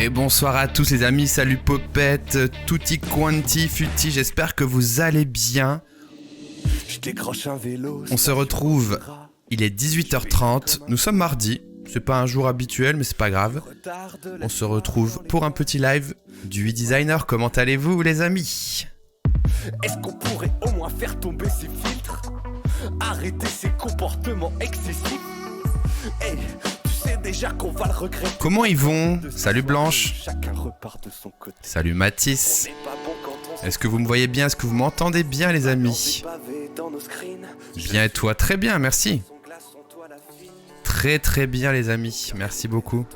Et bonsoir à tous les amis, salut Popette, tutti quanti futti, j'espère que vous allez bien. On se retrouve, il est 18h30, nous sommes mardi, c'est pas un jour habituel mais c'est pas grave. On se retrouve pour un petit live du e-designer, comment allez-vous les amis? Est-ce qu'on pourrait au moins faire tomber ces filtres? Arrêter ces comportements excessifs? Hey, tu sais déjà qu'on va le regretter. Comment ils vont? Salut Blanche. Chacun repart de son côté. Salut Mathis. Est-ce que vous me voyez bien? Est-ce que vous m'entendez bien les amis? Bien et toi? Très bien, merci. Très très bien les amis, merci beaucoup.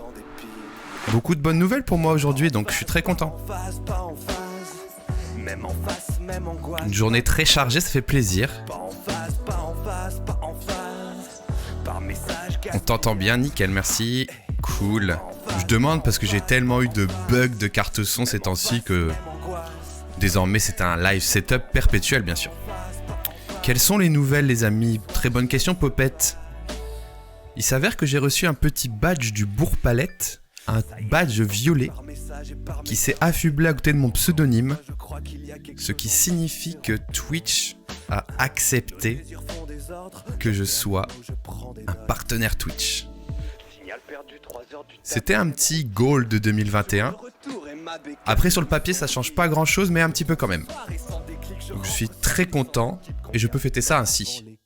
Beaucoup de bonnes nouvelles pour moi aujourd'hui, donc je suis très content. Une journée très chargée, ça fait plaisir. On t'entend bien, nickel, merci. Cool. Je demande parce que j'ai tellement eu de bugs de carte son ces temps-ci que désormais c'est un live setup perpétuel bien sûr. Quelles sont les nouvelles les amis? Très bonne question Popette. Il s'avère que j'ai reçu un petit badge du Bourg-Palette, un badge violet qui s'est affublé à côté de mon pseudonyme, ce qui signifie que Twitch a accepté que je sois un partenaire Twitch. C'était un petit goal de 2021. Après sur le papier ça change pas grand chose mais un petit peu quand même. Donc je suis très content et je peux fêter ça ainsi.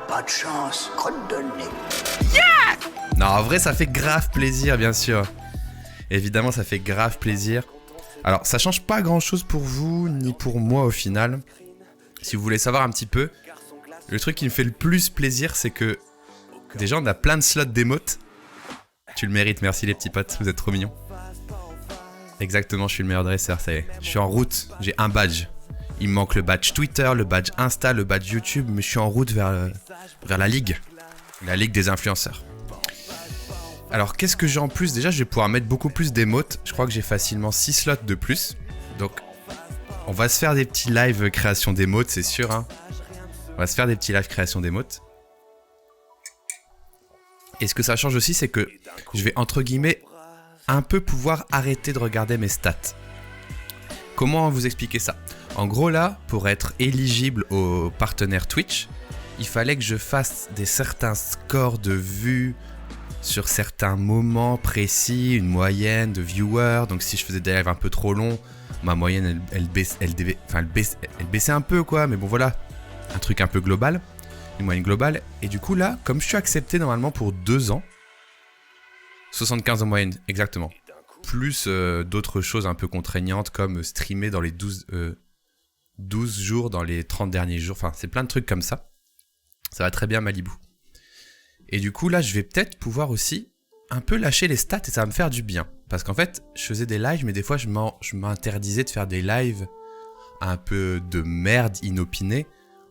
Pas de chance, crotte de nez. Yeah! Non, en vrai, ça fait grave plaisir, bien sûr. Évidemment, ça fait grave plaisir. Alors, ça change pas grand-chose pour vous, ni pour moi, au final. Si vous voulez savoir un petit peu, le truc qui me fait le plus plaisir, c'est que... Déjà, on a plein de slots d'émotes. Tu le mérites, merci les petits potes, vous êtes trop mignons. Exactement, je suis le meilleur dresseur, ça y est. Je suis en route, j'ai un badge. Il me manque le badge Twitter, le badge Insta, le badge YouTube, mais je suis en route vers la ligue des influenceurs. Alors qu'est-ce que j'ai en plus? Déjà je vais pouvoir mettre beaucoup plus d'émotes, je crois que j'ai facilement 6 slots de plus. Donc on va se faire des petits lives création d'émotes, c'est sûr hein. On va se faire des petits lives création d'émotes. Et ce que ça change aussi c'est que je vais entre guillemets un peu pouvoir arrêter de regarder mes stats. Comment vous expliquer ça? En gros là, pour être éligible au partenaire Twitch, il fallait que je fasse certains scores de vues sur certains moments précis, une moyenne de viewers. Donc si je faisais des lives un peu trop longs, ma moyenne elle baissait un peu quoi. Mais bon voilà, un truc un peu global, une moyenne globale. Et du coup là, comme je suis accepté normalement pour 2 ans, 75 en moyenne, exactement. Plus d'autres choses un peu contraignantes comme streamer dans les 12 jours dans les 30 derniers jours. Enfin, c'est plein de trucs comme ça. Ça va très bien Malibu. Et du coup, là, je vais peut-être pouvoir aussi un peu lâcher les stats et ça va me faire du bien. Parce qu'en fait, je faisais des lives, mais des fois, je m'interdisais de faire des lives un peu de merde inopinée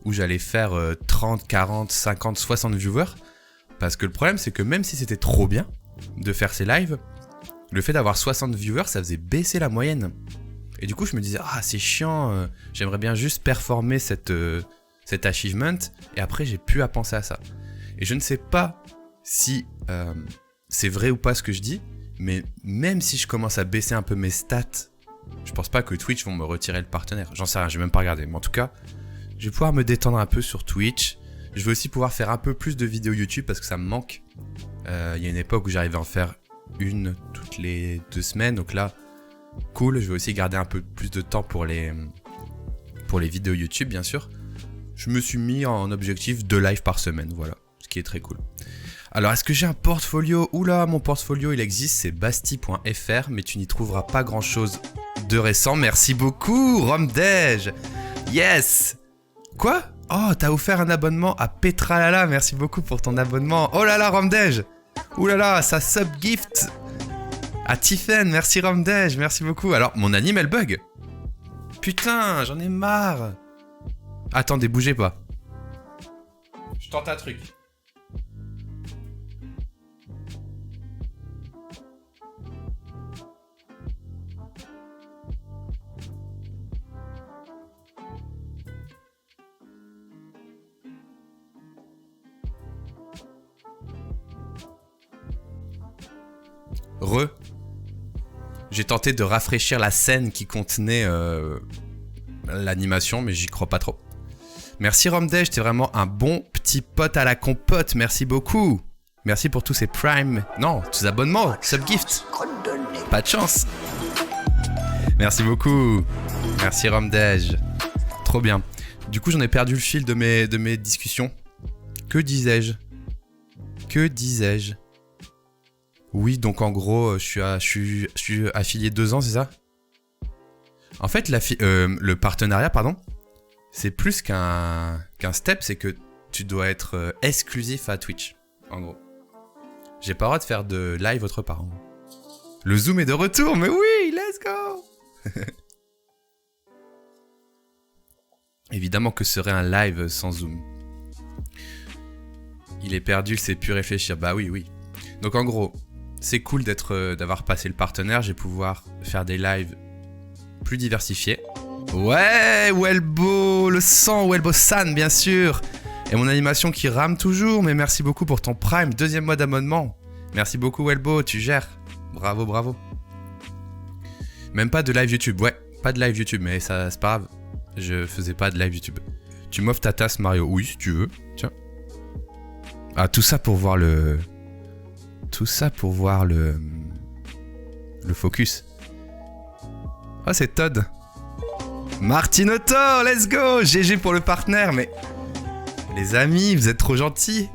où j'allais faire 30, 40, 50, 60 viewers. Parce que le problème, c'est que même si c'était trop bien de faire ces lives, le fait d'avoir 60 viewers, ça faisait baisser la moyenne. Et du coup, je me disais, ah, c'est chiant, j'aimerais bien juste performer cet achievement. Et après, j'ai plus à penser à ça. Et je ne sais pas si c'est vrai ou pas ce que je dis, mais même si je commence à baisser un peu mes stats, je pense pas que Twitch vont me retirer le partenaire. J'en sais rien, je vais même pas regarder. Mais en tout cas, je vais pouvoir me détendre un peu sur Twitch. Je vais aussi pouvoir faire un peu plus de vidéos YouTube parce que ça me manque. Il y a une époque où j'arrivais à en faire une toutes les 2 semaines. Donc là, cool. Je vais aussi garder un peu plus de temps pour les vidéos YouTube, bien sûr. Je me suis mis en objectif 2 lives par semaine, voilà. Ce qui est très cool. Alors, est-ce que j'ai un portfolio? Oula, mon portfolio, il existe, c'est basti.fr, mais tu n'y trouveras pas grand-chose de récent. Merci beaucoup, Romdej. Yes. Quoi? Oh, t'as offert un abonnement à Petralala. Merci beaucoup pour ton abonnement. Oh là là, Romdej. Ouh là là, ça sub-gift à Tiffen. Merci, Romdej. Merci beaucoup. Alors, mon anime, elle bug. Putain, j'en ai marre. Attendez, bougez pas. Je tente un truc. J'ai tenté de rafraîchir la scène qui contenait l'animation, mais j'y crois pas trop. Merci Romdej, t'es vraiment un bon petit pote à la compote, merci beaucoup. Merci pour tous ces primes, non, tous abonnements, subgifts. Pas de chance. Merci beaucoup. Merci Romdej. Trop bien. Du coup, j'en ai perdu le fil de mes discussions. Que disais-je ? Oui, donc en gros, je suis affilié 2 ans, c'est ça ? En fait, le partenariat, c'est plus qu'un step, c'est que tu dois être exclusif à Twitch, en gros. J'ai pas le droit de faire de live autre part. Le Zoom est de retour, mais oui, let's go. Évidemment que ce serait un live sans Zoom. Il est perdu, c'est pu réfléchir. Bah oui. Donc en gros, c'est cool d'avoir passé le partenaire. Je vais pouvoir faire des lives plus diversifiés. Ouais, Welbo, le sang, Welbo-san, bien sûr. Et mon animation qui rame toujours, mais merci beaucoup pour ton Prime, 2e mois d'abonnement. Merci beaucoup, Welbo, tu gères. Bravo. Même pas de live YouTube, ouais, pas de live YouTube, mais ça, c'est pas grave. Je faisais pas de live YouTube. Tu m'offres ta tasse, Mario? Oui, si tu veux, tiens. Ah, tout ça pour voir le focus. Ah, c'est Todd. Martinotto, let's go. GG pour le partenaire, mais... Les amis, vous êtes trop gentils.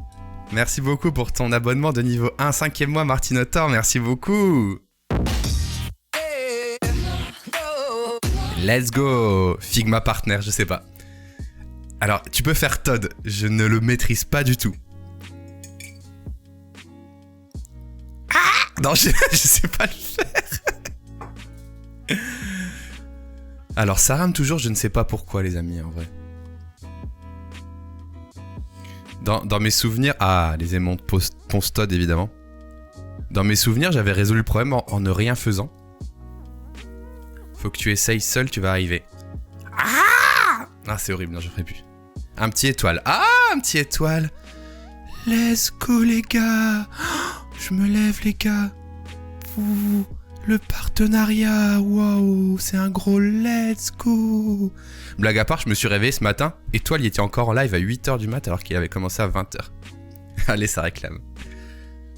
Merci beaucoup pour ton abonnement de niveau 1, 5e mois, Martinotto, merci beaucoup. Let's go. Figma partner, je sais pas. Alors, tu peux faire Todd, je ne le maîtrise pas du tout. Non, je sais pas le faire. Alors, ça rame toujours, je ne sais pas pourquoi, les amis, en vrai. Dans mes souvenirs... Ah, les aimants de Ponstod, évidemment. Dans mes souvenirs, j'avais résolu le problème en ne rien faisant. Faut que tu essayes seul, tu vas arriver. Ah, c'est horrible, non, je ferai plus. Un petit étoile. Ah, un petit étoile. Let's go, les gars. Je me lève, les gars. Ouh, le partenariat, waouh, c'est un gros let's go. Blague à part, je me suis réveillé ce matin. Étoile, il était encore en live à 8h du mat alors qu'il avait commencé à 20h. Allez, ça réclame.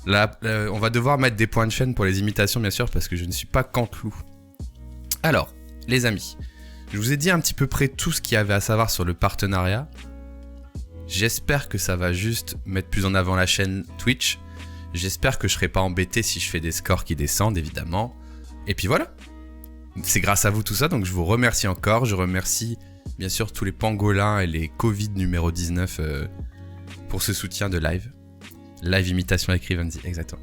Là, on va devoir mettre des points de chaîne pour les imitations, bien sûr, parce que je ne suis pas Canteloup. Alors, les amis, je vous ai dit un petit peu près tout ce qu'il y avait à savoir sur le partenariat. J'espère que ça va juste mettre plus en avant la chaîne Twitch. J'espère que je serai pas embêté si je fais des scores qui descendent, évidemment. Et puis voilà. C'est grâce à vous tout ça, donc je vous remercie encore. Je remercie bien sûr tous les pangolins et les Covid numéro 19 pour ce soutien de live. Live imitation avec Rivenzi, exactement.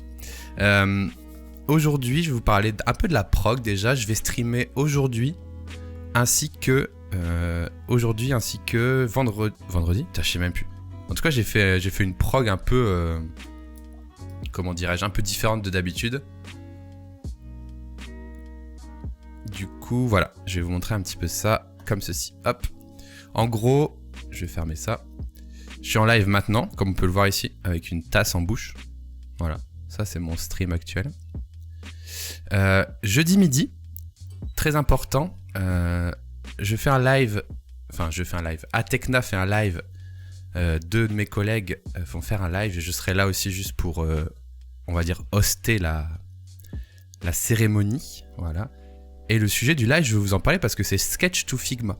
Aujourd'hui, je vais vous parler un peu de la prog déjà. Je vais streamer aujourd'hui ainsi que vendredi. Putain, je sais même plus. En tout cas, j'ai fait une prog un peu... comment dirais-je, un peu différente de d'habitude. Du coup, voilà, je vais vous montrer un petit peu ça, comme ceci. Hop. En gros, je vais fermer ça. Je suis en live maintenant, comme on peut le voir ici, avec une tasse en bouche. Voilà, ça c'est mon stream actuel. Jeudi midi, très important, je fais un live, Atecna fait un live. 2 de mes collègues vont faire un live et je serai là aussi juste pour, on va dire, hoster la cérémonie. Voilà. Et le sujet du live, je vais vous en parler parce que c'est Sketch to Figma.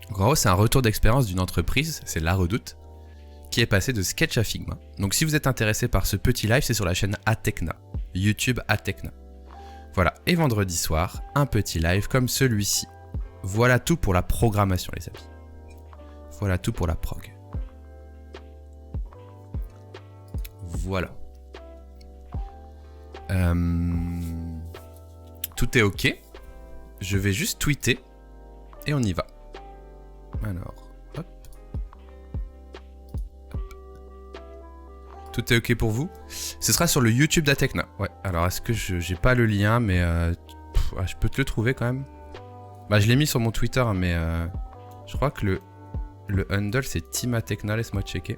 En gros, c'est un retour d'expérience d'une entreprise, c'est La Redoute, qui est passée de Sketch à Figma. Donc si vous êtes intéressé par ce petit live, c'est sur la chaîne Atecna, YouTube Atecna. Voilà, et vendredi soir, un petit live comme celui-ci. Voilà tout pour la programmation, les amis. Voilà tout pour la prog. Voilà. Tout est ok. Je vais juste tweeter et on y va. Alors, hop. Tout est ok pour vous? Ce sera sur le YouTube d'Atecna. Ouais, alors est-ce que j'ai pas le lien, mais je peux te le trouver quand même. Bah, je l'ai mis sur mon Twitter, hein, mais je crois que le handle c'est Team Atecna, laisse-moi checker.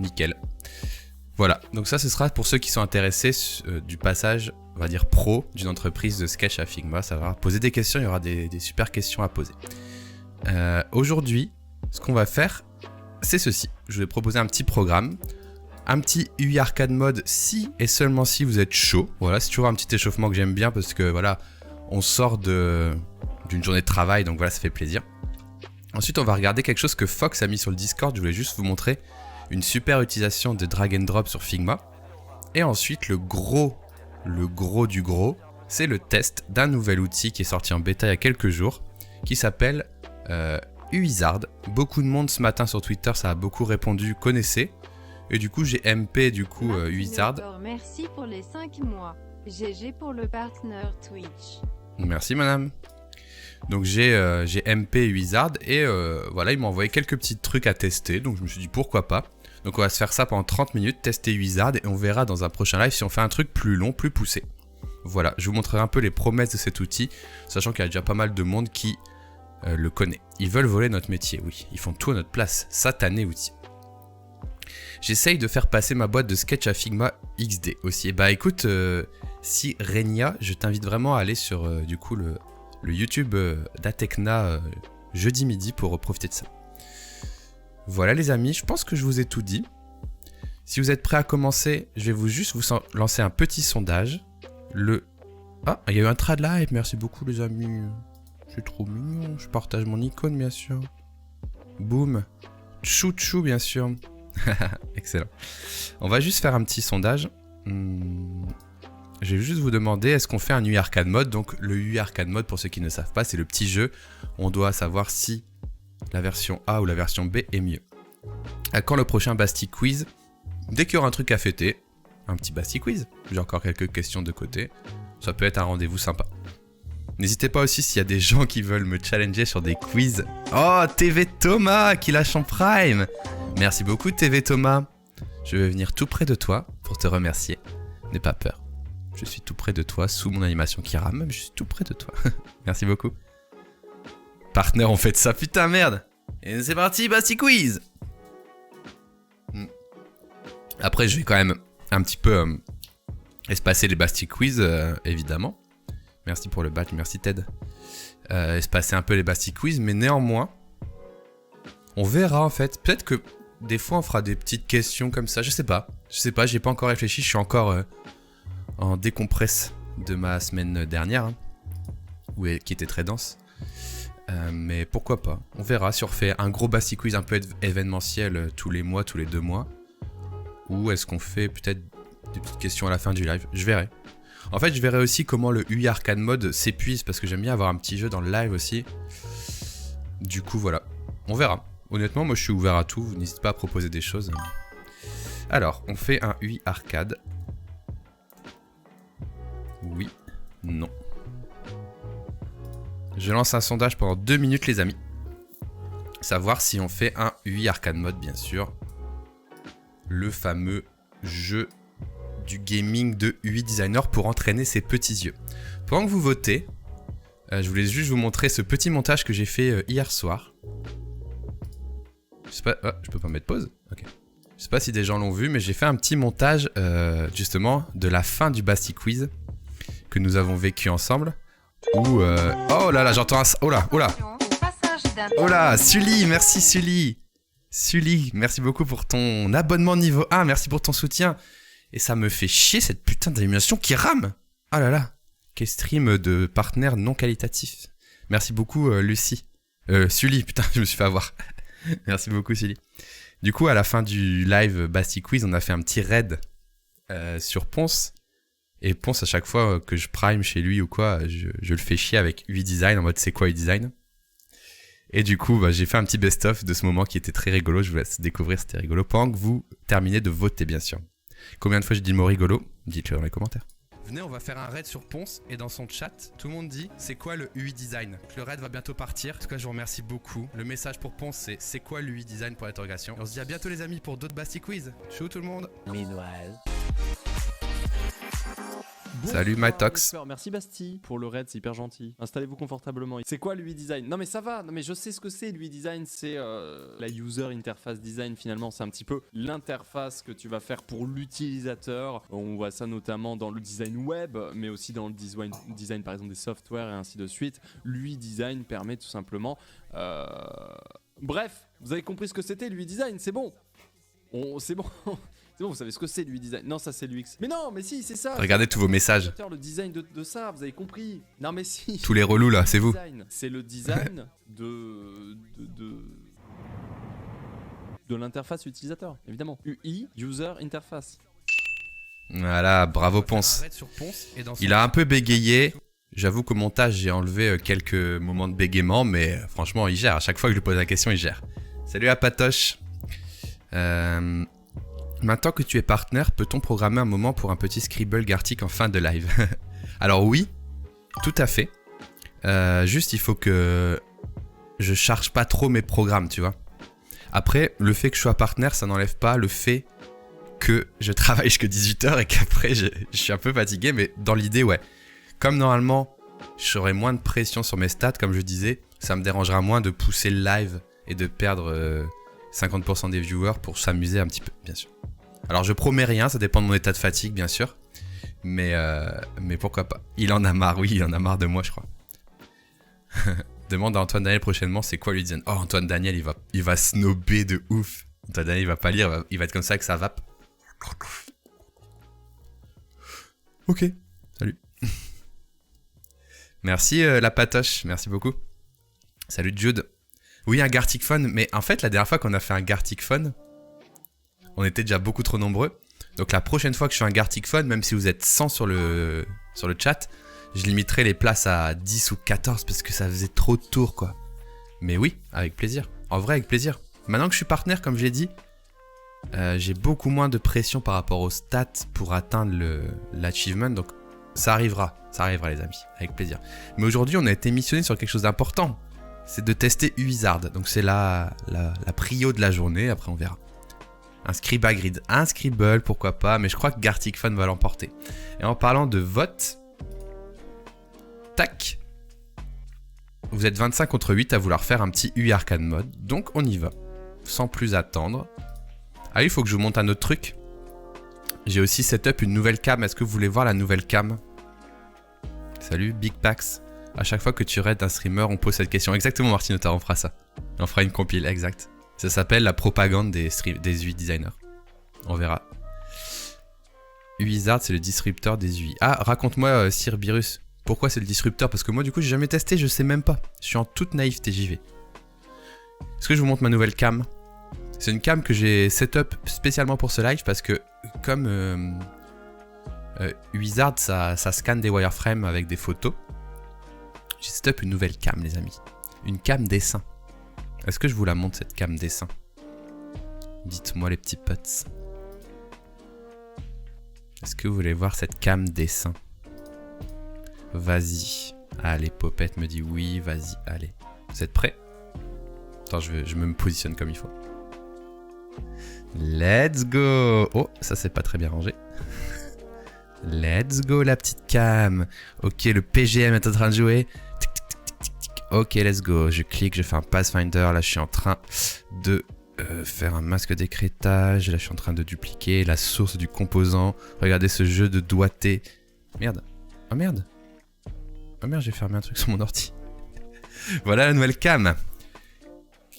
nickel. Voilà, donc ça ce sera pour ceux qui sont intéressés du passage, on va dire pro, d'une entreprise de Sketch à Figma. Ça va poser des questions, il y aura des super questions à poser. Aujourd'hui, ce qu'on va faire, c'est ceci. Je vais proposer un petit programme, un petit UI Arcade Mode si et seulement si vous êtes chaud. Voilà, c'est toujours un petit échauffement que j'aime bien parce que voilà, on sort d'une journée de travail, donc voilà, ça fait plaisir. Ensuite, on va regarder quelque chose que Fox a mis sur le Discord. Je voulais juste vous montrer une super utilisation de drag and drop sur Figma. Et ensuite, le gros du gros, c'est le test d'un nouvel outil qui est sorti en bêta il y a quelques jours, qui s'appelle Uizard. Beaucoup de monde ce matin sur Twitter, ça a beaucoup répondu, connaissez. Et du coup, j'ai MP Uizard. Merci pour les 5 mois. GG pour le partenaire Twitch. Merci madame. Donc j'ai MP Uizard et voilà, il m'a envoyé quelques petits trucs à tester, donc je me suis dit pourquoi pas. Donc on va se faire ça pendant 30 minutes, tester Uizard et on verra dans un prochain live si on fait un truc plus long, plus poussé. Voilà, je vous montrerai un peu les promesses de cet outil, sachant qu'il y a déjà pas mal de monde qui le connaît. Ils veulent voler notre métier, oui, ils font tout à notre place, satané outil. J'essaye de faire passer ma boîte de Sketch à Figma XD aussi. Et bah écoute, si Renia, je t'invite vraiment à aller sur du coup le YouTube d'Atecna jeudi midi pour profiter de ça. Voilà les amis, je pense que je vous ai tout dit. Si vous êtes prêts à commencer, je vais juste vous lancer un petit sondage. Ah, il y a eu un trad live, merci beaucoup les amis. C'est trop mignon, je partage mon icône bien sûr. Boum. Chou bien sûr. Excellent. On va juste faire un petit sondage. Je vais juste vous demander, est-ce qu'on fait un UI Arcade Mode? Donc le UI Arcade Mode, pour ceux qui ne savent pas, c'est le petit jeu. On doit savoir si la version A ou la version B est mieux. À quand le prochain Basti Quiz? Dès qu'il y aura un truc à fêter, un petit Basti Quiz. J'ai encore quelques questions de côté. Ça peut être un rendez-vous sympa. N'hésitez pas aussi s'il y a des gens qui veulent me challenger sur des quiz. Oh, TV Thomas qui lâche en prime. Merci beaucoup TV Thomas. Je vais venir tout près de toi pour te remercier. N'aie pas peur. Je suis tout près de toi, sous mon animation qui rame, je suis tout près de toi. Merci beaucoup. Partner, on fait de ça, putain merde. Et c'est parti, Basti Quiz. Après, je vais quand même un petit peu espacer les Basti Quiz, évidemment. Merci pour le badge, merci Ted. Espacer un peu les Basti Quiz, mais néanmoins, on verra en fait. Peut-être que des fois, on fera des petites questions comme ça, je sais pas, j'ai pas encore réfléchi, je suis encore... en décompresse de ma semaine dernière, hein, qui était très dense. Mais pourquoi pas, on verra si on refait un gros Basti Quiz un peu événementiel tous les mois, tous les 2 mois. Ou est-ce qu'on fait peut-être des petites questions à la fin du live, je verrai. En fait, je verrai aussi comment le UI Arcade Mode s'épuise, parce que j'aime bien avoir un petit jeu dans le live aussi. Du coup, voilà, on verra. Honnêtement, moi je suis ouvert à tout, n'hésitez pas à proposer des choses. Alors, on fait un UI Arcade. Oui, non. Je lance un sondage pendant 2 minutes les amis. Savoir si on fait un UI Arcade Mode bien sûr. Le fameux jeu du gaming de UI Designer pour entraîner ses petits yeux. Pendant que vous votez, je voulais juste vous montrer ce petit montage que j'ai fait hier soir. Je sais pas, je peux pas mettre pause? Ok. Je sais pas si des gens l'ont vu, mais j'ai fait un petit montage justement de la fin du Basti Quiz que nous avons vécu ensemble. Où oh là là, j'entends un... Oh là, oh là. Oh là, Sully, merci Sully. Sully, merci beaucoup pour ton abonnement niveau 1, merci pour ton soutien. Et ça me fait chier cette putain d'animation qui rame. Oh là là, quel stream de partenaires non qualitatifs. Merci beaucoup Lucie. Sully, putain, je me suis fait avoir. Merci beaucoup Sully. Du coup, à la fin du live Basti Quiz, on a fait un petit raid sur Ponce. Et Ponce, à chaque fois que je prime chez lui ou quoi, je le fais chier avec UI Design en mode c'est quoi UI Design. Et du coup, j'ai fait un petit best-of de ce moment qui était très rigolo. Je vous laisse découvrir, c'était rigolo. Pendant que vous terminez de voter, bien sûr. Combien de fois j'ai dit le mot rigolo? Dites-le dans les commentaires. Venez, on va faire un raid sur Ponce. Et dans son chat, tout le monde dit c'est quoi le UI Design? Le raid va bientôt partir. En tout cas, je vous remercie beaucoup. Le message pour Ponce, c'est quoi le UI Design pour l'interrogation. On se dit à bientôt les amis pour d'autres Basti Quiz. Ciao tout le monde. Meanwhile. Salut Mytox. Merci Basti pour le raid, c'est hyper gentil. Installez-vous confortablement. C'est quoi l'UI design? Non mais ça va, non mais je sais ce que c'est l'UI design, c'est la user interface design finalement, c'est un petit peu l'interface que tu vas faire pour l'utilisateur. On voit ça notamment dans le design web, mais aussi dans le design par exemple des softwares et ainsi de suite. L'UI design permet tout simplement... Bref, vous avez compris ce que c'était l'UI design, c'est bon. C'est bon. C'est bon, vous savez ce que c'est l'UI design. Non, ça c'est l'UX. Mais non, mais si, c'est ça. Regardez tous vos messages. Le design de ça, vous avez compris. Non, mais si. Tous les relous là, c'est vous. C'est le design de l'interface utilisateur, évidemment. UI, User Interface. Voilà, bravo Ponce. Il a un peu bégayé. J'avoue qu'au montage, j'ai enlevé quelques moments de bégaiement, mais franchement, il gère. À chaque fois que je lui pose la question, il gère. Salut à Patoche. Maintenant que tu es partenaire, peut-on programmer un moment pour un petit Scribble Gartic en fin de live? Alors oui, tout à fait. Juste, il faut que je charge pas trop mes programmes, tu vois. Après, le fait que je sois partenaire, ça n'enlève pas le fait que je travaille jusqu'à 18h et qu'après, je suis un peu fatigué. Mais dans l'idée, ouais. Comme normalement, j'aurai moins de pression sur mes stats, comme je disais, ça me dérangera moins de pousser le live et de perdre 50% des viewers pour s'amuser un petit peu, bien sûr. Alors je promets rien, ça dépend de mon état de fatigue bien sûr, mais pourquoi pas. Il en a marre, oui, il en a marre de moi je crois. Demande à Antoine Daniel prochainement c'est quoi lui disant. Oh Antoine Daniel il va snobber de ouf. Antoine Daniel il va pas lire, il va être comme ça avec sa vape. Ok, salut. Merci la patoche, merci beaucoup. Salut Jude. Oui un Gartic Fun, mais en fait la dernière fois qu'on a fait un Gartic Fun, on était déjà beaucoup trop nombreux. Donc la prochaine fois que je fais un Gartic Fun, même si vous êtes 100 sur le chat, je limiterai les places à 10 ou 14 parce que ça faisait trop de tours quoi. Mais oui, avec plaisir. En vrai, avec plaisir. Maintenant que je suis partenaire, comme je l'ai dit, j'ai beaucoup moins de pression par rapport aux stats pour atteindre l'achievement. Donc ça arrivera les amis, avec plaisir. Mais aujourd'hui, on a été missionné sur quelque chose d'important. C'est de tester Uizard. Donc c'est la prio de la journée, après on verra. Un Scribagrid, un Scribble, pourquoi pas, mais je crois que Gartic Fun va l'emporter. Et en parlant de vote, tac, vous êtes 25 contre 8 à vouloir faire un petit UI Arcade Mode, donc on y va, sans plus attendre. Ah oui, il faut que je vous montre un autre truc. J'ai aussi setup une nouvelle cam, est-ce que vous voulez voir la nouvelle cam? Salut Big Pax. À chaque fois que tu raides un streamer, on pose cette question. Exactement Martinotar, on fera ça. On fera une compile, exact. Ça s'appelle la propagande des UI designers. On verra. Uizard, c'est le disrupteur des UI. Ah, raconte-moi, Sir Birus, pourquoi c'est le disrupteur? Parce que moi, du coup, j'ai jamais testé, je sais même pas. Je suis en toute naïveté, j'y vais. Est-ce que je vous montre ma nouvelle cam? C'est une cam que j'ai setup spécialement pour ce live parce que, comme Uizard, ça scanne des wireframes avec des photos. J'ai setup une nouvelle cam, les amis. Une cam dessin. Est-ce que je vous la montre cette cam dessin? Dites-moi les petits potes. Est-ce que vous voulez voir cette cam dessin? Vas-y. Allez, Popette me dit oui, vas-y, allez. Vous êtes prêts? Attends, je me positionne comme il faut. Let's go! Oh, ça c'est pas très bien rangé. Let's go la petite cam. Ok, le PGM est en train de jouer. Ok, let's go. Je clique, je fais un Pathfinder. Là, je suis en train de faire un masque d'écrêtage. Là, je suis en train de dupliquer la source du composant. Regardez ce jeu de doigté. Merde. Oh merde. Oh merde, j'ai fermé un truc sur mon ordi. Voilà la nouvelle cam.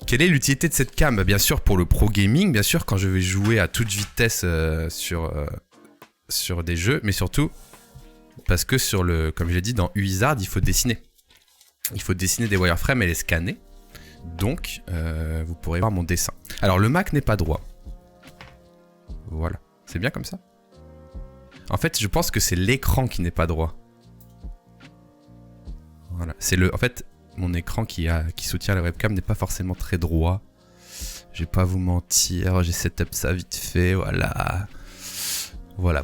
Quelle est l'utilité de cette cam? Bien sûr, pour le pro gaming. Bien sûr, quand je vais jouer à toute vitesse sur des jeux. Mais surtout, parce que comme je l'ai dit, dans Uizard, il faut dessiner. Il faut dessiner des wireframes et les scanner. Donc, vous pourrez voir mon dessin. Alors, le Mac n'est pas droit. Voilà. C'est bien comme ça. En fait, je pense que c'est l'écran qui n'est pas droit. Voilà. En fait, mon écran qui soutient la webcam n'est pas forcément très droit. Je vais pas vous mentir. J'ai setup ça vite fait. Voilà. Voilà.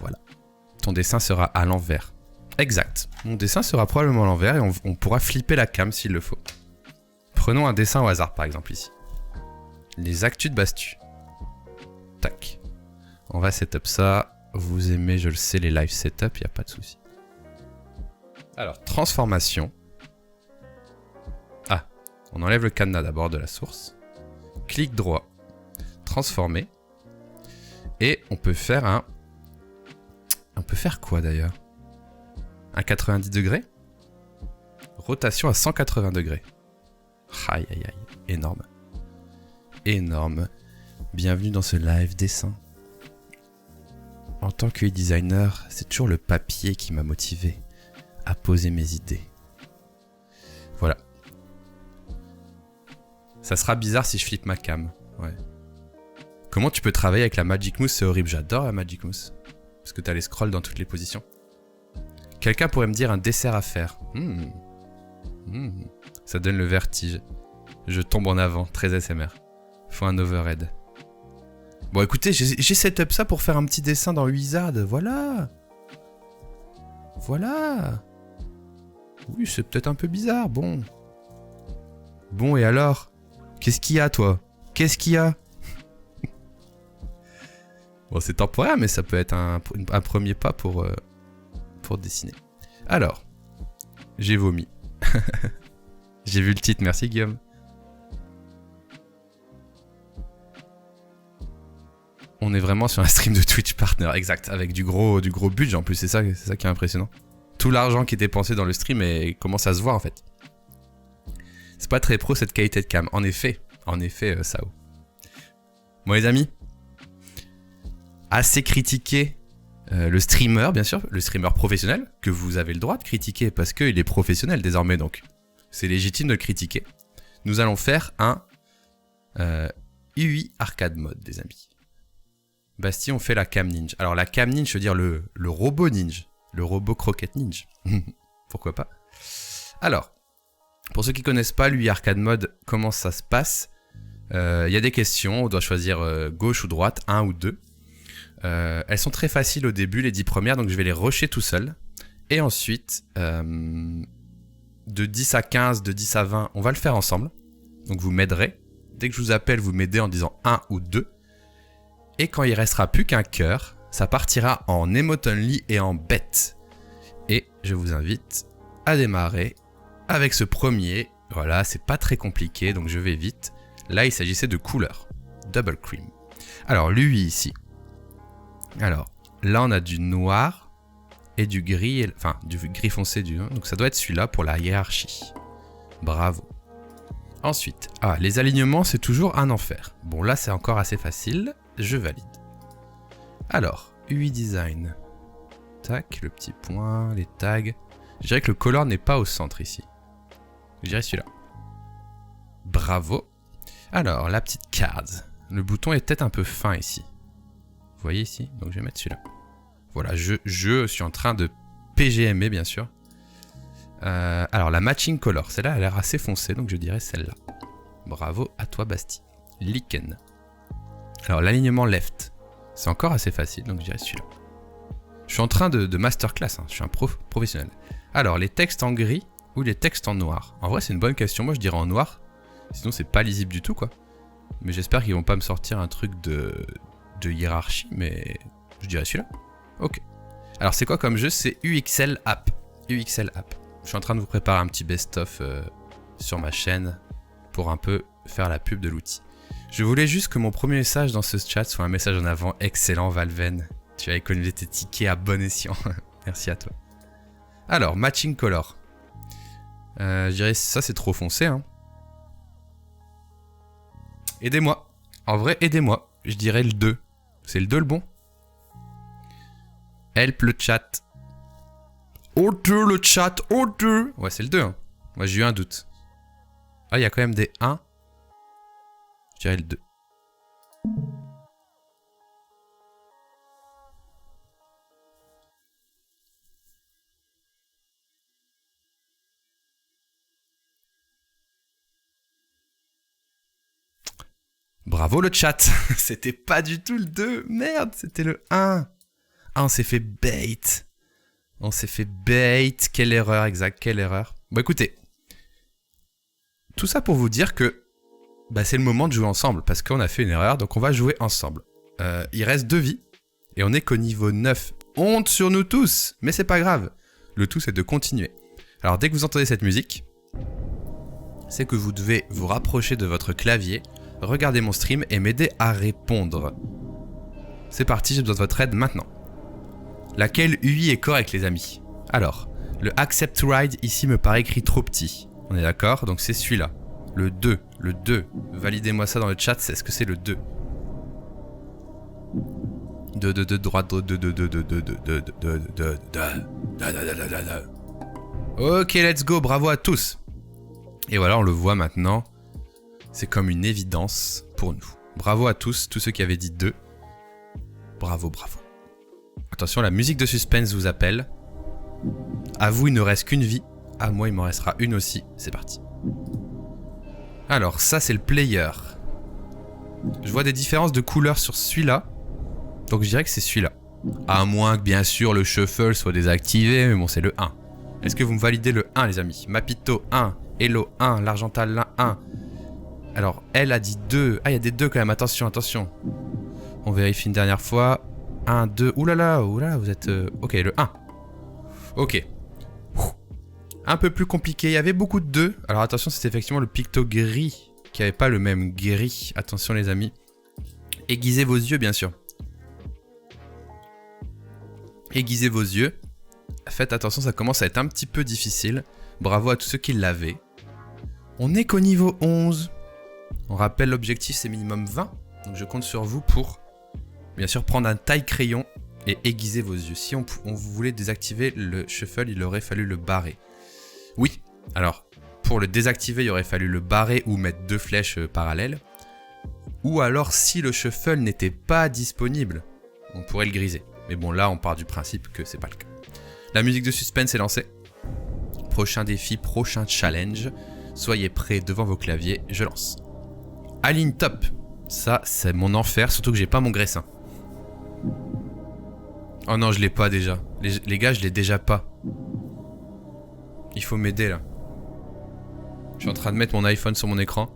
Ton dessin sera à l'envers. Exact. Mon dessin sera probablement à l'envers et on pourra flipper la cam s'il le faut. Prenons un dessin au hasard par exemple ici. Les actus de Bastu. Tac. On va setup ça. Vous aimez, je le sais, les live setup, il n'y a pas de souci. Alors, transformation. Ah, on enlève le cadenas d'abord de la source. Clic droit. Transformer. Et on peut faire un... On peut faire quoi d'ailleurs? Un 90 degrés? Rotation à 180 degrés. Aïe aïe aïe, énorme. Énorme. Bienvenue dans ce live dessin. En tant que designer, c'est toujours le papier qui m'a motivé à poser mes idées. Voilà. Ça sera bizarre si je flippe ma cam. Ouais. Comment tu peux travailler avec la Magic Mousse? C'est horrible, j'adore la Magic Mousse. Parce que t'as les scrolls dans toutes les positions. Quelqu'un pourrait me dire un dessert à faire. Ça donne le vertige. Je tombe en avant, très ASMR. Faut un overhead. Bon écoutez, j'ai setup ça pour faire un petit dessin dans Wizard, voilà. Voilà. Oui, c'est peut-être un peu bizarre, bon. Bon, et alors? Qu'est-ce qu'il y a, toi? Qu'est-ce qu'il y a? Bon, c'est temporaire, mais ça peut être un premier pas pour dessiner. Alors, j'ai vomi. J'ai vu le titre, merci Guillaume. On est vraiment sur un stream de Twitch Partner, exact, avec du gros budget en plus, c'est ça qui est impressionnant. Tout l'argent qui est dépensé dans le stream et commence à se voir en fait. C'est pas très pro cette qualité de cam, en effet, Sao. Bon les amis, assez critiqué le streamer, bien sûr, le streamer professionnel, que vous avez le droit de critiquer parce qu'il est professionnel désormais, donc c'est légitime de le critiquer. Nous allons faire un UI Arcade Mode, des amis. Bastille, on fait la cam ninja. Alors la cam ninja, je veux dire le robot ninja. Le robot croquette ninja. Pourquoi pas. Alors, pour ceux qui connaissent pas l'UI Arcade Mode, comment ça se passe? Il y a des questions, on doit choisir gauche ou droite, 1 ou 2. Elles sont très faciles au début, les 10 premières, donc je vais les rusher tout seul. Et ensuite, de 10 à 15, de 10 à 20, on va le faire ensemble. Donc vous m'aiderez. Dès que je vous appelle, vous m'aidez en disant 1 ou 2. Et quand il restera plus qu'un cœur, ça partira en emotonly et en bet. Et je vous invite à démarrer avec ce premier. Voilà, c'est pas très compliqué, donc je vais vite. Là, il s'agissait de couleur. Double cream. Alors, l'UI ici. Alors, là, on a du noir et du gris, enfin, du gris foncé. Donc, ça doit être celui-là pour la hiérarchie. Bravo. Ensuite, les alignements, c'est toujours un enfer. Bon, là, c'est encore assez facile. Je valide. Alors, UI Design. Tac, le petit point, les tags. Je dirais que le color n'est pas au centre ici. Je dirais celui-là. Bravo. Alors, la petite card. Le bouton est peut-être un peu fin ici. Vous voyez ici? Donc, je vais mettre celui-là. Voilà, je suis en train de PGMer, bien sûr. Alors, la matching color. Celle-là a l'air assez foncée, donc je dirais celle-là. Bravo à toi, Bastille. Lichen. Alors, l'alignement left. C'est encore assez facile, donc je dirais celui-là. Je suis en train de masterclass, hein. Je suis un professionnel. Alors, les textes en gris ou les textes en noir? En vrai, c'est une bonne question. Moi, je dirais en noir. Sinon, c'est pas lisible du tout, quoi. Mais j'espère qu'ils vont pas me sortir un truc de hiérarchie, mais je dirais celui-là. Ok. Alors, c'est quoi comme jeu? C'est UXL App. UXL App. Je suis en train de vous préparer un petit best-of sur ma chaîne pour un peu faire la pub de l'outil. Je voulais juste que mon premier message dans ce chat soit un message en avant. Excellent, Valven. Tu as économisé tes tickets à bon escient. Merci à toi. Alors, matching color. Je dirais ça, c'est trop foncé. Hein. Aidez-moi. En vrai, aidez-moi. Je dirais le 2. C'est le 2 le bon? Help le chat. Oh 2 le chat. Oh 2. Ouais, c'est le 2. Hein. Moi, j'ai eu un doute. Ah, il y a quand même des 1. Je dirais le 2. Bravo le chat. C'était pas du tout le 2. Merde, c'était le 1. Ah, on s'est fait bait. On s'est fait bait. Quelle erreur, exact, quelle erreur. Bon, écoutez. Tout ça pour vous dire que c'est le moment de jouer ensemble, parce qu'on a fait une erreur, donc on va jouer ensemble. Il reste 2 vies, et on est qu'au niveau 9. Honte sur nous tous, mais c'est pas grave. Le tout, c'est de continuer. Alors dès que vous entendez cette musique, c'est que vous devez vous rapprocher de votre clavier, regarder mon stream et m'aider à répondre. C'est parti, j'ai besoin de votre aide maintenant. Laquelle UI est correcte les amis? Alors, le Accept Ride ici me paraît écrit trop petit. On est d'accord? Donc c'est celui-là. Le 2. Validez-moi ça dans le chat, est-ce que c'est le 2? 2, droite, 2. Ok, let's go, bravo à tous. Et voilà, on le voit maintenant. C'est comme une évidence pour nous. Bravo à tous ceux qui avaient dit 2. Bravo. Attention, la musique de suspense vous appelle. À vous, il ne reste qu'une vie. À moi, il m'en restera une aussi. C'est parti. Alors, ça, c'est le player. Je vois des différences de couleurs sur celui-là. Donc, je dirais que c'est celui-là. À moins que, bien sûr, le shuffle soit désactivé. Mais bon, c'est le 1. Est-ce que vous me validez le 1, les amis? Mapito 1. Hello 1. L'Argental 1. Alors, elle a dit 2. Ah, il y a des 2 quand même. Attention. On vérifie une dernière fois. 1, 2. Oulala, vous êtes... Ok, le 1. Ok. Un peu plus compliqué. Il y avait beaucoup de 2. Alors attention, c'est effectivement le picto gris qui n'avait pas le même gris. Attention les amis. Aiguisez vos yeux, bien sûr. Aiguisez vos yeux. Faites attention, ça commence à être un petit peu difficile. Bravo à tous ceux qui l'avaient. On n'est qu'au niveau 11. On rappelle, l'objectif c'est minimum 20. Donc je compte sur vous pour, bien sûr, prendre un taille-crayon et aiguiser vos yeux. Si on voulait désactiver le shuffle, il aurait fallu le barrer. Oui, alors, pour le désactiver, il aurait fallu le barrer ou mettre 2 flèches parallèles. Ou alors, si le shuffle n'était pas disponible, on pourrait le griser. Mais bon, là, on part du principe que c'est pas le cas. La musique de suspense est lancée. Prochain défi, prochain challenge. Soyez prêts devant vos claviers, je lance. Align top. Ça, c'est mon enfer, surtout que j'ai pas mon graissin. Oh non, je l'ai pas déjà. Les gars, je l'ai déjà pas. Il faut m'aider là. Je suis en train de mettre mon iPhone sur mon écran.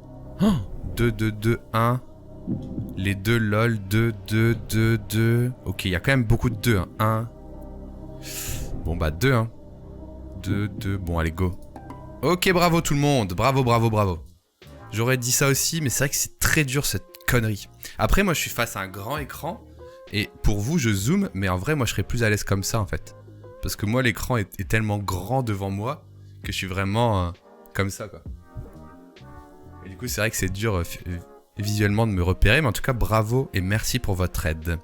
2, 2, 2, 1. Les 2 lol. 2, 2, 2, 2. Ok, il y a quand même beaucoup de 2. 1. Bon bah 2. 2, 2. Bon, allez, go. Ok, bravo tout le monde. Bravo. J'aurais dit ça aussi, mais c'est vrai que c'est très dur cette connerie. Après, moi, je suis face à un grand écran. Et pour vous, je zoome. Mais en vrai, moi, je serais plus à l'aise comme ça, en fait. Parce que moi, l'écran est tellement grand devant moi que je suis vraiment comme ça, quoi. Et du coup, c'est vrai que c'est dur visuellement de me repérer. Mais en tout cas, bravo et merci pour votre aide.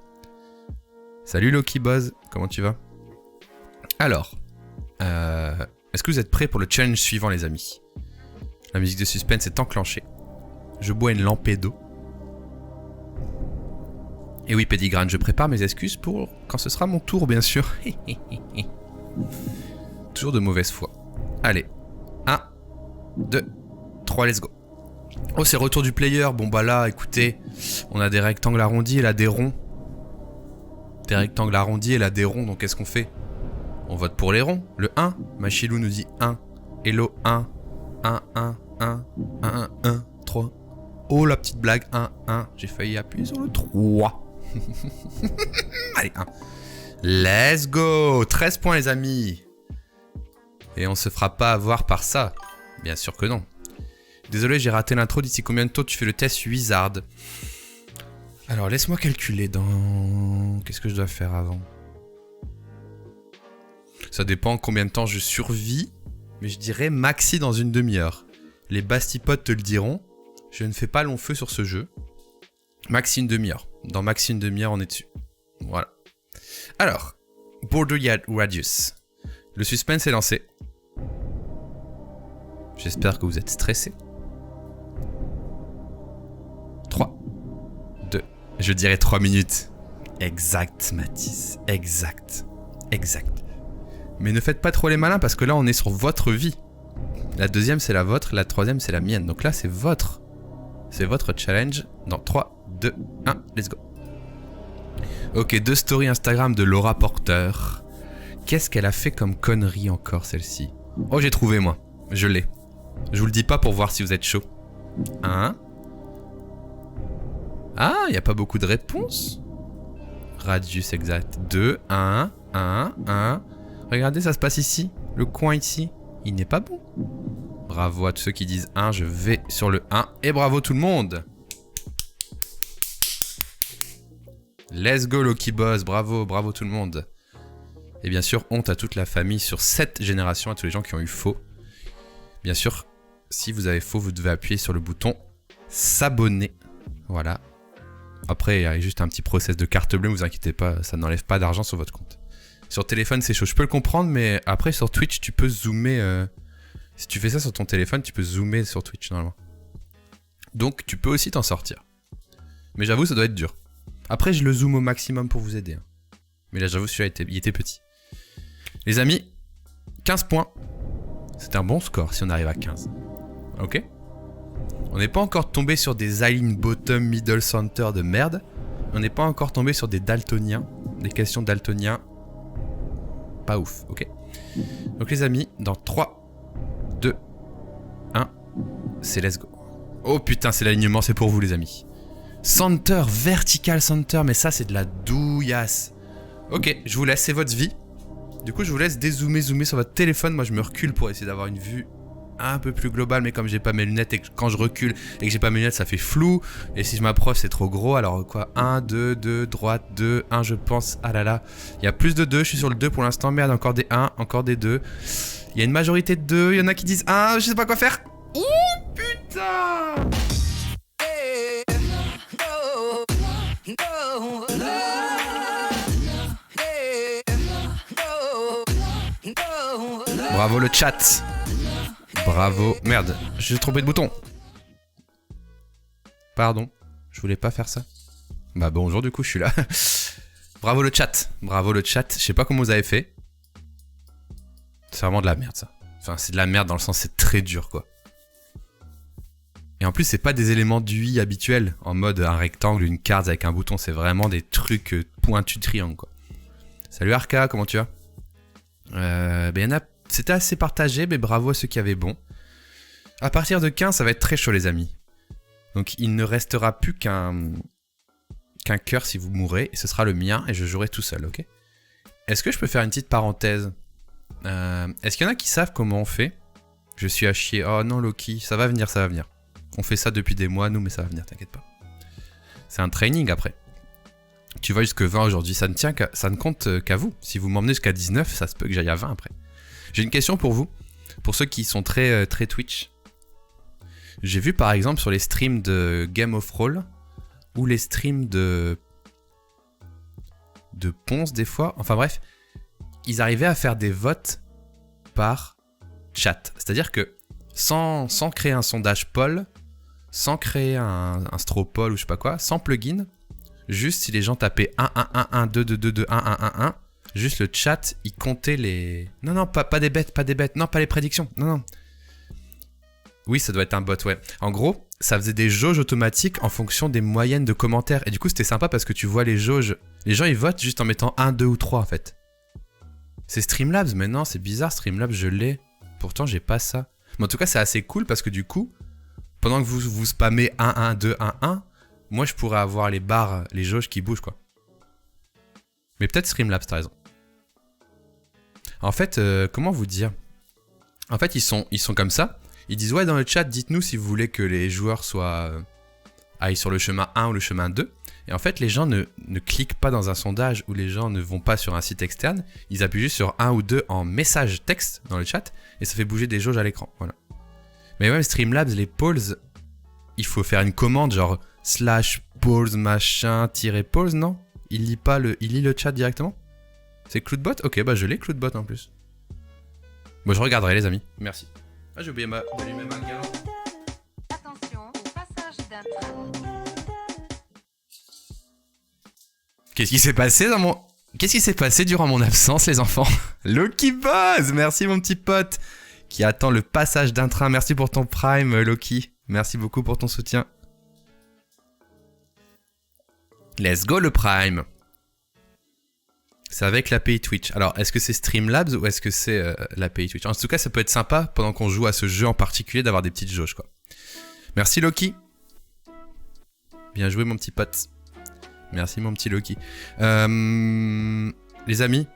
Salut Loki Buzz, comment tu vas? Alors, est-ce que vous êtes prêts pour le challenge suivant, les amis? La musique de suspense est enclenchée. Je bois une lampée d'eau. Et oui, Pédigrane, je prépare mes excuses pour quand ce sera mon tour, bien sûr. Toujours de mauvaise foi. Allez. 1, 2, 3, let's go. Oh, c'est retour du player. Bon, bah là, écoutez, on a des rectangles arrondis et là des ronds. Des rectangles arrondis et là des ronds, donc qu'est-ce qu'on fait? On vote pour les ronds. Le 1, Machilou nous dit 1. Hello, 1. 1, 1, 1, 1, 1, 3. Oh, la petite blague. 1, 1. J'ai failli appuyer sur le 3. Allez, 1. Let's go. 13 points, les amis. Et on se fera pas avoir par ça. Bien sûr que non. Désolé, j'ai raté l'intro. D'ici combien de temps tu fais le test Wizard? Alors, laisse-moi calculer dans... Qu'est-ce que je dois faire avant? Ça dépend combien de temps je survis. Mais je dirais maxi dans une demi-heure. Les bastipotes te le diront. Je ne fais pas long feu sur ce jeu. Maxi une demi-heure. Dans maxi une demi-heure, on est dessus. Voilà. Alors, Border Radius. Le suspense est lancé. J'espère que vous êtes stressés. 3, 2, je dirais 3 minutes. Exact, Mathis. Exact. Mais ne faites pas trop les malins parce que là, on est sur votre vie. La deuxième, c'est la vôtre. La troisième, c'est la mienne. Donc là, c'est votre. C'est votre challenge. Dans 3, 2, 1, let's go. Ok, 2 stories Instagram de Laura Porter. Qu'est-ce qu'elle a fait comme connerie encore, celle-ci? Oh, j'ai trouvé, moi. Je l'ai. Je vous le dis pas pour voir si vous êtes chaud. 1. Ah, il n'y a pas beaucoup de réponses. Radius exact. 2, 1, 1, 1. Regardez, ça se passe ici. Le coin ici. il n'est pas bon. Bravo à tous ceux qui disent 1, je vais sur le 1. Et bravo tout le monde. Let's go Loki Boss, bravo, bravo tout le monde. Et bien sûr, honte à toute la famille sur cette génération, à tous les gens qui ont eu faux. Bien sûr, si vous avez faux, vous devez appuyer sur le bouton s'abonner. Voilà. Après, il y a juste un petit process de carte bleue, ne vous inquiétez pas, ça n'enlève pas d'argent sur votre compte. Sur téléphone, c'est chaud, je peux le comprendre, mais après, sur Twitch, tu peux zoomer. Si tu fais ça sur ton téléphone, tu peux zoomer sur Twitch, normalement. Donc, tu peux aussi t'en sortir. Mais j'avoue, ça doit être dur. Après, je le zoome au maximum pour vous aider. Hein. Mais là, j'avoue, celui-là, il était petit. Les amis, 15 points. C'est un bon score si on arrive à 15. Ok ? On n'est pas encore tombé sur des Eileen Bottom Middle Center de merde. On n'est pas encore tombé sur des daltoniens. Des questions daltoniens. Pas ouf, ok ? Donc les amis, dans 3, 2, 1, c'est let's go. Oh putain, c'est l'alignement, c'est pour vous les amis. Center, vertical center, mais ça c'est de la douillasse. Ok, je vous laisse, c'est votre vie. Du coup, je vous laisse zoomer sur votre téléphone. Moi, je me recule pour essayer d'avoir une vue un peu plus globale. Mais comme j'ai pas mes lunettes et que quand je recule et que j'ai pas mes lunettes, ça fait flou. Et si je m'approche, c'est trop gros. Alors quoi, 1, 2, droite, 2, 1, je pense. Ah là là, il y a plus de 2. Je suis sur le 2 pour l'instant. Merde, encore des 1, encore des 2. Il y a une majorité de 2. Il y en a qui disent 1, je sais pas quoi faire. Oh putain! Bravo le chat. Bravo. Merde, j'ai trompé de bouton. Pardon, je voulais pas faire ça. Bah bonjour, du coup je suis là. Bravo le chat. Bravo le chat. Je sais pas comment vous avez fait. C'est vraiment de la merde ça. Enfin c'est de la merde dans le sens c'est très dur quoi. Et en plus c'est pas des éléments d'UI habituels. En mode un rectangle, une carte avec un bouton. C'est vraiment des trucs pointus triangle quoi. Salut Arca, comment tu vas? Ben y en a... C'était assez partagé, mais bravo à ceux qui avaient bon. À partir de 15, ça va être très chaud les amis. Donc il ne restera plus qu'un cœur si vous mourrez, et ce sera le mien, et je jouerai tout seul, ok? Est-ce que je peux faire une petite parenthèse? Est-ce qu'il y en a qui savent comment on fait? Je suis à chier. Oh non Loki, ça va venir, ça va venir. On fait ça depuis des mois, nous, mais ça va venir, t'inquiète pas. C'est un training après. Tu vois jusque 20 aujourd'hui, ça ne compte qu'à vous. Si vous m'emmenez jusqu'à 19, ça se peut que j'aille à 20 après. J'ai une question pour vous, pour ceux qui sont très Twitch. J'ai vu par exemple sur les streams de Game of Roll, ou les streams de Ponce des fois, enfin bref, ils arrivaient à faire des votes par chat. C'est-à-dire que sans créer un sondage poll, sans créer un straw poll ou je sais pas quoi, sans plugin, juste si les gens tapaient 1, 1, 1, 1, 2, 2, 2, 2, 1, 1, 1, 1, juste le chat, il comptait les... Non, pas des bêtes, non, pas les prédictions, non. Oui, ça doit être un bot, ouais. En gros, ça faisait des jauges automatiques en fonction des moyennes de commentaires. Et du coup, c'était sympa parce que tu vois les jauges... Les gens, ils votent juste en mettant 1, 2 ou 3, en fait. C'est Streamlabs, mais non, c'est bizarre, Streamlabs, je l'ai. Pourtant, j'ai pas ça. Mais en tout cas, c'est assez cool parce que du coup, pendant que vous spammez 1, 1, 2, 1, 1, moi, je pourrais avoir les barres, les jauges qui bougent, quoi. Mais peut-être Streamlabs, t'as raison. En fait, comment vous dire? En fait, ils sont comme ça. Ils disent, ouais, dans le chat, dites-nous si vous voulez que les joueurs aillent sur le chemin 1 ou le chemin 2. Et en fait, les gens ne cliquent pas dans un sondage ou les gens ne vont pas sur un site externe. Ils appuient juste sur 1 ou 2 en message texte dans le chat et ça fait bouger des jauges à l'écran. Voilà. Mais même Streamlabs, les polls, il faut faire une commande genre /polls machin -polls, non? Il lit le chat directement? C'est Cloudbot? Ok, bah je l'ai Cloudbot en plus. Bon, je regarderai les amis. Merci. Ah, j'ai oublié d'allumer ma gamme. Attention au passage d'un train. Qu'est-ce qui s'est passé durant mon absence, les enfants? Loki Buzz, merci mon petit pote qui attend le passage d'un train. Merci pour ton prime, Loki. Merci beaucoup pour ton soutien. Let's go le prime. C'est avec l'API Twitch. Alors, est-ce que c'est Streamlabs ou est-ce que c'est l'API Twitch? En tout cas, ça peut être sympa pendant qu'on joue à ce jeu en particulier d'avoir des petites jauges, quoi. Merci Loki. Bien joué mon petit pote. Merci mon petit Loki. Les amis,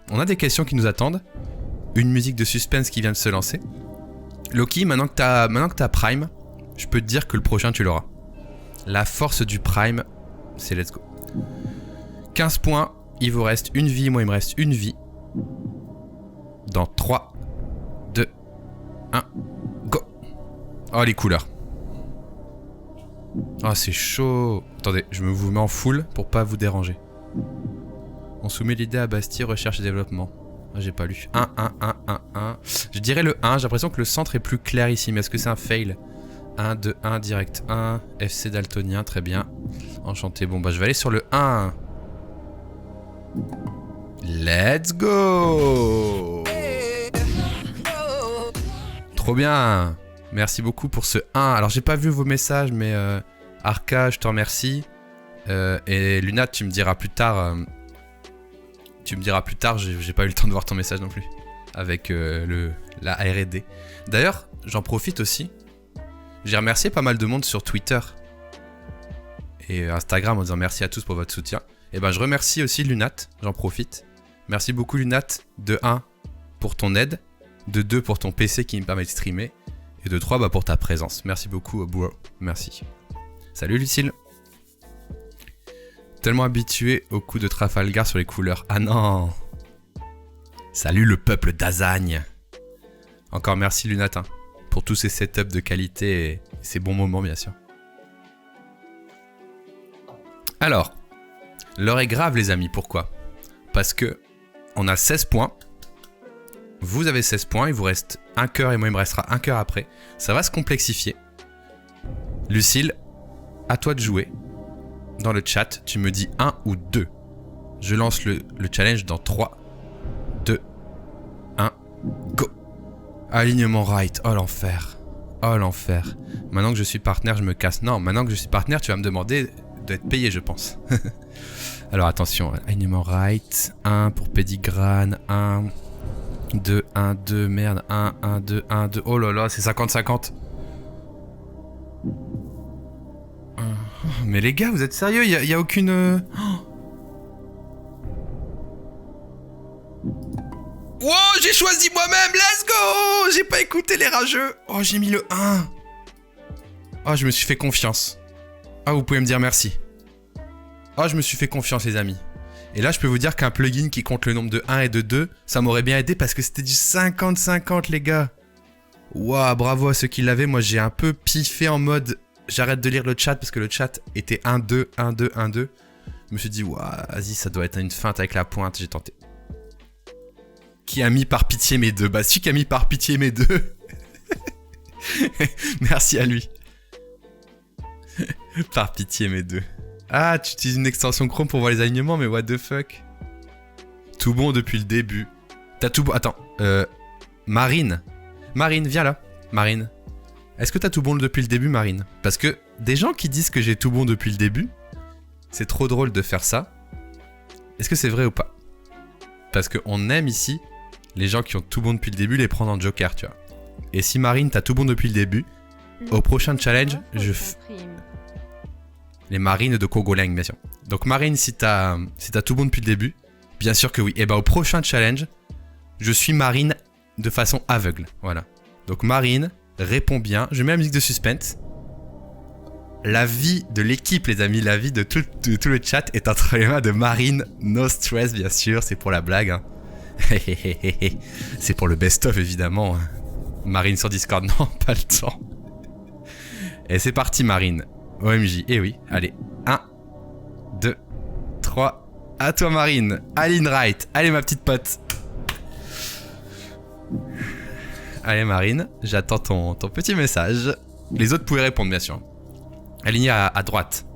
on a des questions qui nous attendent. une musique de suspense qui vient de se lancer. Loki, maintenant que t'as Prime, je peux te dire que le prochain tu l'auras. La force du Prime, c'est let's go. 15 points, il vous reste une vie, moi il me reste une vie. Dans 3, 2, 1, go. Oh les couleurs. Oh c'est chaud. Attendez, je vous mets en full pour pas vous déranger. On soumet l'idée à Bastille, recherche et développement. Ah, j'ai pas lu. 1. Je dirais le 1, j'ai l'impression que le centre est plus clair ici, mais est-ce que c'est un fail? 1, 2, 1, direct 1. FC daltonien, très bien. Enchanté, bon bah je vais aller sur le 1. Let's go. Trop bien. Merci beaucoup pour ce 1. Alors j'ai pas vu vos messages, mais Arca, je te remercie. Et Luna, tu me diras plus tard. J'ai pas eu le temps de voir ton message non plus. Avec la R&D. D'ailleurs, j'en profite aussi. J'ai remercié pas mal de monde sur Twitter et Instagram en disant merci à tous pour votre soutien. Et ben je remercie aussi Lunat, j'en profite. Merci beaucoup Lunat, de 1 pour ton aide, de 2 pour ton PC qui me permet de streamer, et de 3 pour ta présence. Merci beaucoup bro, merci. Salut Lucille. Tellement habitué au coup de Trafalgar sur les couleurs. Ah non. Salut le peuple d'Azagne. Encore merci Lunatin pour tous ces setups de qualité et ces bons moments bien sûr. Alors, l'heure est grave les amis, pourquoi? Parce que on a 16 points. Vous avez 16 points, il vous reste un cœur et moi il me restera un cœur après. Ça va se complexifier. Lucille, à toi de jouer. Dans le chat, tu me dis 1 ou 2. Je lance le challenge dans 3, 2, 1, go. Alignement right, oh l'enfer. Oh l'enfer. Maintenant que je suis partenaire, je me casse. Non, maintenant que je suis partenaire, tu vas me demander d'être payé, je pense. Alors attention, alignement right. 1 pour Pédigrane, 1, 2, 1, 2, merde. 1, 1, 2, 1, 2. Oh là là, c'est 50-50. Mais les gars, vous êtes sérieux? Y a aucune... Wow, j'ai choisi moi-même, let's go! J'ai pas écouté les rageux. Oh, j'ai mis le 1. Oh, je me suis fait confiance. Ah, vous pouvez me dire merci. Oh, je me suis fait confiance, les amis. Et là, je peux vous dire qu'un plugin qui compte le nombre de 1 et de 2, ça m'aurait bien aidé parce que c'était du 50-50, les gars. Waouh, bravo à ceux qui l'avaient. Moi, j'ai un peu piffé en mode... J'arrête de lire le chat parce que le chat était 1-2, 1-2, 1-2. Je me suis dit, waouh, vas-y, ça doit être une feinte avec la pointe. J'ai tenté. Qui a mis par pitié mes 2? Bah, celui qui a mis par pitié mes 2. Merci à lui. Par pitié mes 2. Ah, tu utilises une extension Chrome pour voir les alignements, mais what the fuck? Tout bon depuis le début. T'as tout bon... Attends, Marine. Marine, viens là. Marine. Est-ce que t'as tout bon depuis le début, Marine? Parce que des gens qui disent que j'ai tout bon depuis le début, c'est trop drôle de faire ça. Est-ce que c'est vrai ou pas? Parce qu'on aime ici les gens qui ont tout bon depuis le début les prendre en joker, tu vois. Et si Marine, t'as tout bon depuis le début, au prochain challenge, les marines de Kogoleng, bien sûr. Donc Marine, si t'as tout bon depuis le début, bien sûr que oui. Et bah au prochain challenge, je suis Marine de façon aveugle, voilà. Donc Marine... Réponds bien, je mets la musique de suspense. La vie de l'équipe, les amis, la vie de tout le chat est entre les mains de Marine. No stress, bien sûr, c'est pour la blague. Hein. C'est pour le best-of, évidemment. Marine sur Discord, non, pas le temps. Et c'est parti, Marine. OMJ, eh oui, allez. 1, 2, 3. À toi, Marine. Aline Wright. Allez, ma petite pote. Allez Marine, j'attends ton petit message. Les autres pouvaient répondre bien sûr. Aligné à droite.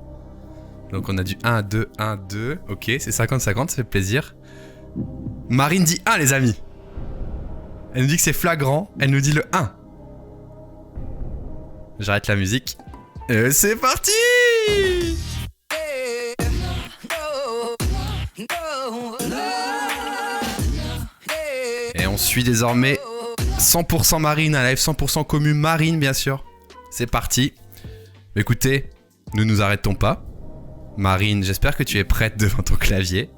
Donc on a du 1, 2, 1, 2. Ok, c'est 50-50, ça fait plaisir. Marine dit 1 les amis. Elle nous dit que c'est flagrant, elle nous dit le 1. J'arrête la musique. Et c'est parti! Et on suit désormais 100% Marine, un live 100% commu Marine bien sûr. C'est parti. Écoutez, ne nous arrêtons pas. Marine, j'espère que tu es prête devant ton clavier.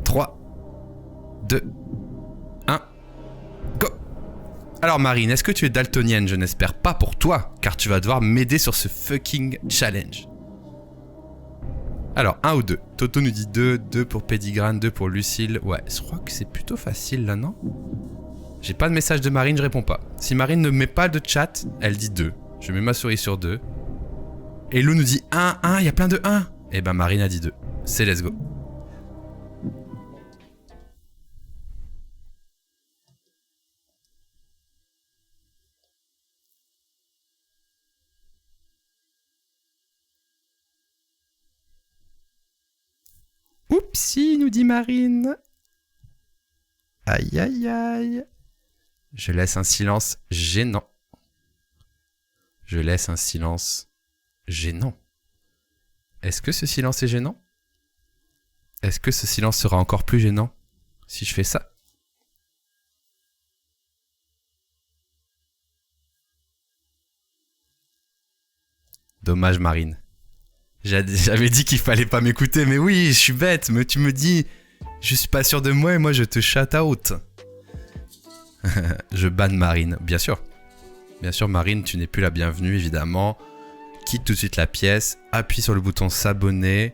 3, 2, 1, Alors Marine, est-ce que tu es daltonienne? Je n'espère pas pour toi, car tu vas devoir m'aider sur ce fucking challenge. Alors, 1 ou 2. Toto nous dit 2, 2 pour Pédigrane, 2 pour Lucille. Ouais, je crois que c'est plutôt facile là, non? J'ai pas de message de Marine, je réponds pas. Si Marine ne met pas de chat, elle dit 2. Je mets ma souris sur 2. Et Lou nous dit 1, 1, il y a plein de 1. Et ben Marine a dit 2. C'est let's go. Oupsie, nous dit Marine. Aïe aïe aïe. Je laisse un silence gênant. Je laisse un silence gênant. Est-ce que ce silence est gênant? Est-ce que ce silence sera encore plus gênant si je fais ça? Dommage Marine. J'avais dit qu'il fallait pas m'écouter, mais oui, je suis bête, mais tu me dis, je suis pas sûr de moi et moi je te shout out. Je banne Marine, bien sûr. Bien sûr Marine, tu n'es plus la bienvenue évidemment. Quitte tout de suite la pièce, appuie sur le bouton s'abonner,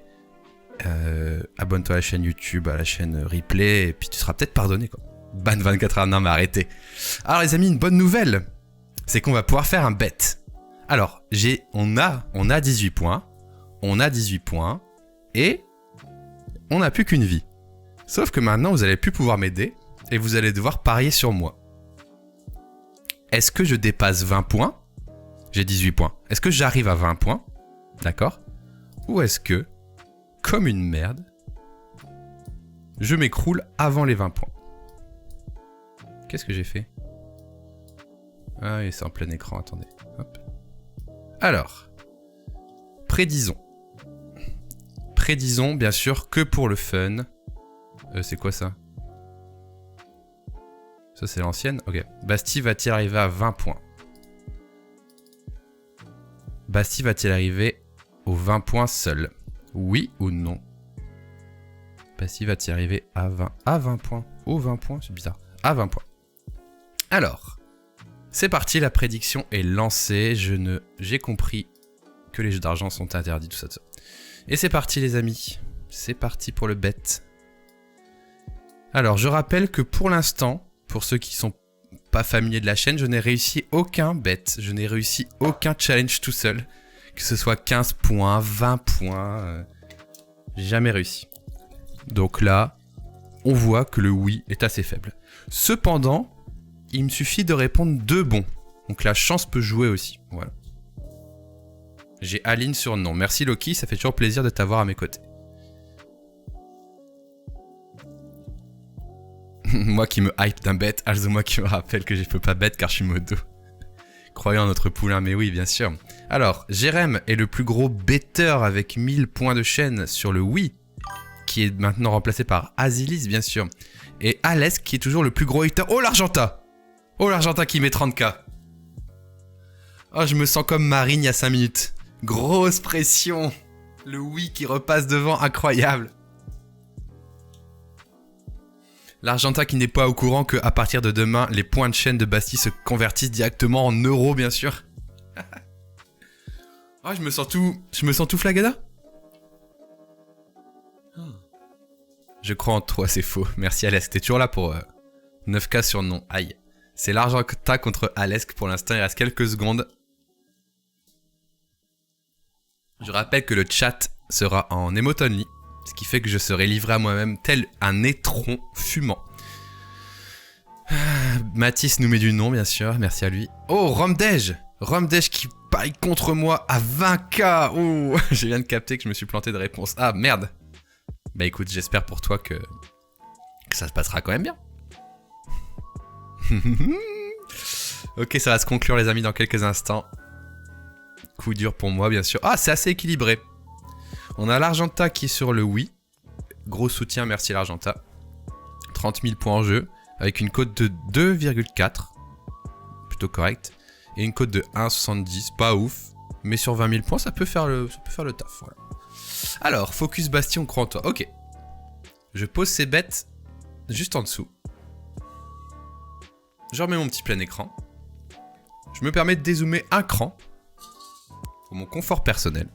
abonne-toi à la chaîne YouTube, à la chaîne replay, et puis tu seras peut-être pardonné quoi. Ban 24 heures, non mais arrêtez. Alors les amis, une bonne nouvelle, c'est qu'on va pouvoir faire un bet. Alors, on a 18 points. On a 18 points et on n'a plus qu'une vie. Sauf que maintenant, vous allez plus pouvoir m'aider et vous allez devoir parier sur moi. Est-ce que je dépasse 20 points? J'ai 18 points. Est-ce que j'arrive à 20 points? D'accord? Ou est-ce que, comme une merde, je m'écroule avant les 20 points? Qu'est-ce que j'ai fait? Ah oui, c'est en plein écran, attendez. Hop. Alors, prédisons. Prédisons, bien sûr, que pour le fun. C'est quoi ça? Ça, c'est l'ancienne? Ok. Bastille va-t-il arriver à 20 points? Bastille va-t-il arriver aux 20 points seul? Oui ou non? Bastille va-t-il arriver à 20 points? Aux 20 points? C'est bizarre. À 20 points. Alors, c'est parti, la prédiction est lancée. J'ai compris que les jeux d'argent sont interdits, tout ça, tout ça. Et c'est parti les amis, c'est parti pour le bet. Alors je rappelle que pour l'instant, pour ceux qui sont pas familiers de la chaîne, je n'ai réussi aucun bet, je n'ai réussi aucun challenge tout seul. Que ce soit 15 points, 20 points, j'ai jamais réussi. Donc là, on voit que le oui est assez faible. Cependant, il me suffit de répondre 2 bons. Donc la chance peut jouer aussi, voilà. J'ai Aline sur non. Merci Loki, ça fait toujours plaisir de t'avoir à mes côtés. Moi qui me hype d'un bet, Alzo-moi qui me rappelle que je peux pas bet car je suis modo. Croyant en notre poulain, mais oui, bien sûr. Alors, Jérém est le plus gros betteur avec 1000 points de chaîne sur le oui, qui est maintenant remplacé par Azilis, bien sûr. Et Alès qui est toujours le plus gros hater. Oh l'Argenta! Oh l'Argenta qui met 30k. Oh, je me sens comme Marine il y a 5 minutes. Grosse pression. Le oui qui repasse devant, incroyable. L'Argenta qui n'est pas au courant qu'à partir de demain, les points de chaîne de Bastille se convertissent directement en euros, bien sûr. Oh, je me sens tout flagada. Je crois en toi, c'est faux. Merci Alès, t'es toujours là pour 9k sur non. Aïe. C'est l'Argenta contre Alesc pour l'instant, il reste quelques secondes. Je rappelle que le chat sera en emote only, ce qui fait que je serai livré à moi-même tel un étron fumant. Mathis nous met du nom, bien sûr, merci à lui. Oh, Romdej qui paille contre moi à 20k. Oh, je viens de capter que je me suis planté de réponse. Ah, merde. Bah écoute, j'espère pour toi que ça se passera quand même bien. Ok, ça va se conclure les amis dans quelques instants. Coup dur pour moi bien sûr. Ah, c'est assez équilibré. On a l'Argenta qui est sur le oui. Gros soutien, merci l'Argenta. 30 000 points en jeu. Avec une cote de 2,4. Plutôt correct. Et une cote de 1,70. Pas ouf. Mais sur 20 000 points, ça peut faire le taf. Voilà. Alors, Focus Bastion, crois en toi. Ok. Je pose ces bêtes juste en dessous. Je remets mon petit plein écran. Je me permets de dézoomer un cran. Pour mon confort personnel.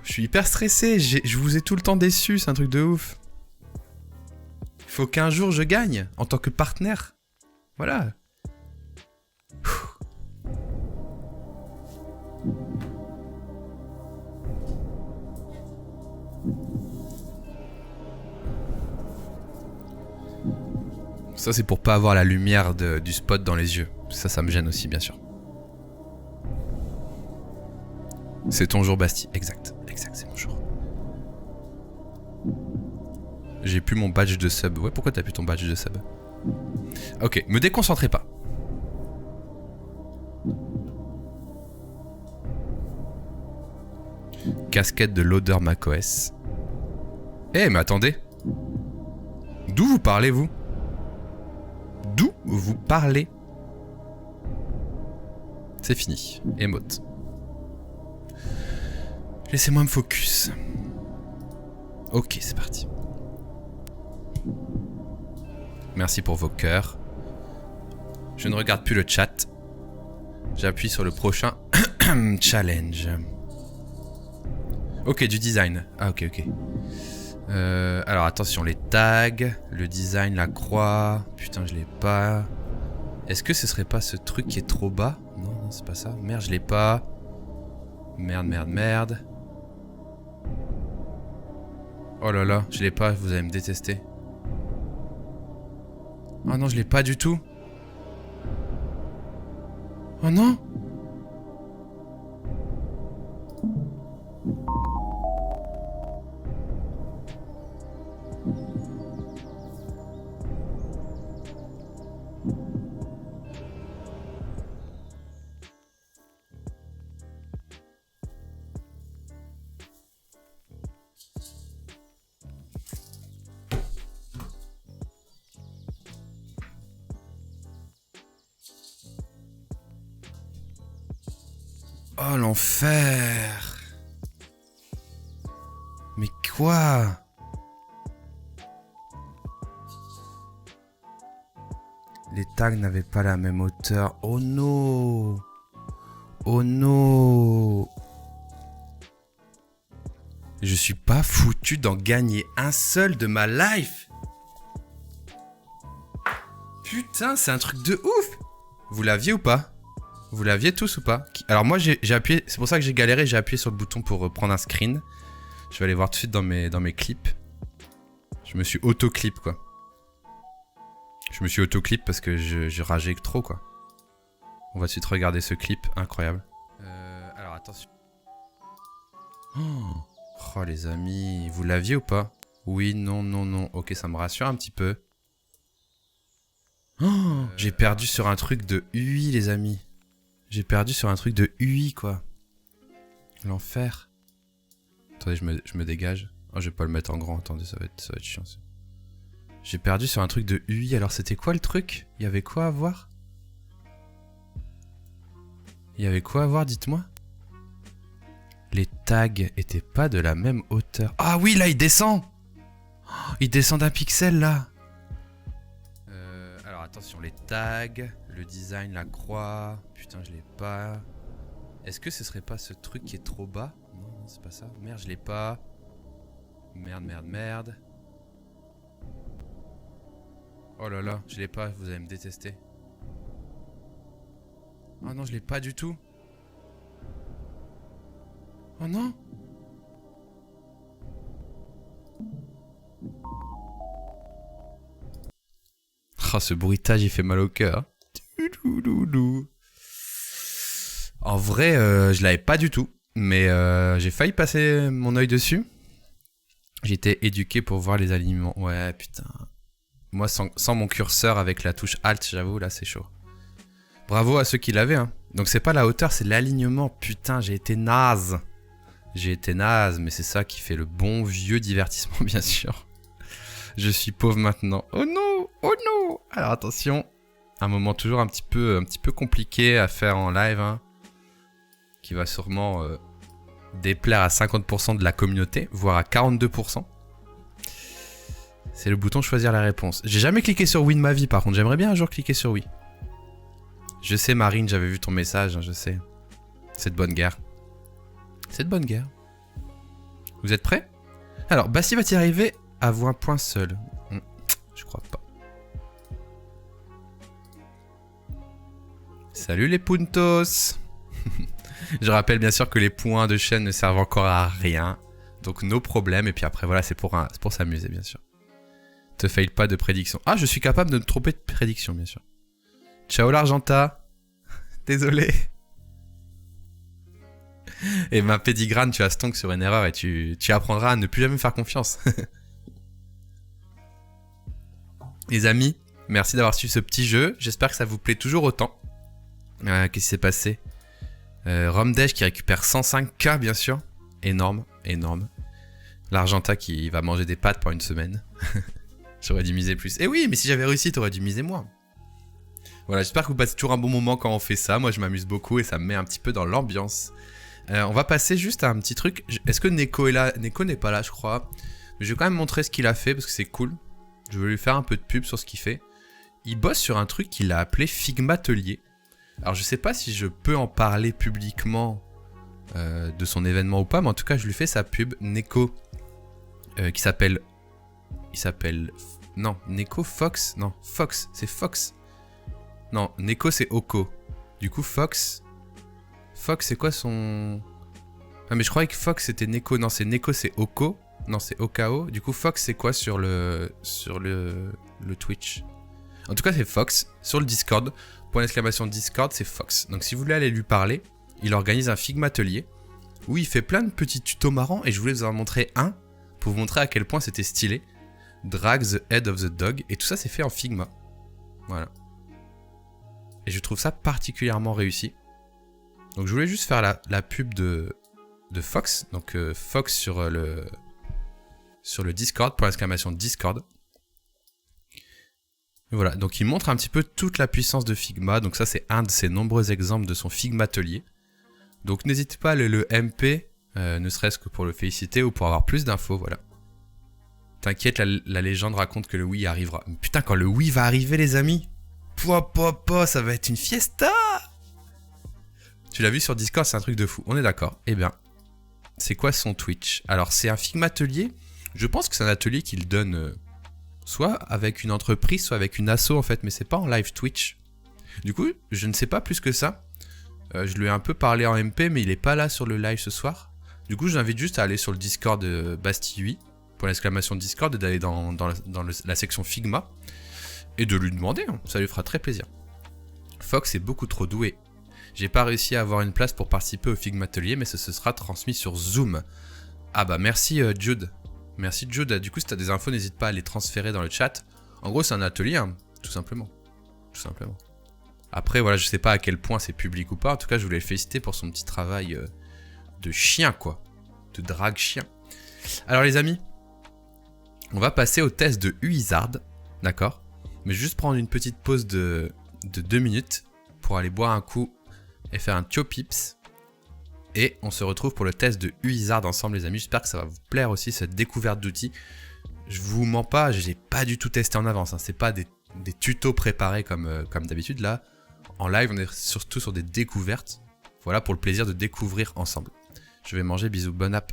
Je suis hyper stressé. Je vous ai tout le temps déçu. C'est un truc de ouf. Il faut qu'un jour je gagne en tant que partenaire. Voilà. Ça, c'est pour pas avoir la lumière du spot dans les yeux. Ça me gêne aussi, bien sûr. C'est ton jour, Bastille. Exact, c'est mon jour. J'ai plus mon badge de sub. Ouais, pourquoi t'as plus ton badge de sub? Ok, me déconcentrez pas. Casquette de l'odeur macOS. Eh, mais attendez. D'où vous parlez, vous? D'où vous parlez? C'est fini. Émote. Laissez-moi me focus. Ok, c'est parti. Merci pour vos cœurs. Je ne regarde plus le chat. J'appuie sur le prochain challenge. Ok, du design. Ah, ok. Alors attention, les tags, le design, la croix. Putain, je l'ai pas. Est-ce que ce serait pas ce truc qui est trop bas? Non, c'est pas ça. Merde, je l'ai pas. Merde. Oh là là, je l'ai pas, vous allez me détester. Oh non, je l'ai pas du tout. Oh non. Oh l'enfer. Mais quoi? Les tags n'avaient pas la même hauteur. Oh non. Oh non. Je suis pas foutu d'en gagner un seul de ma life. Putain, c'est un truc de ouf. Vous l'aviez ou pas? Vous l'aviez tous ou pas? Alors moi j'ai appuyé, c'est pour ça que j'ai galéré, j'ai appuyé sur le bouton pour prendre un screen. Je vais aller voir tout de suite dans mes clips. Je me suis auto-clip quoi. Je me suis auto-clip parce que je rageais trop quoi. On va tout de suite regarder ce clip, incroyable. Alors attention. Oh les amis, vous l'aviez ou pas? Oui, non. Ok, ça me rassure un petit peu. J'ai perdu sur un truc de UI les amis. J'ai perdu sur un truc de UI, quoi. L'enfer. Attendez, je me dégage. Oh, je vais pas le mettre en grand. Attendez, ça va être chiant. Ça. J'ai perdu sur un truc de UI. Alors, c'était quoi le truc? Il y avait quoi à voir? Dites-moi. Les tags étaient pas de la même hauteur. Ah oui, là, il descend. Il descend d'un pixel, là. Alors, attention, les tags, le design, la croix. Putain, je l'ai pas. Est-ce que ce serait pas ce truc qui est trop bas? Non, c'est pas ça. Merde, je l'ai pas. Merde. Oh là là, je l'ai pas, vous allez me détester. Oh non, je l'ai pas du tout. Oh non. Oh, ce bruitage, il fait mal au cœur. En vrai, je l'avais pas du tout. Mais j'ai failli passer mon œil dessus. J'étais éduqué pour voir les alignements. Ouais, putain. Moi, sans mon curseur avec la touche Alt, j'avoue, là, c'est chaud. Bravo à ceux qui l'avaient, hein. Donc, c'est pas la hauteur, c'est l'alignement. Putain, j'ai été naze. Mais c'est ça qui fait le bon vieux divertissement, bien sûr. Je suis pauvre maintenant. Oh non. Alors, attention. Un moment toujours un petit peu compliqué à faire en live, hein. Qui va sûrement déplaire à 50% de la communauté, voire à 42%. C'est le bouton choisir la réponse. J'ai jamais cliqué sur oui de ma vie par contre. J'aimerais bien un jour cliquer sur oui. Je sais Marine, j'avais vu ton message, hein, je sais. C'est de bonne guerre. C'est de bonne guerre. Vous êtes prêts? Alors, Bassi va-t-il arriver à vous un point seul? Je crois pas. Salut les puntos. Je rappelle bien sûr que les points de chaîne ne servent encore à rien. Donc nos problèmes. Et puis après voilà, c'est pour s'amuser bien sûr. Te fail pas de prédiction. Ah, je suis capable de me tromper de prédiction bien sûr. Ciao l'Argenta. Désolé. Et ma pédigrane, tu as stonk sur une erreur et tu apprendras à ne plus jamais me faire confiance. Les amis, merci d'avoir suivi ce petit jeu. J'espère que ça vous plaît toujours autant. Qu'est-ce qui s'est passé? Romdej qui récupère 105K bien sûr. Énorme, énorme. L'Argenta qui va manger des pâtes pendant une semaine. J'aurais dû miser plus. Eh oui, mais si j'avais réussi, t'aurais dû miser moins. Voilà, j'espère que vous passez toujours un bon moment quand on fait ça. Moi, je m'amuse beaucoup et ça me met un petit peu dans l'ambiance. On va passer juste à un petit truc. Est-ce que Neko est là? Neko n'est pas là, je crois. Mais je vais quand même montrer ce qu'il a fait parce que c'est cool. Je vais lui faire un peu de pub sur ce qu'il fait. Il bosse sur un truc qu'il a appelé Figmatelier. Alors, je sais pas si je peux en parler publiquement de son événement ou pas, mais en tout cas, je lui fais sa pub. Neko, qui s'appelle... Il s'appelle... Non, Neko Fox. Non, Fox, c'est Fox. Non, Neko c'est Oko. Du coup, Fox, c'est quoi son... Ah mais je croyais que Fox c'était Neko. Non, c'est Neko c'est Oko. Non, c'est Okao. Du coup, Fox c'est quoi sur le Twitch? En tout cas, c'est Fox. Sur le Discord, point d'exclamation Discord, c'est Fox. Donc si vous voulez aller lui parler, il organise un Figmatelier où il fait plein de petits tutos marrants et je voulais vous en montrer un pour vous montrer à quel point c'était stylé. Drag the head of the dog. Et tout ça, c'est fait en Figma. Voilà. Et je trouve ça particulièrement réussi. Donc je voulais juste faire la pub de Fox. Donc Fox sur le Discord, pour l'exclamation Discord. Et voilà, donc il montre un petit peu toute la puissance de Figma. Donc ça c'est un de ses nombreux exemples de son Figmatelier. Donc n'hésitez pas à le MP, ne serait-ce que pour le féliciter ou pour avoir plus d'infos, voilà. T'inquiète, la légende raconte que le Wii arrivera. Putain, quand le Wii va arriver les amis, ça va être une fiesta. Tu l'as vu sur Discord, c'est un truc de fou, on est d'accord. Eh bien, c'est quoi son Twitch? Alors c'est un Figmatelier, je pense que c'est un atelier qu'il donne soit avec une entreprise, soit avec une asso en fait, mais c'est pas en live Twitch. Du coup, je ne sais pas plus que ça. Je lui ai un peu parlé en MP, mais il est pas là sur le live ce soir. Du coup, je l'invite juste à aller sur le Discord de Bastille, pour l'exclamation Discord, et d'aller dans la section Figma, et de lui demander, hein, ça lui fera très plaisir. Fox est beaucoup trop doué. J'ai pas réussi à avoir une place pour participer au Figmatelier, mais ce sera transmis sur Zoom. Ah bah merci Jude. Merci Jude. Du coup, si t'as des infos, n'hésite pas à les transférer dans le chat. En gros, c'est un atelier, hein, tout simplement. Tout simplement. Après, voilà, je sais pas à quel point c'est public ou pas. En tout cas, je voulais le féliciter pour son petit travail de chien, quoi. De drag chien. Alors les amis, on va passer au test de Uizard, d'accord? Mais juste prendre une petite pause de 2 minutes pour aller boire un coup et faire un Tio-Pips. Et on se retrouve pour le test de Uizard ensemble les amis. J'espère que ça va vous plaire aussi cette découverte d'outils. Je vous mens pas, je n'ai pas du tout testé en avance. Hein. C'est pas des tutos préparés comme d'habitude. Là, en live, on est surtout sur des découvertes. Voilà, pour le plaisir de découvrir ensemble. Je vais manger, bisous, bon app.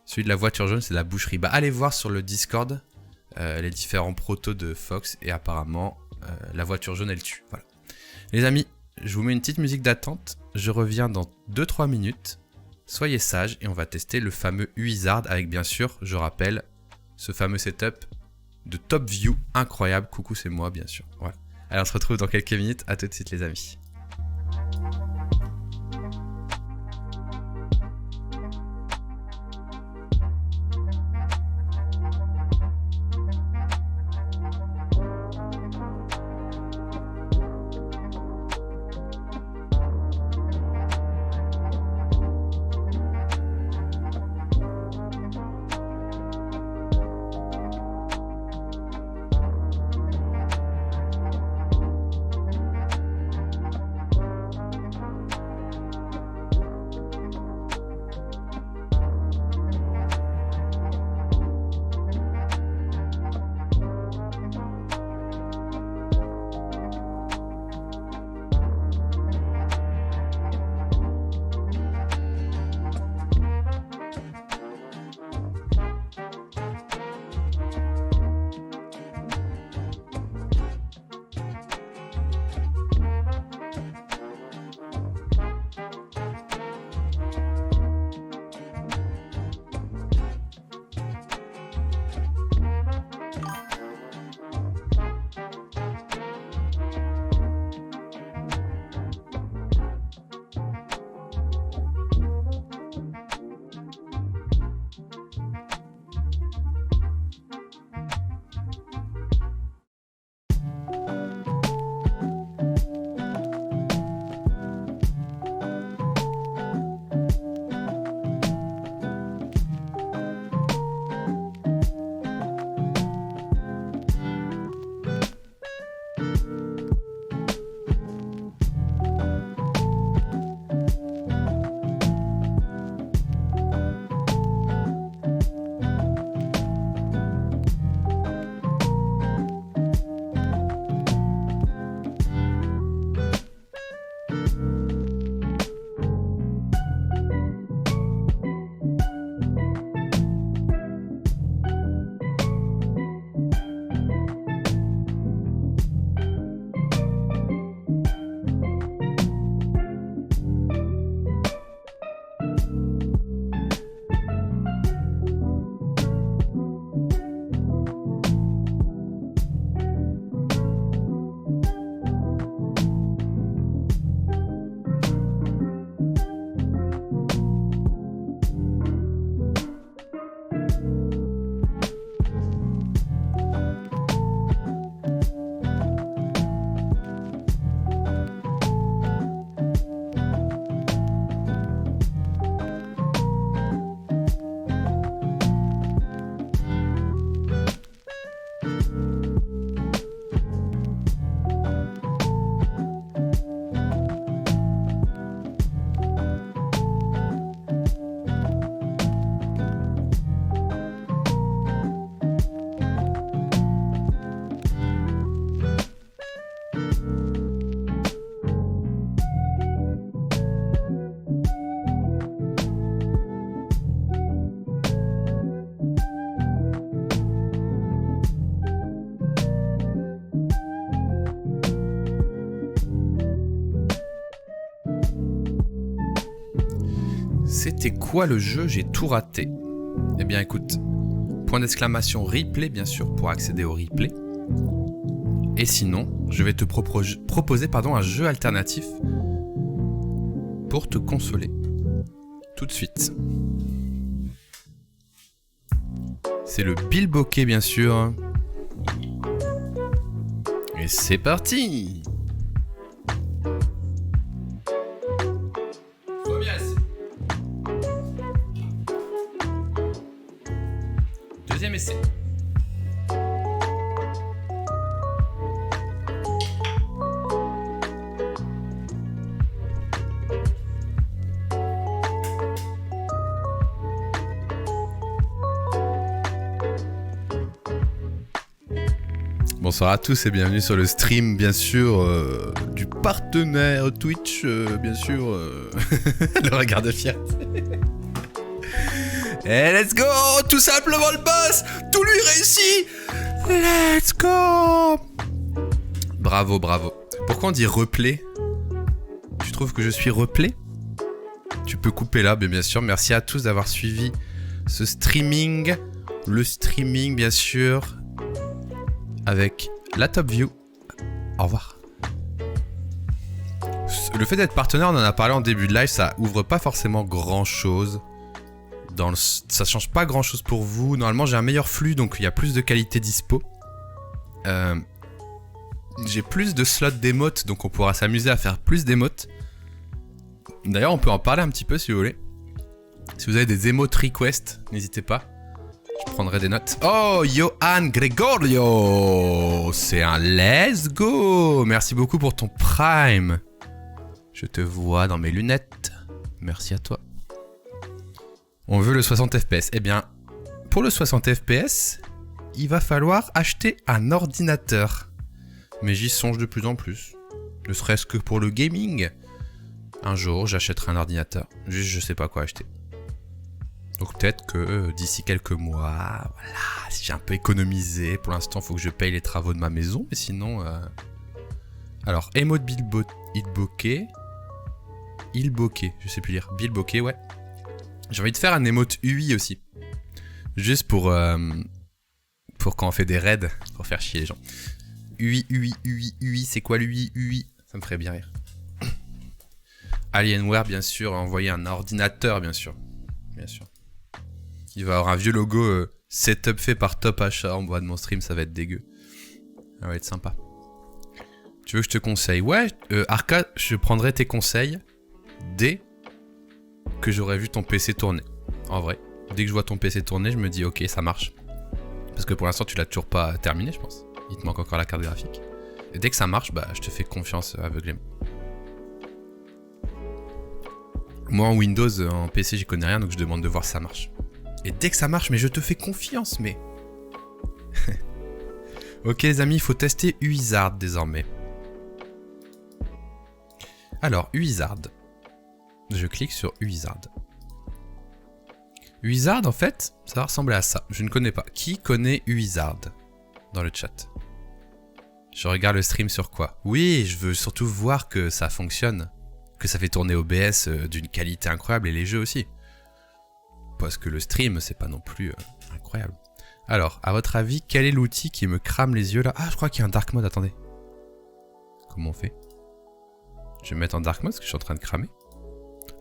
Celui de la voiture jaune, c'est la boucherie. Bah, allez voir sur le Discord les différents protos de Fox. Et apparemment, la voiture jaune, elle tue. Voilà. Les amis, je vous mets une petite musique d'attente. Je reviens dans 2-3 minutes. Soyez sages et on va tester le fameux Uizard avec, bien sûr, je rappelle, ce fameux setup de Top View incroyable. Coucou, c'est moi, bien sûr. Voilà. Allez, on se retrouve dans quelques minutes. À tout de suite, les amis. C'était quoi le jeu? J'ai tout raté. Eh bien écoute, point d'exclamation replay bien sûr pour accéder au replay. Et sinon, je vais te proposer un jeu alternatif pour te consoler. Tout de suite. C'est le Bilboquet bien sûr. Et c'est parti. Deuxième essai. Bonsoir à tous et bienvenue sur le stream, bien sûr, du partenaire Twitch, bien sûr, le regard de fierté. Et let's go, tout simplement le boss, tout lui réussit. Let's go. Bravo, bravo. Pourquoi on dit replay? Tu trouves que je suis replay? Tu peux couper là, bien sûr. Merci à tous d'avoir suivi ce streaming. Le streaming, bien sûr, avec la top view. Au revoir. Le fait d'être partenaire, on en a parlé en début de live, ça ouvre pas forcément grand chose. Ça change pas grand chose pour vous. Normalement, j'ai un meilleur flux, donc il y a plus de qualité dispo. J'ai plus de slots d'émotes, donc on pourra s'amuser à faire plus d'émotes. D'ailleurs, on peut en parler un petit peu si vous voulez. Si vous avez des emotes requests, n'hésitez pas. Je prendrai des notes. Oh, Johan Gregorio, c'est un let's go. Merci beaucoup pour ton prime. Je te vois dans mes lunettes. Merci à toi. On veut le 60 fps. Eh bien, pour le 60 fps, il va falloir acheter un ordinateur. Mais j'y songe de plus en plus. Ne serait-ce que pour le gaming. Un jour, j'achèterai un ordinateur. Juste, je sais pas quoi acheter. Donc peut-être que d'ici quelques mois, voilà, si j'ai un peu économisé, pour l'instant, il faut que je paye les travaux de ma maison. Mais sinon... Alors, emote Bilboquet. Ilboquet, je sais plus lire. Bilboquet, ouais. J'ai envie de faire un emote UI aussi. Juste pour quand on fait des raids, pour faire chier les gens. UI, c'est quoi l'UI? Ça me ferait bien rire. Alienware, bien sûr, envoyer un ordinateur, bien sûr. Bien sûr. Il va avoir un vieux logo setup fait par Top Achat en bas de mon stream, ça va être dégueu. Ça va être sympa. Tu veux que je te conseille? Ouais, Arca, je prendrai tes conseils dès que j'aurai vu ton PC tourner. En vrai, dès que je vois ton PC tourner, je me dis ok, ça marche. Parce que pour l'instant, tu l'as toujours pas terminé, je pense. Il te manque encore la carte graphique. Et dès que ça marche, bah, je te fais confiance aveuglément. Moi, en Windows, en PC, j'y connais rien, donc je demande de voir si ça marche. Et dès que ça marche, mais je te fais confiance, mais... Ok, les amis, il faut tester Uizard désormais. Alors, Uizard. Je clique sur Uizard. Uizard, en fait, ça va ressembler à ça. Je ne connais pas. Qui connaît Uizard dans le chat? Je regarde le stream sur quoi? Oui, je veux surtout voir que ça fonctionne. Que ça fait tourner OBS d'une qualité incroyable et les jeux aussi. Parce que le stream, c'est pas non plus incroyable. Alors, à votre avis, quel est l'outil qui me crame les yeux là? Ah, je crois qu'il y a un dark mode, attendez. Comment on fait? Je vais me mettre en dark mode parce que je suis en train de cramer.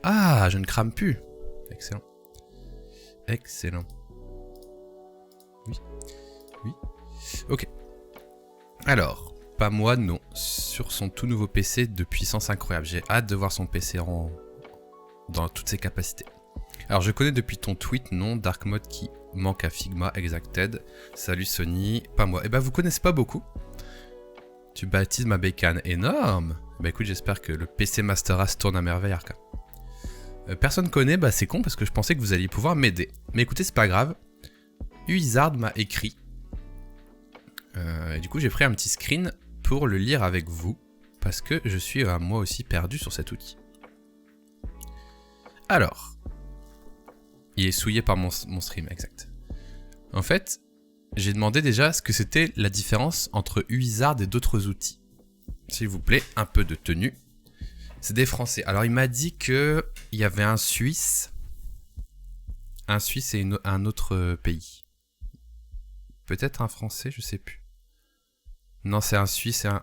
Ah, je ne crame plus. Excellent. Excellent. Oui. Oui. Ok. Alors, pas moi, non. Sur son tout nouveau PC de puissance incroyable. J'ai hâte de voir son PC dans toutes ses capacités. Alors, je connais depuis ton tweet, non, Dark Mode qui manque à Figma, Exacted. Salut Sony, pas moi. Eh ben, vous connaissez pas beaucoup. Tu baptises ma bécane. Énorme. Bah écoute, j'espère que le PC Master Race tourne à merveille, Arca. Personne connaît, bah c'est con parce que je pensais que vous alliez pouvoir m'aider. Mais écoutez, c'est pas grave. Uizard m'a écrit. Et du coup, j'ai pris un petit screen pour le lire avec vous. Parce que je suis moi aussi perdu sur cet outil. Alors. Il est souillé par mon stream, exact. En fait, j'ai demandé déjà ce que c'était la différence entre Uizard et d'autres outils. S'il vous plaît, un peu de tenue. C'est des Français. Alors, il m'a dit qu'il y avait un Suisse Un Suisse et un autre pays. Peut-être un Français, je sais plus. Non, c'est un Suisse et un...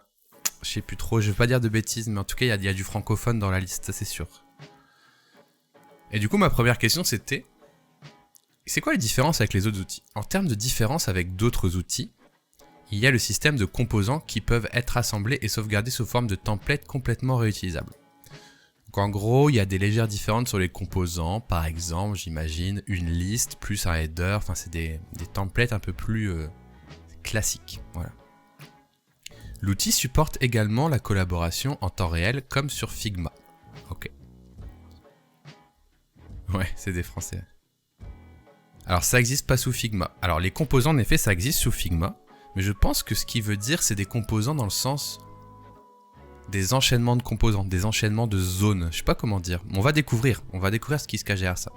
Je sais plus trop, je vais pas dire de bêtises, mais en tout cas, il y a du francophone dans la liste, ça c'est sûr. Et du coup, ma première question, c'était... C'est quoi les différences avec les autres outils? En termes de différence avec d'autres outils, il y a le système de composants qui peuvent être assemblés et sauvegardés sous forme de templates complètement réutilisables. Donc en gros, il y a des légères différences sur les composants. Par exemple, j'imagine une liste plus un header. Enfin, c'est des templates un peu plus classiques. Voilà. L'outil supporte également la collaboration en temps réel comme sur Figma. Ok. Ouais, c'est des Français. Alors ça n'existe pas sous Figma. Alors les composants, en effet, ça existe sous Figma. Mais je pense que ce qu'il veut dire, c'est des composants dans le sens des enchaînements de composants, des enchaînements de zones. Je sais pas comment dire. On va découvrir ce qui se cache derrière ça.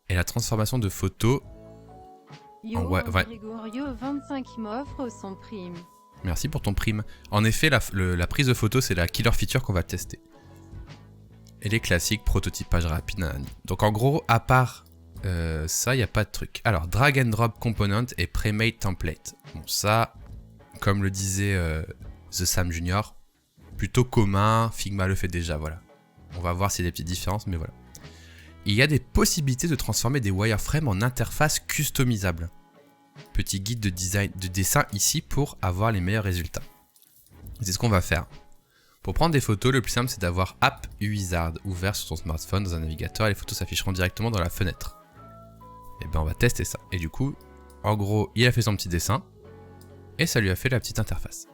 Et la transformation de photos. Gregorio 25 m'offre son prime. Merci pour ton prime. En effet, la prise de photo, c'est la killer feature qu'on va tester. Et les classiques, prototypage rapide, nanani. Donc en gros, à part ça, il n'y a pas de truc. Alors, drag and drop component et premade template. Bon, ça, comme le disait The Sam Junior, plutôt commun, Figma le fait déjà, voilà. On va voir s'il y a des petites différences, mais voilà. Il y a des possibilités de transformer des wireframes en interface customisable. Petit guide de dessin ici pour avoir les meilleurs résultats. C'est ce qu'on va faire. Pour prendre des photos, le plus simple c'est d'avoir App Wizard ouvert sur ton smartphone dans un navigateur et les photos s'afficheront directement dans la fenêtre. Et ben on va tester ça. Et du coup, en gros, il a fait son petit dessin et ça lui a fait la petite interface.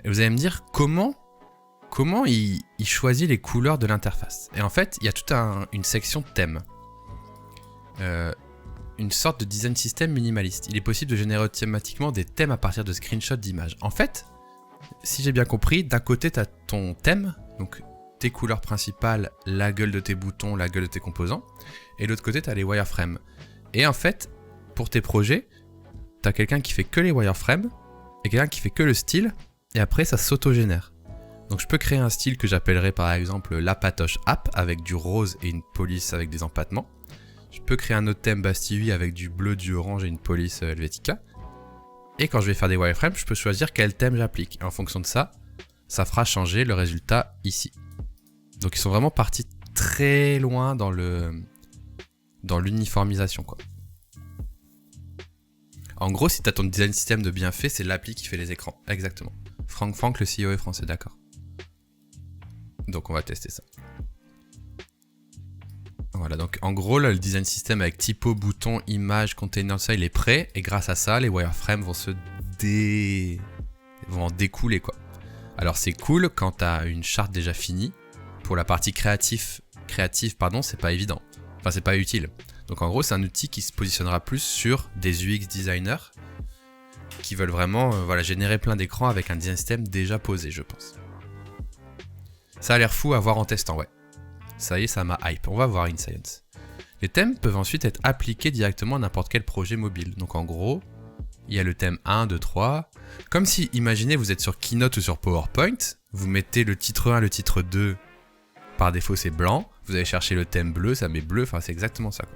Et vous allez me dire comment il choisit les couleurs de l'interface. Et en fait, il y a toute une section thème. Une sorte de design system minimaliste. Il est possible de générer automatiquement des thèmes à partir de screenshots d'images. En fait, si j'ai bien compris, d'un côté, tu as ton thème, donc tes couleurs principales, la gueule de tes boutons, la gueule de tes composants, et de l'autre côté, tu as les wireframes. Et en fait, pour tes projets, tu as quelqu'un qui fait que les wireframes, et quelqu'un qui fait que le style, et après, ça s'auto-génère. Donc je peux créer un style que j'appellerai par exemple la patoche app, avec du rose et une police avec des empattements. Je peux créer un autre thème Bastille avec du bleu, du orange et une police Helvetica. Et quand je vais faire des wireframes, je peux choisir quel thème j'applique. Et en fonction de ça, ça fera changer le résultat ici. Donc ils sont vraiment partis très loin dans l'uniformisation, quoi. En gros, si tu as ton design system de bien fait, c'est l'appli qui fait les écrans. Exactement. Franck, le CEO est français, d'accord. Donc on va tester ça. Voilà, donc en gros, là, le design system avec typo, bouton, image, container, ça, il est prêt. Et grâce à ça, les wireframes vont vont en découler, quoi. Alors c'est cool quand tu as une charte déjà finie. Pour la partie créative, c'est pas évident. Enfin, c'est pas utile. Donc en gros, c'est un outil qui se positionnera plus sur des UX designers qui veulent vraiment générer plein d'écrans avec un design system déjà posé, je pense. Ça a l'air fou à voir en testant, ouais. Ça y est, ça m'a hype. On va voir InScience. Les thèmes peuvent ensuite être appliqués directement à n'importe quel projet mobile. Donc en gros, il y a le thème 1, 2, 3. Comme si, imaginez, vous êtes sur Keynote ou sur PowerPoint, vous mettez le titre 1, le titre 2, par défaut c'est blanc, vous allez chercher le thème bleu, ça met bleu, enfin c'est exactement ça, quoi.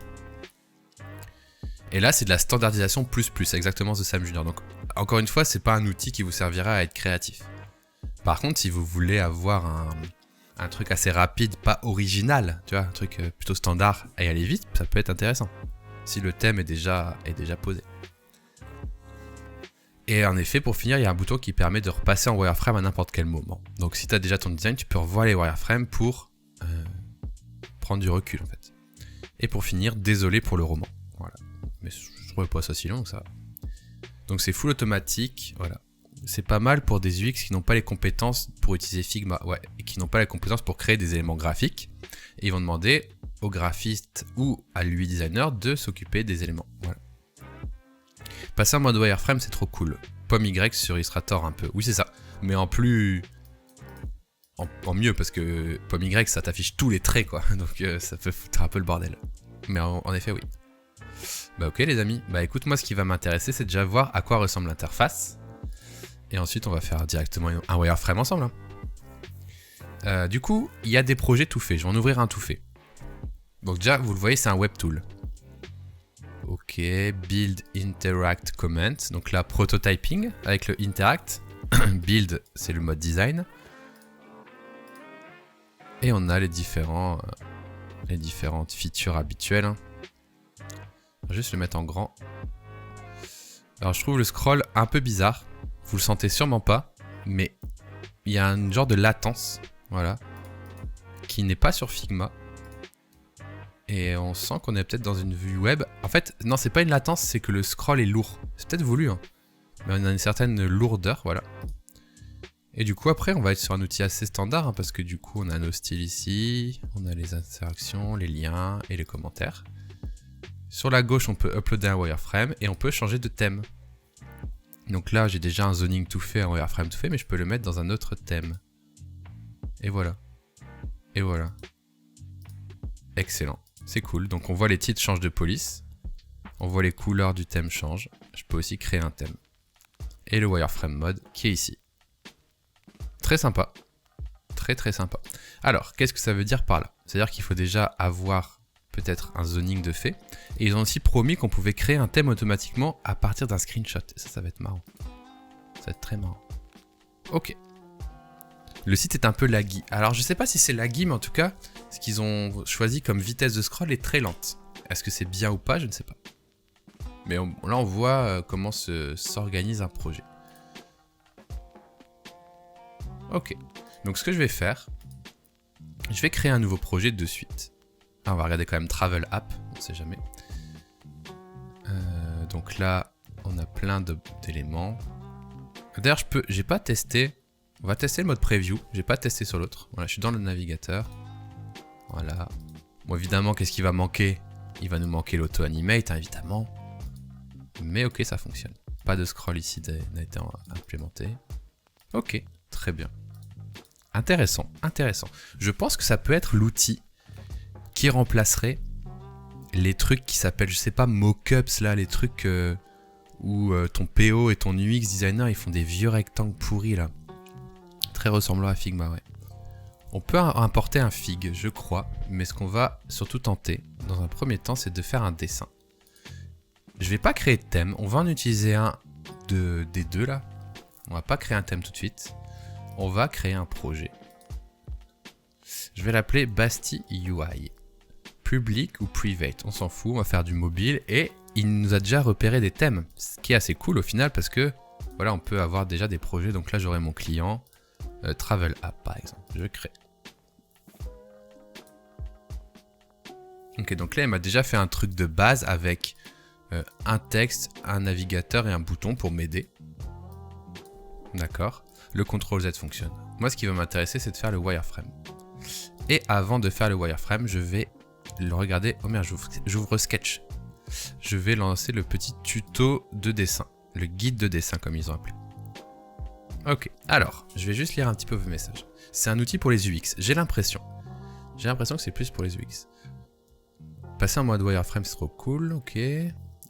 Et là, c'est de la standardisation plus, exactement The Sam Junior. Donc, encore une fois, c'est pas un outil qui vous servira à être créatif. Par contre, si vous voulez avoir un truc assez rapide, pas original, tu vois, un truc plutôt standard et aller vite, ça peut être intéressant. Si le thème est déjà posé. Et en effet, pour finir, il y a un bouton qui permet de repasser en wireframe à n'importe quel moment. Donc, si tu as déjà ton design, tu peux revoir les wireframes pour prendre du recul, en fait. Et pour finir, désolé pour le roman. Voilà. Mais je trouvais pas ça si long, ça. Donc c'est full automatique, voilà. C'est pas mal pour des UX qui n'ont pas les compétences pour utiliser Figma, ouais, et qui n'ont pas les compétences pour créer des éléments graphiques. Et ils vont demander au graphiste ou à l'UI designer de s'occuper des éléments, voilà. Passer en mode wireframe, c'est trop cool. Pomme Y sur Illustrator un peu, oui c'est ça. Mais en plus... En mieux, parce que Pomme Y, ça t'affiche tous les traits, quoi. Donc ça peut foutre un peu le bordel. Mais en effet, oui. Bah ok les amis, bah écoute, moi ce qui va m'intéresser c'est déjà voir à quoi ressemble l'interface. Et ensuite on va faire directement un wireframe ensemble, hein. Du coup, il y a des projets tout faits, je vais en ouvrir un tout fait. Donc déjà, vous le voyez, c'est un web tool. Ok, build, interact, comment. Donc là, prototyping avec le interact. Build, c'est le mode design. Et on a les différentes features habituelles. Je vais juste le mettre en grand. Alors je trouve le scroll un peu bizarre. Vous le sentez sûrement pas, mais il y a un genre de latence, voilà, qui n'est pas sur Figma. Et on sent qu'on est peut-être dans une vue web. En fait, non, c'est pas une latence, c'est que le scroll est lourd. C'est peut-être voulu, hein. Mais on a une certaine lourdeur, voilà. Et du coup, après, on va être sur un outil assez standard, hein, parce que du coup, on a nos styles ici, on a les interactions, les liens et les commentaires. Sur la gauche, on peut uploader un wireframe et on peut changer de thème. Donc là, j'ai déjà un zoning tout fait, un wireframe tout fait, mais je peux le mettre dans un autre thème. Et voilà. Et voilà. Excellent. C'est cool. Donc on voit les titres changent de police. On voit les couleurs du thème changent. Je peux aussi créer un thème. Et le wireframe mode qui est ici. Très sympa. Très très sympa. Alors, qu'est-ce que ça veut dire par là? C'est-à-dire qu'il faut déjà avoir peut-être un zoning de fait. Et ils ont aussi promis qu'on pouvait créer un thème automatiquement à partir d'un screenshot. Et ça va être marrant. Ça va être très marrant. Ok. Le site est un peu laggy. Alors je sais pas si c'est laggy, mais en tout cas, ce qu'ils ont choisi comme vitesse de scroll est très lente. Est-ce que c'est bien ou pas? Je ne sais pas. Mais là on voit comment s'organise un projet. Ok. Donc ce que je vais faire, je vais créer un nouveau projet de suite. Ah, on va regarder quand même Travel App, on sait jamais. Donc là, on a plein d'éléments. D'ailleurs, j'ai pas testé. On va tester le mode preview. J'ai pas testé sur l'autre. Voilà, je suis dans le navigateur. Voilà. Bon, évidemment, qu'est-ce qui va manquer? Il va nous manquer l'auto-animate, hein, évidemment. Mais ok, ça fonctionne. Pas de scroll ici n'a été implémenté. Ok, très bien. Intéressant, intéressant. Je pense que ça peut être l'outil qui remplacerait les trucs qui s'appellent, je sais pas, mockups là, les trucs où ton PO et ton UX designer ils font des vieux rectangles pourris là. Très ressemblant à Figma, ouais. On peut importer un fig, je crois, mais ce qu'on va surtout tenter, dans un premier temps, c'est de faire un dessin. Je vais pas créer de thème, on va en utiliser un des deux là. On va pas créer un thème tout de suite. On va créer un projet. Je vais l'appeler Basti UI. Public ou private, on s'en fout, on va faire du mobile et il nous a déjà repéré des thèmes, ce qui est assez cool au final parce que voilà, on peut avoir déjà des projets. Donc là, j'aurai mon client. Travel App par exemple, je crée. Ok, donc là il m'a déjà fait un truc de base avec un texte, un navigateur et un bouton pour m'aider. D'accord. Le CTRL-Z fonctionne. Moi ce qui va m'intéresser c'est de faire le wireframe. Et avant de faire le wireframe, je vais le regarder. Oh merde, j'ouvre Sketch. Je vais lancer le petit tuto de dessin. Le guide de dessin comme ils ont appelé. Ok, alors, je vais juste lire un petit peu vos messages. C'est un outil pour les UX, j'ai l'impression. J'ai l'impression que c'est plus pour les UX. Passer en mode wireframe, c'est trop cool, ok.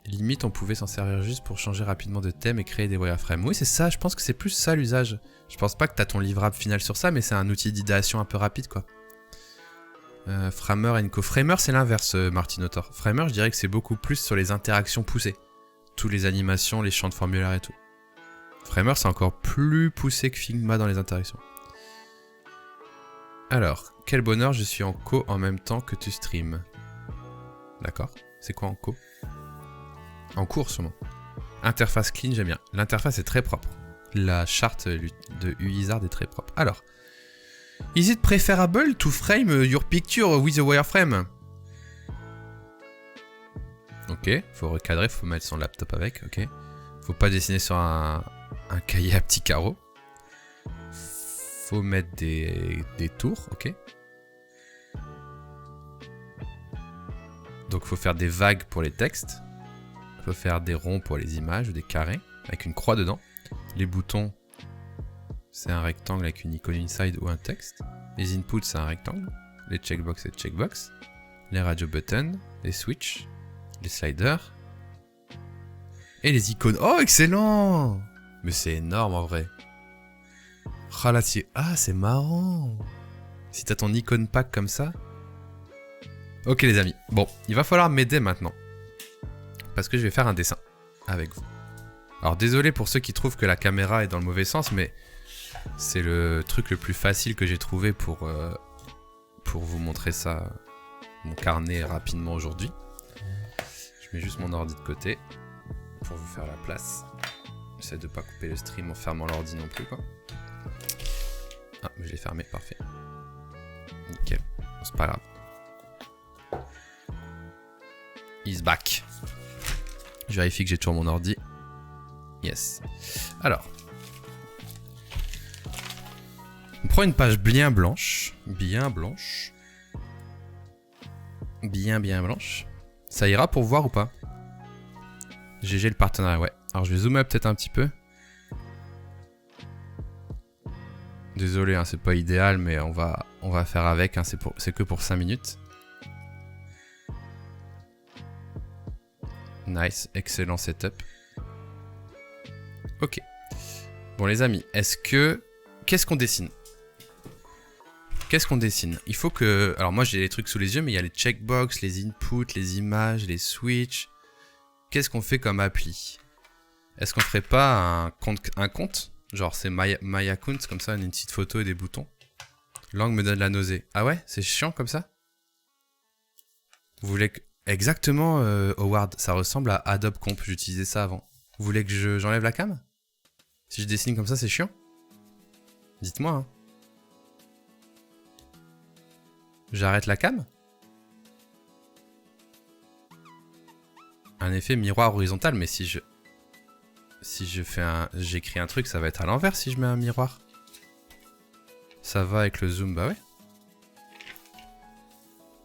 Limite, on pouvait s'en servir juste pour changer rapidement de thème et créer des wireframes. Oui, c'est ça, je pense que c'est plus ça l'usage. Je pense pas que tu as ton livrable final sur ça, mais c'est un outil d'idéation un peu rapide, quoi. Framer & Co. Framer, c'est l'inverse, Martin Autor. Framer, je dirais que c'est beaucoup plus sur les interactions poussées. Tous les animations, les champs de formulaire et tout. Framer, c'est encore plus poussé que Figma dans les interactions. Alors, quel bonheur, je suis en co en même temps que tu streams. D'accord. C'est quoi en co? En cours, sûrement. Interface clean, j'aime bien. L'interface est très propre. La charte de Uizard est très propre. Alors, is it preferable to frame your picture with a wireframe? Ok, faut recadrer, faut mettre son laptop avec, ok. Faut pas dessiner sur un cahier à petits carreaux. Faut mettre des tours, ok. Donc faut faire des vagues pour les textes. Faut faire des ronds pour les images ou des carrés avec une croix dedans. Les boutons, c'est un rectangle avec une icône inside ou un texte. Les inputs, c'est un rectangle. Les checkbox, c'est checkbox. Les radio buttons, les switch, les sliders. Et les icônes. Oh, excellent! Mais c'est énorme en vrai. Oh là, ah, c'est marrant. Si t'as ton icône pack comme ça. Ok les amis, bon, il va falloir m'aider maintenant. Parce que je vais faire un dessin avec vous. Alors désolé pour ceux qui trouvent que la caméra est dans le mauvais sens, mais c'est le truc le plus facile que j'ai trouvé pour vous montrer ça, mon carnet rapidement aujourd'hui. Je mets juste mon ordi de côté pour vous faire la place. J'essaie de pas couper le stream en fermant l'ordi non plus quoi. Ah, mais je l'ai fermé, parfait. Nickel, c'est pas grave. He's back. Je vérifie que j'ai toujours mon ordi. Yes. Alors. On prend une page bien blanche. Bien blanche. Bien blanche. Ça ira pour voir ou pas? GG le partenariat, ouais. Alors je vais zoomer peut-être un petit peu. Désolé, hein, c'est pas idéal, mais on va faire avec. Hein, c'est que pour 5 minutes. Nice, excellent setup. Ok. Bon les amis, qu'est-ce qu'on dessine? Qu'est-ce qu'on dessine? Il faut que... Alors moi j'ai les trucs sous les yeux, mais il y a les checkbox, les inputs, les images, les switches. Qu'est-ce qu'on fait comme appli? Est-ce qu'on ferait pas un compte? Genre c'est my account, comme ça, une petite photo et des boutons. Langue me donne la nausée. Ah ouais? C'est chiant comme ça? Vous voulez que... Exactement, Howard, ça ressemble à Adobe Comp, j'utilisais ça avant. Vous voulez que j'enlève la cam? Si je dessine comme ça, c'est chiant? Dites-moi, hein. J'arrête la cam? Un effet miroir horizontal, mais si je fais j'écris un truc, ça va être à l'envers si je mets un miroir. Ça va avec le zoom, bah ouais.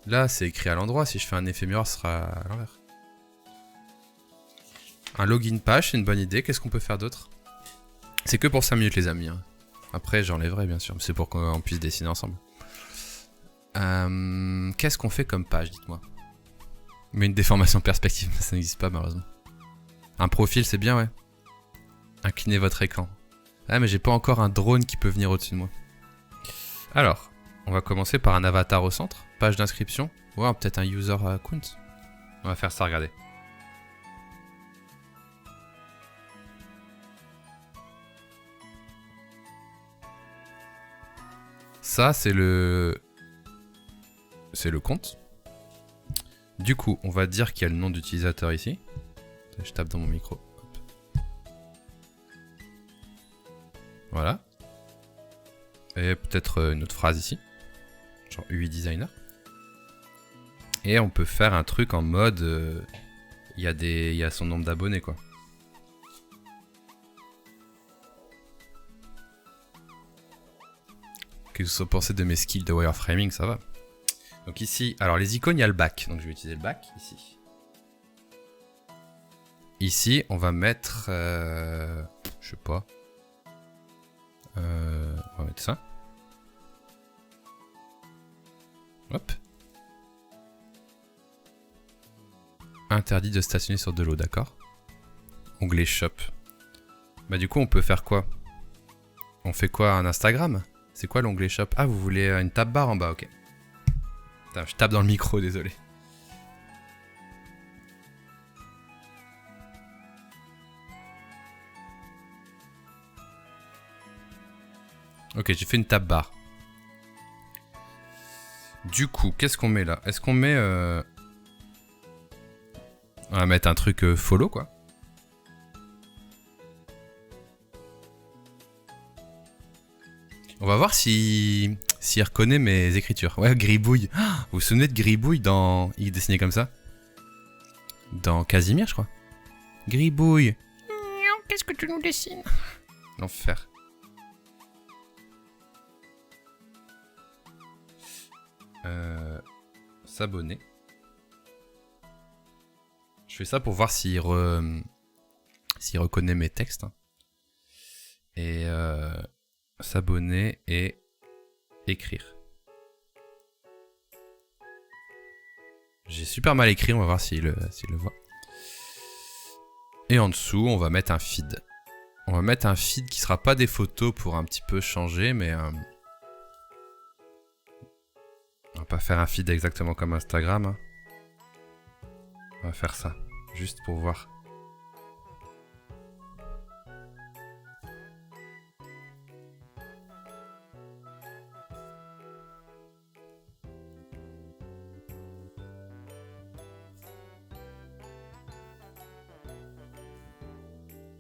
Là, c'est écrit à l'endroit. Si je fais un effet miroir, ce sera à l'envers. Un login page, c'est une bonne idée. Qu'est-ce qu'on peut faire d'autre? C'est que pour 5 minutes, les amis. Hein. Après, j'enlèverai, bien sûr. C'est pour qu'on puisse dessiner ensemble. Qu'est-ce qu'on fait comme page, dites-moi? Mais une déformation perspective, ça n'existe pas, malheureusement. Un profil, c'est bien, ouais. Inclinez votre écran. Ah, mais j'ai pas encore un drone qui peut venir au-dessus de moi. Alors... On va commencer par un avatar au centre, page d'inscription, ou peut-être un user account. On va faire ça, regardez. Ça, c'est le compte. Du coup, on va dire qu'il y a le nom d'utilisateur ici. Je tape dans mon micro. Hop. Voilà. Et peut-être une autre phrase ici. Genre UI designer. Et on peut faire un truc en mode il y a son nombre d'abonnés quoi. Qu'est-ce que vous pensez de mes skills de wireframing? Ça va. Donc ici, alors les icônes, il y a le back. Donc je vais utiliser le back ici. Ici, on va mettre je sais pas. On va mettre ça. Hop. Interdit de stationner sur de l'eau, d'accord. Onglet shop. Bah du coup on peut faire quoi? On fait quoi? Un Instagram? C'est quoi l'onglet shop? Ah vous voulez une tab bar en bas, ok. Putain, je tape dans le micro, désolé. Ok, j'ai fait une tab bar. Du coup, qu'est-ce qu'on met là? Est-ce qu'on met... On va mettre un truc follow, quoi. On va voir s'il reconnaît mes écritures. Ouais, Gribouille. Ah, vous vous souvenez de Gribouille dans... Il est dessiné comme ça? Dans Casimir, je crois. Gribouille. Qu'est-ce que tu nous dessines? L'enfer. S'abonner. Je fais ça pour voir s'il reconnaît mes textes. Et s'abonner et écrire. J'ai super mal écrit, on va voir s'il le voit. Et en dessous, on va mettre un feed. On va mettre un feed qui sera pas des photos pour un petit peu changer, mais... va pas faire un feed exactement comme Instagram. Hein. On va faire ça, juste pour voir.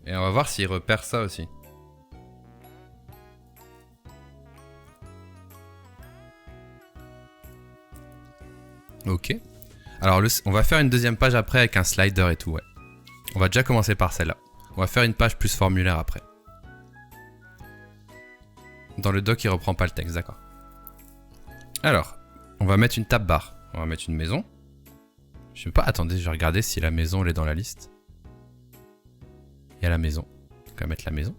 Et on va voir s'il repère ça aussi. Ok. Alors on va faire une deuxième page après avec un slider et tout, ouais. On va déjà commencer par celle-là. On va faire une page plus formulaire après. Dans le doc, il reprend pas le texte, d'accord. Alors, on va mettre une tab bar. On va mettre une maison. Je sais pas, attendez, je vais regarder si la maison elle est dans la liste. Il y a la maison. Donc on va mettre la maison.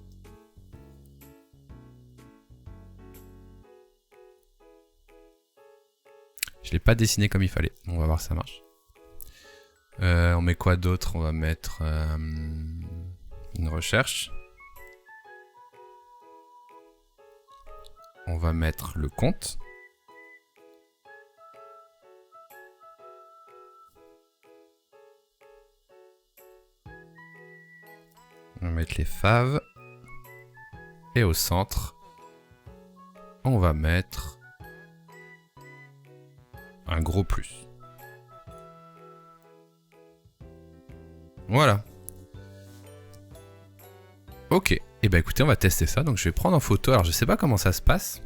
Je l'ai pas dessiné comme il fallait. On va voir si ça marche. On met quoi d'autre? On va mettre une recherche. On va mettre le compte. On va mettre les faves. Et au centre, on va mettre un gros plus. Voilà. Ok. Et bah écoutez, on va tester ça. Donc je vais prendre en photo. Alors je sais pas comment ça se passe.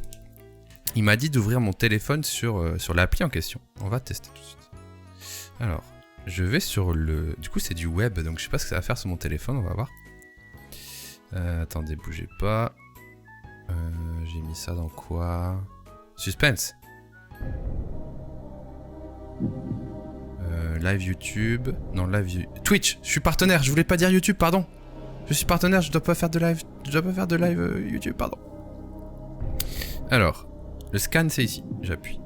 Il m'a dit d'ouvrir mon téléphone sur l'appli en question. On va tester tout de suite. Alors, je vais sur le... Du coup c'est du web. Donc je sais pas ce que ça va faire sur mon téléphone. On va voir. Attendez, bougez pas. J'ai mis ça dans quoi? Suspense. Live YouTube. Non, Twitch. Je suis partenaire. Je voulais pas dire YouTube, pardon. Je suis partenaire. Je dois pas faire de live. Je dois pas faire de live YouTube, pardon. Alors, le scan c'est ici. J'appuie.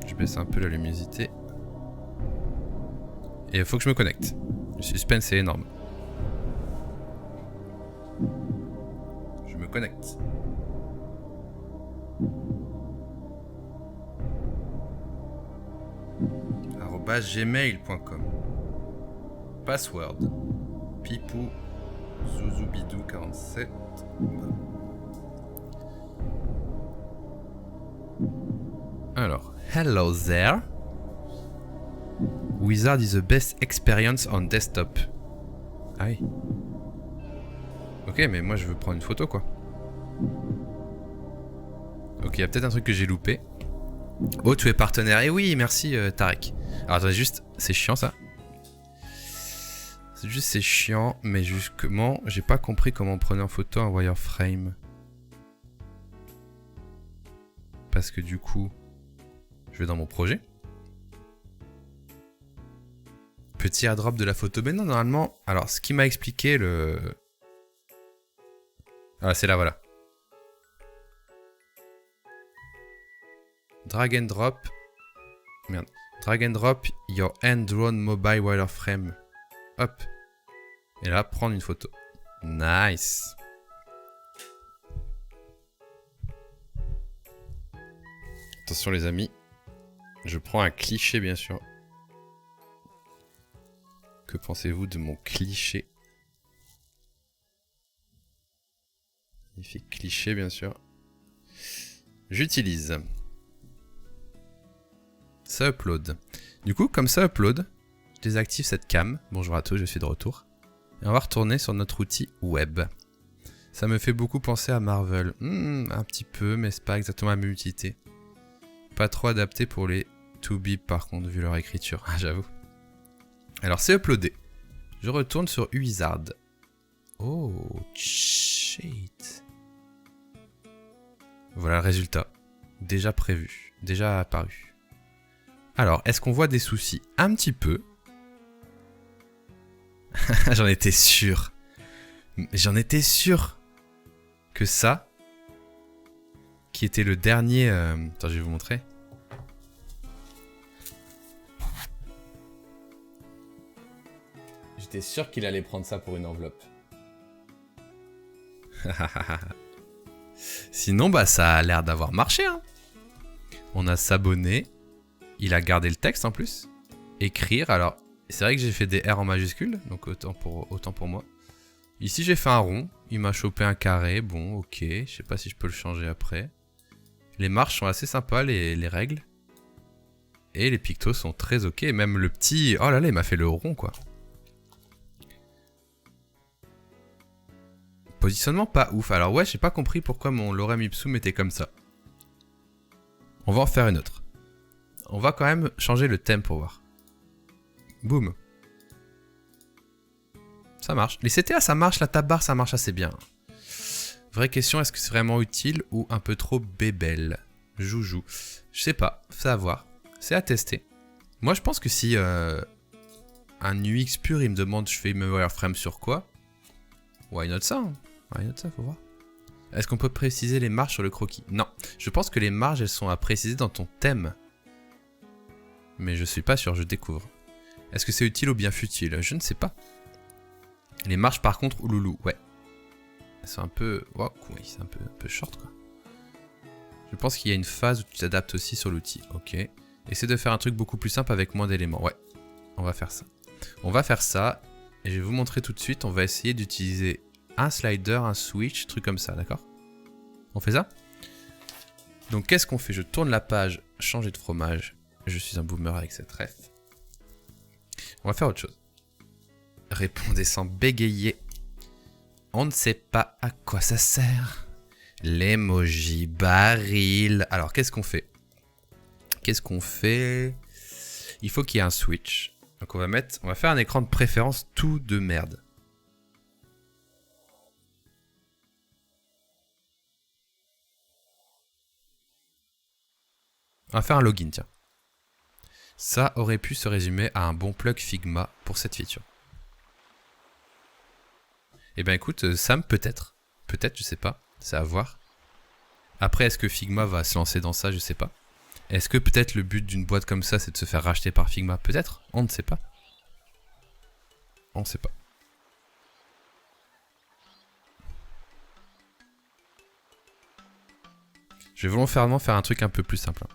Je baisse un peu la luminosité. Et il faut que je me connecte. Le suspense c'est énorme. Je me connecte. @gmail.com. Password Pipou Zouzou 47. Alors, hello there. Wizard is the best experience on desktop. Ah oui. Ok, mais moi je veux prendre une photo quoi. Ok, il y a peut-être un truc que j'ai loupé. Oh, tu es partenaire. Eh oui, merci Tarek. Alors attendez, juste, c'est chiant ça. C'est juste, c'est chiant, mais justement, j'ai pas compris comment on prenait en photo un wireframe. Parce que du coup, je vais dans mon projet. Petit airdrop de la photo. Mais non, normalement, alors ce qui m'a expliqué le... Ah, c'est là, voilà. Drag and drop. Merde. Drag and drop your hand-drawn mobile wireframe. Hop. Et là, prendre une photo. Nice. Attention les amis. Je prends un cliché bien sûr. Que pensez-vous de mon cliché? Magnifique cliché bien sûr. J'utilise. Ça upload. Du coup, comme ça upload, je désactive cette cam. Bonjour à tous, je suis de retour. Et on va retourner sur notre outil web. Ça me fait beaucoup penser à Marvel. Un petit peu, mais c'est pas exactement la même utilité. Pas trop adapté pour les 2B par contre, vu leur écriture. Ah, j'avoue. Alors, c'est uploadé. Je retourne sur Wizard. Oh, shit. Voilà le résultat. Déjà prévu. Déjà apparu. Alors, est-ce qu'on voit des soucis? Un petit peu. J'en étais sûr. J'en étais sûr que ça, qui était le dernier... Attends, je vais vous montrer. J'étais sûr qu'il allait prendre ça pour une enveloppe. Sinon, bah ça a l'air d'avoir marché. Hein. On a s'abonner. Il a gardé le texte en plus. Écrire. Alors, c'est vrai que j'ai fait des R en majuscule. Donc autant pour moi. Ici, j'ai fait un rond. Il m'a chopé un carré. Bon, ok. Je sais pas si je peux le changer après. Les marches sont assez sympas, les règles. Et les pictos sont très ok. Même le petit... Oh là là, il m'a fait le rond, quoi. Positionnement pas ouf. Alors ouais, j'ai pas compris pourquoi mon lorem ipsum était comme ça. On va en faire une autre. On va quand même changer le thème pour voir. Boum. Ça marche. Les CTA, ça marche. La tab bar, ça marche assez bien. Vraie question, est-ce que c'est vraiment utile ou un peu trop bébelle? Joujou. Je sais pas. C'est à voir. C'est à tester. Moi, je pense que si un UX pur, il me demande je fais mes wireframes sur quoi? Why not ça? Hein. Why not ça, faut voir. Est-ce qu'on peut préciser les marges sur le croquis? Non. Je pense que les marges, elles sont à préciser dans ton thème. Mais je suis pas sûr, je découvre. Est-ce que c'est utile ou bien futile? Je ne sais pas. Les marges, par contre, ouloulou, ouais. C'est un peu... Wow, oui, c'est un peu short, quoi. Je pense qu'il y a une phase où tu t'adaptes aussi sur l'outil. Ok. Essaie de faire un truc beaucoup plus simple avec moins d'éléments. Ouais. On va faire ça. On va faire ça. Et je vais vous montrer tout de suite. On va essayer d'utiliser un slider, un switch, truc comme ça, d'accord? On fait ça? Donc, qu'est-ce qu'on fait? Je tourne la page, changer de fromage. Je suis un boomer avec cette ref. On va faire autre chose. Répondez sans bégayer. On ne sait pas à quoi ça sert. L'emoji baril. Alors, qu'est-ce qu'on fait? Qu'est-ce qu'on fait? Il faut qu'il y ait un switch. Donc, on va faire un écran de préférence tout de merde. On va faire un login, tiens. Ça aurait pu se résumer à un bon plug Figma pour cette feature. Eh ben écoute, Sam, peut-être. Peut-être, je sais pas. C'est à voir. Après, est-ce que Figma va se lancer dans ça? Je sais pas. Est-ce que peut-être le but d'une boîte comme ça, c'est de se faire racheter par Figma? Peut-être. On ne sait pas. On ne sait pas. Je vais volontairement faire un truc un peu plus simple.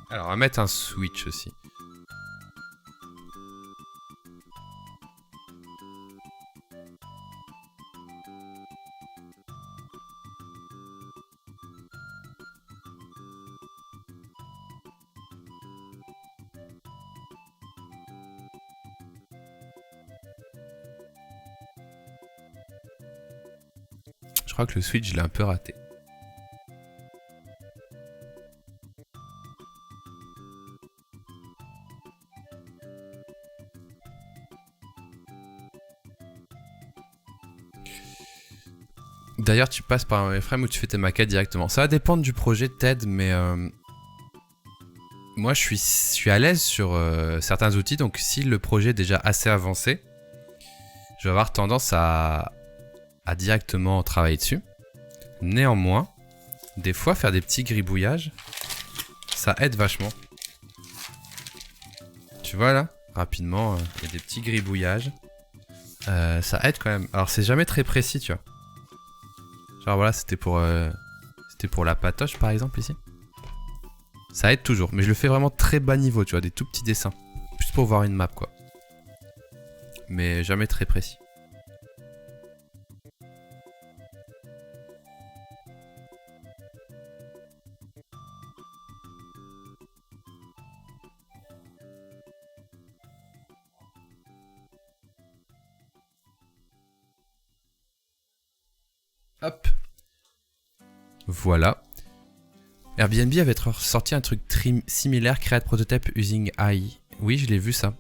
Alors, on va mettre un switch aussi. Je crois que le switch, je l'ai un peu raté. D'ailleurs, tu passes par un wireframe où tu fais tes maquettes directement. Ça va dépendre du projet TED, mais moi, je suis à l'aise sur certains outils. Donc, si le projet est déjà assez avancé, je vais avoir tendance à directement travailler dessus. Néanmoins, des fois, faire des petits gribouillages, ça aide vachement. Tu vois là, rapidement, il y a des petits gribouillages. Ça aide quand même. Alors, c'est jamais très précis, tu vois. Genre voilà, c'était pour la patoche par exemple ici. Ça aide toujours, mais je le fais vraiment très bas niveau, tu vois, des tout petits dessins. Juste pour voir une map quoi. Mais jamais très précis. Hop. Voilà. Airbnb avait sorti un truc similaire, Create Prototype Using AI. Oui, je l'ai vu ça.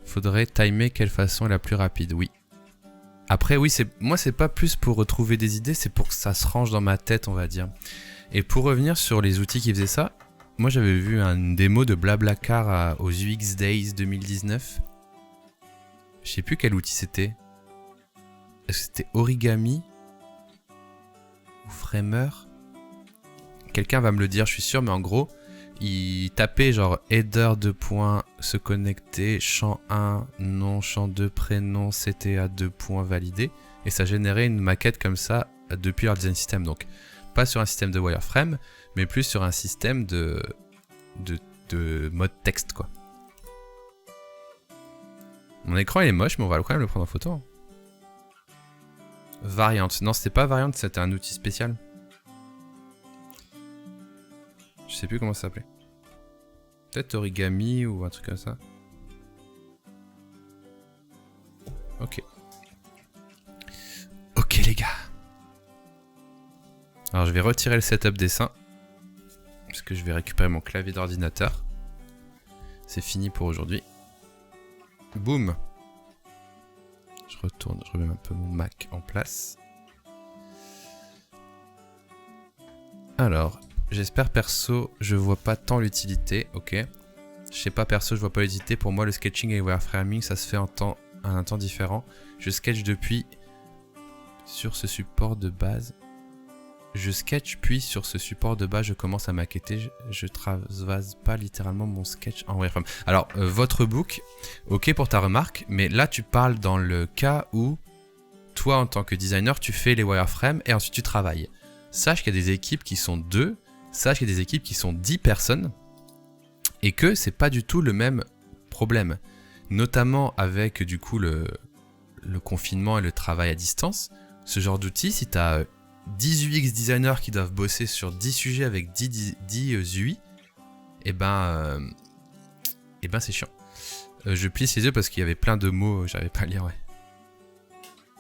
Faudrait timer quelle façon est la plus rapide, oui. Après, oui, moi c'est pas plus pour retrouver des idées, c'est pour que ça se range dans ma tête, on va dire. Et pour revenir sur les outils qui faisaient ça, moi j'avais vu une démo de Blablacar aux UX Days 2019. Je sais plus quel outil c'était. Est-ce que c'était Origami ou Framer? Quelqu'un va me le dire, je suis sûr, mais en gros, il tapait genre header 2 points, se connecter, champ 1, nom, champ 2, prénom, CTA 2 points validé. Et ça générait une maquette comme ça depuis leur design system. Donc, pas sur un système de wireframe, mais plus sur un système de mode texte, quoi. Mon écran il est moche, mais on va quand même le prendre en photo. Variante. Non, c'était pas variante, c'était un outil spécial. Je sais plus comment ça s'appelait. Peut-être Origami ou un truc comme ça. Ok. Ok les gars. Alors je vais retirer le setup dessin. Parce que je vais récupérer mon clavier d'ordinateur. C'est fini pour aujourd'hui. Boum. Je retourne, je remets un peu mon Mac en place. Alors, j'espère perso, je vois pas tant l'utilité, ok. Je sais pas perso, je vois pas l'utilité. Pour moi, le sketching et le wireframing, ça se fait en un temps différent. Je sketch depuis sur ce support de base. Je sketch puis sur ce support de base, je commence à maqueter. Je travase pas littéralement mon sketch en wireframe. Alors, votre book, ok pour ta remarque, mais là tu parles dans le cas où toi en tant que designer, tu fais les wireframes et ensuite tu travailles. Sache qu'il y a des équipes qui sont 2, sache qu'il y a des équipes qui sont 10 personnes et que c'est pas du tout le même problème. Notamment avec du coup le confinement et le travail à distance. Ce genre d'outil, si tu as 10 UX designers qui doivent bosser sur 10 sujets avec 10 UI, et ben c'est chiant. Je plisse les yeux parce qu'il y avait plein de mots, j'arrivais pas à lire, ouais.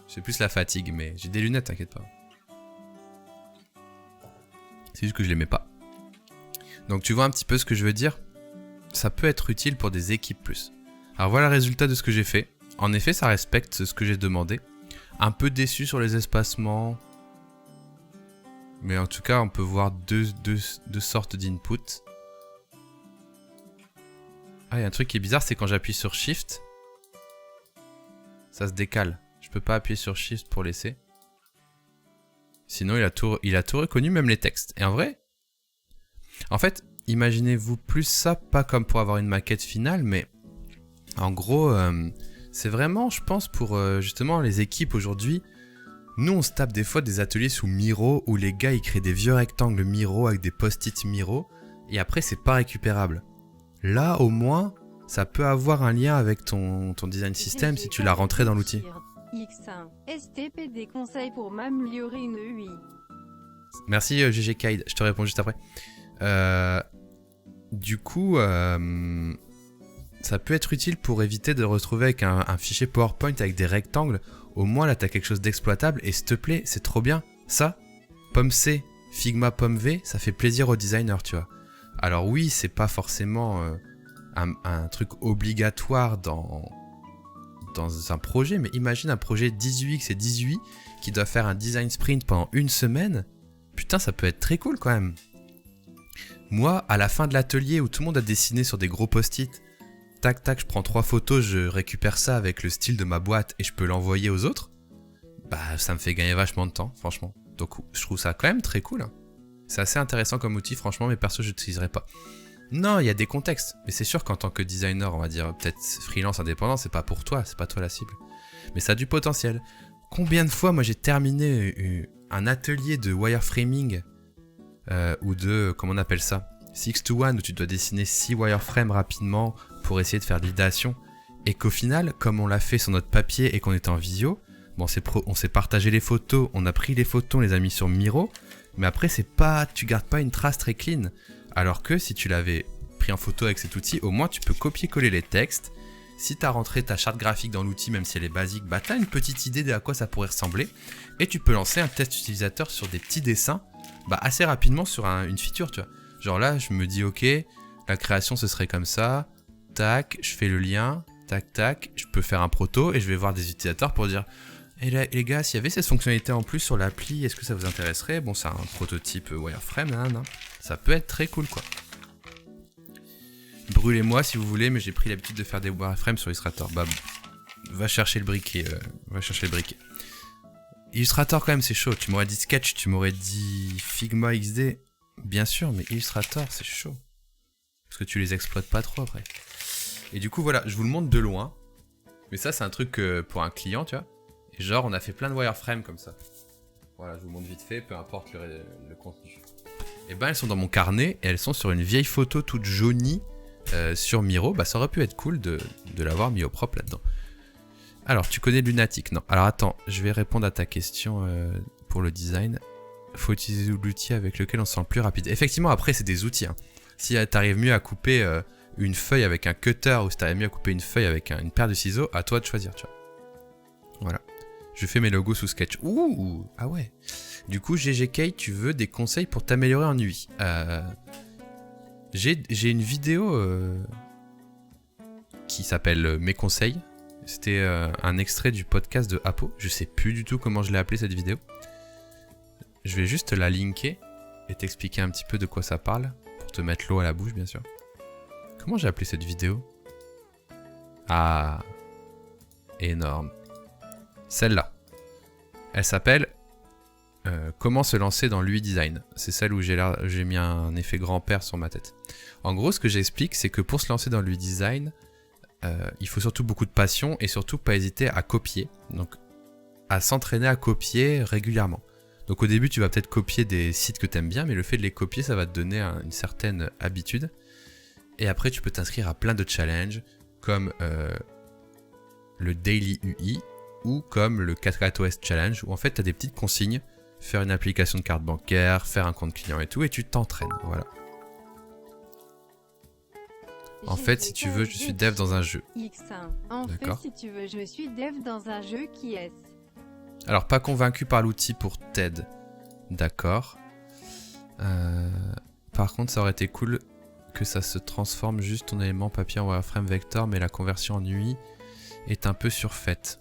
C'est plus la fatigue, mais j'ai des lunettes, t'inquiète pas. C'est juste que je les mets pas. Donc tu vois un petit peu ce que je veux dire. Ça peut être utile pour des équipes plus. Alors voilà le résultat de ce que j'ai fait. En effet, ça respecte ce que j'ai demandé. Un peu déçu sur les espacements. Mais en tout cas, on peut voir deux sortes d'input. Ah, il y a un truc qui est bizarre, c'est quand j'appuie sur Shift, ça se décale. Je peux pas appuyer sur Shift pour laisser. Sinon, il a tout reconnu, même les textes. Et en vrai, en fait, imaginez-vous plus ça, pas comme pour avoir une maquette finale, mais en gros, c'est vraiment, je pense, pour justement les équipes aujourd'hui. Nous, on se tape des fois des ateliers sous Miro où les gars, ils créent des vieux rectangles Miro avec des post-it Miro et après, c'est pas récupérable. Là, au moins, ça peut avoir un lien avec ton design system si tu l'as rentré dans l'outil. X1. STP des conseils pour m'améliorer une UI. Merci GG Kaid, je te réponds juste après. Du coup, ça peut être utile pour éviter de retrouver avec un fichier PowerPoint avec des rectangles. Au moins là, tu as quelque chose d'exploitable et s'il te plaît, c'est trop bien. Ça, pomme C, Figma pomme V, ça fait plaisir aux designers, tu vois. Alors oui, c'est pas forcément un truc obligatoire dans un projet, mais imagine un projet 18x et 18 qui doit faire un design sprint pendant une semaine. Putain, ça peut être très cool quand même. Moi, à la fin de l'atelier où tout le monde a dessiné sur des gros post-it, tac tac, je prends 3 photos, je récupère ça avec le style de ma boîte et je peux l'envoyer aux autres. Bah, ça me fait gagner vachement de temps, franchement. Donc, je trouve ça quand même très cool. Hein. C'est assez intéressant comme outil, franchement, mais perso, je l'utiliserai pas. Non, il y a des contextes, mais c'est sûr qu'en tant que designer, on va dire peut-être freelance indépendant, c'est pas pour toi, c'est pas toi la cible. Mais ça a du potentiel. Combien de fois, moi, j'ai terminé un atelier de wireframing ou de, comment on appelle ça, 6-to-1, où tu dois dessiner 6 wireframes rapidement pour essayer de faire de l'idéation, et qu'au final, comme on l'a fait sur notre papier et qu'on était en visio, bon, on s'est partagé les photos, on a pris les photos, on les a mis sur Miro, mais après, tu gardes pas une trace très clean. Alors que si tu l'avais pris en photo avec cet outil, au moins tu peux copier-coller les textes. Si tu as rentré ta charte graphique dans l'outil, même si elle est basique, bah tu as une petite idée de à quoi ça pourrait ressembler. Et tu peux lancer un test utilisateur sur des petits dessins assez rapidement sur une feature, tu vois. Genre là, je me dis, ok, la création ce serait comme ça. Tac, je fais le lien. Tac, tac, je peux faire un proto et je vais voir des utilisateurs pour dire Et là, les gars, s'il y avait cette fonctionnalité en plus sur l'appli, est-ce que ça vous intéresserait? Bon, c'est un prototype wireframe, nan. Ça peut être très cool, quoi. Brûlez-moi si vous voulez, mais j'ai pris l'habitude de faire des wireframes sur Illustrator. Bah, va chercher le briquet. Illustrator, quand même, c'est chaud. Tu m'aurais dit Sketch, tu m'aurais dit Figma XD. Bien sûr, mais Illustrator, c'est chaud. Parce que tu les exploites pas trop après. Et du coup, voilà, je vous le montre de loin. Mais ça, c'est un truc pour un client, tu vois. Et genre, on a fait plein de wireframes comme ça. Voilà, je vous montre vite fait, peu importe le contenu. Et ben, elles sont dans mon carnet et elles sont sur une vieille photo toute jaunie sur Miro. Bah, ça aurait pu être cool de l'avoir mis au propre là-dedans. Alors, tu connais Lunatic? Non. Alors, attends, je vais répondre à ta question pour le design. Faut utiliser l'outil avec lequel on se sent le plus rapide. Effectivement, après, c'est des outils. Hein. Si t'arrives mieux à couper une feuille avec un cutter ou si t'arrives mieux à couper une feuille avec une paire de ciseaux, à toi de choisir, tu vois. Voilà. Je fais mes logos sous Sketch. Ouh, ah ouais. Du coup, GGK, tu veux des conseils pour t'améliorer en UI. J'ai une vidéo qui s'appelle Mes conseils. C'était un extrait du podcast de Apo. Je sais plus du tout comment je l'ai appelé cette vidéo. Je vais juste la linker et t'expliquer un petit peu de quoi ça parle. Pour te mettre l'eau à la bouche, bien sûr. Comment j'ai appelé cette vidéo? Ah, énorme. Celle-là. Elle s'appelle Comment se lancer dans l'UI design. C'est celle où j'ai mis un effet grand-père sur ma tête. En gros, ce que j'explique, c'est que pour se lancer dans l'UI design, il faut surtout beaucoup de passion et surtout pas hésiter à copier. Donc, à s'entraîner à copier régulièrement. Donc au début, tu vas peut-être copier des sites que tu aimes bien, mais le fait de les copier, ça va te donner une certaine habitude. Et après, tu peux t'inscrire à plein de challenges, comme le Daily UI, ou comme le 4OS Challenge, où en fait, tu as des petites consignes, faire une application de carte bancaire, faire un compte client et tout, et tu t'entraînes, voilà. En fait, si tu veux, je suis dev dans un jeu. X1. En fait, si tu veux, je suis dev dans un jeu qui est... Alors, pas convaincu par l'outil pour TED. D'accord. Par contre, ça aurait été cool que ça se transforme juste ton élément papier en wireframe vector, mais la conversion en UI est un peu surfaite.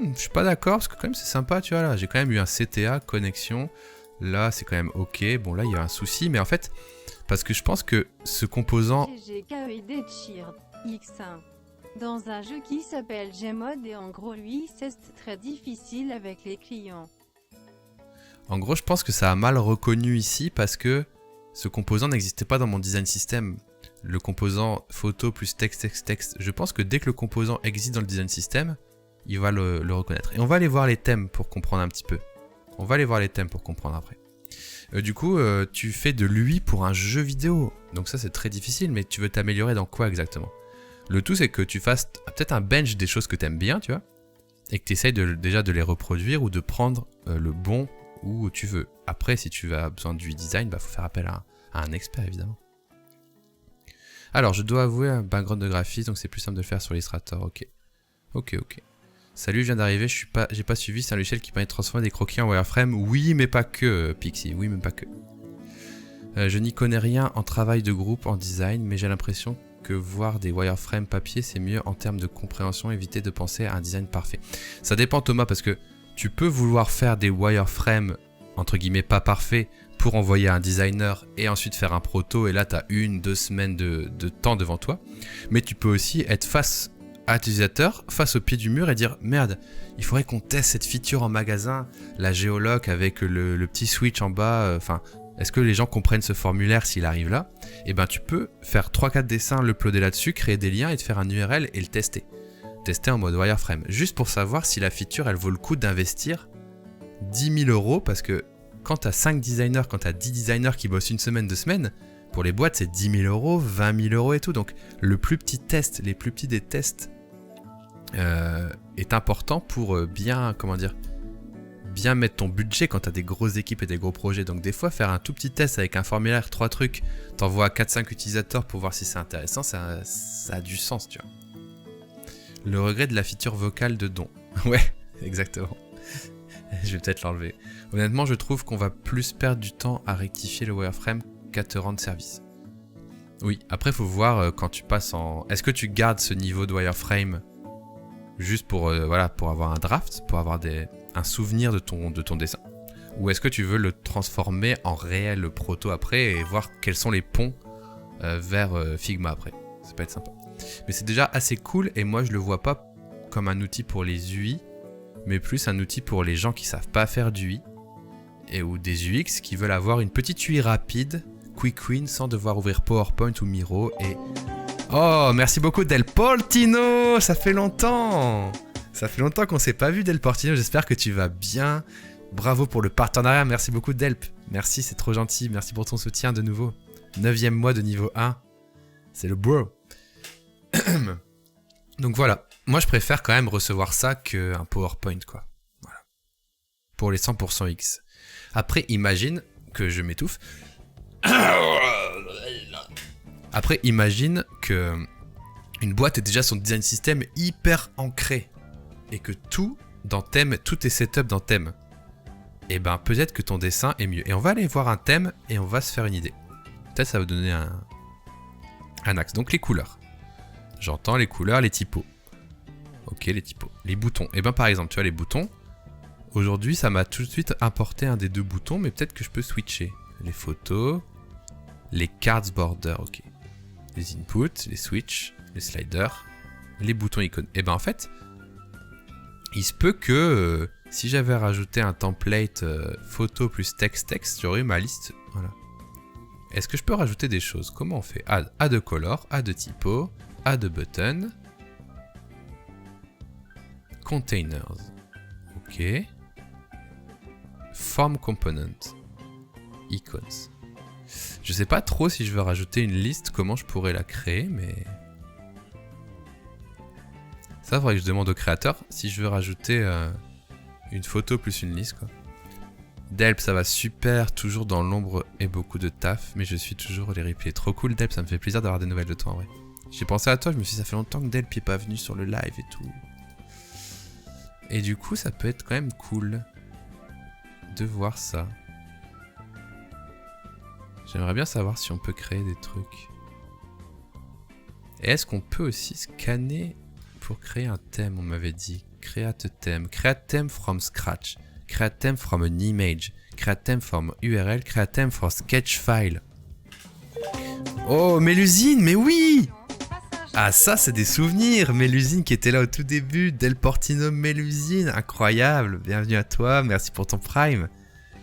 Je suis pas d'accord, parce que quand même c'est sympa, tu vois, là. J'ai quand même eu un CTA, connexion. Là, c'est quand même ok. Bon, là, il y a un souci, mais en fait, parce que je pense que ce composant... X1. Dans un jeu qui s'appelle Gmod et en gros lui c'est très difficile avec les clients. En gros je pense que ça a mal reconnu ici parce que ce composant n'existait pas dans mon design system. Le composant photo plus texte. Je pense que dès que le composant existe dans le design system, il va le reconnaître. Et on va aller voir les thèmes pour comprendre un petit peu. On va aller voir les thèmes pour comprendre après. Du coup, tu fais de l'UI pour un jeu vidéo. Donc ça c'est très difficile, mais tu veux t'améliorer dans quoi exactement ? Le tout, c'est que tu fasses peut-être un bench des choses que tu aimes bien, tu vois, et que tu essayes déjà de les reproduire ou de prendre le bon où tu veux. Après, si tu as besoin du design, bah, faut faire appel à un expert, évidemment. Alors, je dois avouer un background de graphiste, donc c'est plus simple de le faire sur Illustrator. Ok. Salut, je viens d'arriver, j'ai pas suivi, c'est un logiciel qui permet de transformer des croquis en wireframe. Oui, mais pas que, Pixie, oui, mais pas que. Je n'y connais rien en travail de groupe, en design, mais j'ai l'impression que voir des wireframes papier, c'est mieux en termes de compréhension, éviter de penser à un design parfait. Ça dépend, Thomas, parce que tu peux vouloir faire des wireframes, entre guillemets, pas parfaits, pour envoyer à un designer et ensuite faire un proto, et là, tu as 1-2 semaines de temps devant toi. Mais tu peux aussi être face à l'utilisateur, face au pied du mur, et dire « Merde, il faudrait qu'on teste cette feature en magasin, la géoloc avec le petit switch en bas, est-ce que les gens comprennent ce formulaire s'il arrive là? Et ben tu peux faire 3-4 dessins, le uploader là-dessus, créer des liens et te faire un URL et le tester. Tester en mode wireframe, juste pour savoir si la feature elle vaut le coup d'investir 10 000 €, parce que quand tu as 5 designers, quand tu as 10 designers qui bossent une semaine, 2 semaines, pour les boîtes c'est 10 000 €, 20 000 € et tout. Donc le plus petit test, les plus petits des tests est important pour bien mettre ton budget quand tu as des grosses équipes et des gros projets. Donc des fois, faire un tout petit test avec un formulaire, 3 trucs, t'envoies à 4-5 utilisateurs pour voir si c'est intéressant, ça a du sens, tu vois. Le regret de la feature vocale de Don. Ouais, exactement. Je vais peut-être l'enlever. Honnêtement, je trouve qu'on va plus perdre du temps à rectifier le wireframe qu'à te rendre service. Oui, après, il faut voir quand tu passes en... Est-ce que tu gardes ce niveau de wireframe Juste pour, voilà, pour avoir un draft, pour avoir un souvenir de ton dessin? Ou est-ce que tu veux le transformer en réel proto après et voir quels sont les ponts vers Figma après? Ça peut être sympa. Mais c'est déjà assez cool et moi je le vois pas comme un outil pour les UI, mais plus un outil pour les gens qui savent pas faire d'UI ou des UX qui veulent avoir une petite UI rapide, quick win, sans devoir ouvrir PowerPoint ou Miro. Et oh, merci beaucoup Del Portino, ça fait longtemps qu'on s'est pas vu Del Portino, j'espère que tu vas bien. Bravo pour le partenariat, merci beaucoup Delp. Merci, c'est trop gentil, merci pour ton soutien de nouveau. 9e mois de niveau 1, c'est le bro. Donc voilà, moi je préfère quand même recevoir ça qu'un PowerPoint quoi. Voilà. Pour les 100% X. Après, imagine que je m'étouffe. Après, imagine que une boîte est déjà son design system hyper ancré et que tout dans thème, tout est setup dans thème. Et ben peut-être que ton dessin est mieux. Et on va aller voir un thème et on va se faire une idée. Peut-être ça va donner un axe. Donc les couleurs. J'entends les couleurs, les typos. Ok, les typos. Les boutons. Et ben par exemple, tu vois les boutons. Aujourd'hui, ça m'a tout de suite importé un des 2 boutons, mais peut-être que je peux switcher. Les photos, les cards border, ok. Les inputs, les switch, les sliders, les boutons icônes. Et ben en fait, il se peut que si j'avais rajouté un template photo plus texte, j'aurais eu ma liste. Voilà. Est-ce que je peux rajouter des choses? Comment on fait? Add color, add typo, add button, containers. Ok. Form component, icons. Je sais pas trop si je veux rajouter une liste, comment je pourrais la créer, mais ça faudrait que je demande au créateur si je veux rajouter une photo plus une liste quoi. Delp, ça va super, toujours dans l'ombre et beaucoup de taf, mais je suis toujours les replays. Trop cool Delp, ça me fait plaisir d'avoir des nouvelles de toi en vrai. J'ai pensé à toi, je me suis dit ça fait longtemps que Delp n'est pas venu sur le live et tout. Et du coup, ça peut être quand même cool de voir ça. J'aimerais bien savoir si on peut créer des trucs. Et est-ce qu'on peut aussi scanner pour créer un thème? On m'avait dit create theme from scratch, create theme from an image, create theme from URL, create theme from sketch file. Oh, Mélusine, mais oui! Ah ça c'est des souvenirs, Mélusine qui était là au tout début, Del Portino Mélusine, incroyable, bienvenue à toi, merci pour ton prime,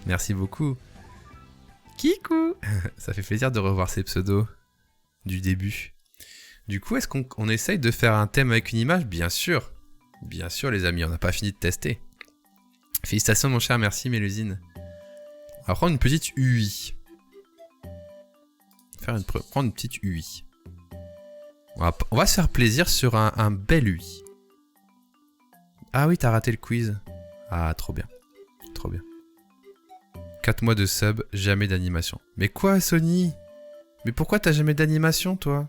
merci beaucoup. Kikou. Ça fait plaisir de revoir ces pseudos du début. Du coup, est-ce qu'on essaye de faire un thème avec une image? Bien sûr les amis, on n'a pas fini de tester. Félicitations mon cher, merci Mélusine. On va prendre une petite UI. Prendre une petite UI. On va se faire plaisir sur un bel UI. Ah oui, t'as raté le quiz. Ah, trop bien. Trop bien. 4 mois de sub, jamais d'animation. Mais quoi, Sony? Mais pourquoi t'as jamais d'animation, toi?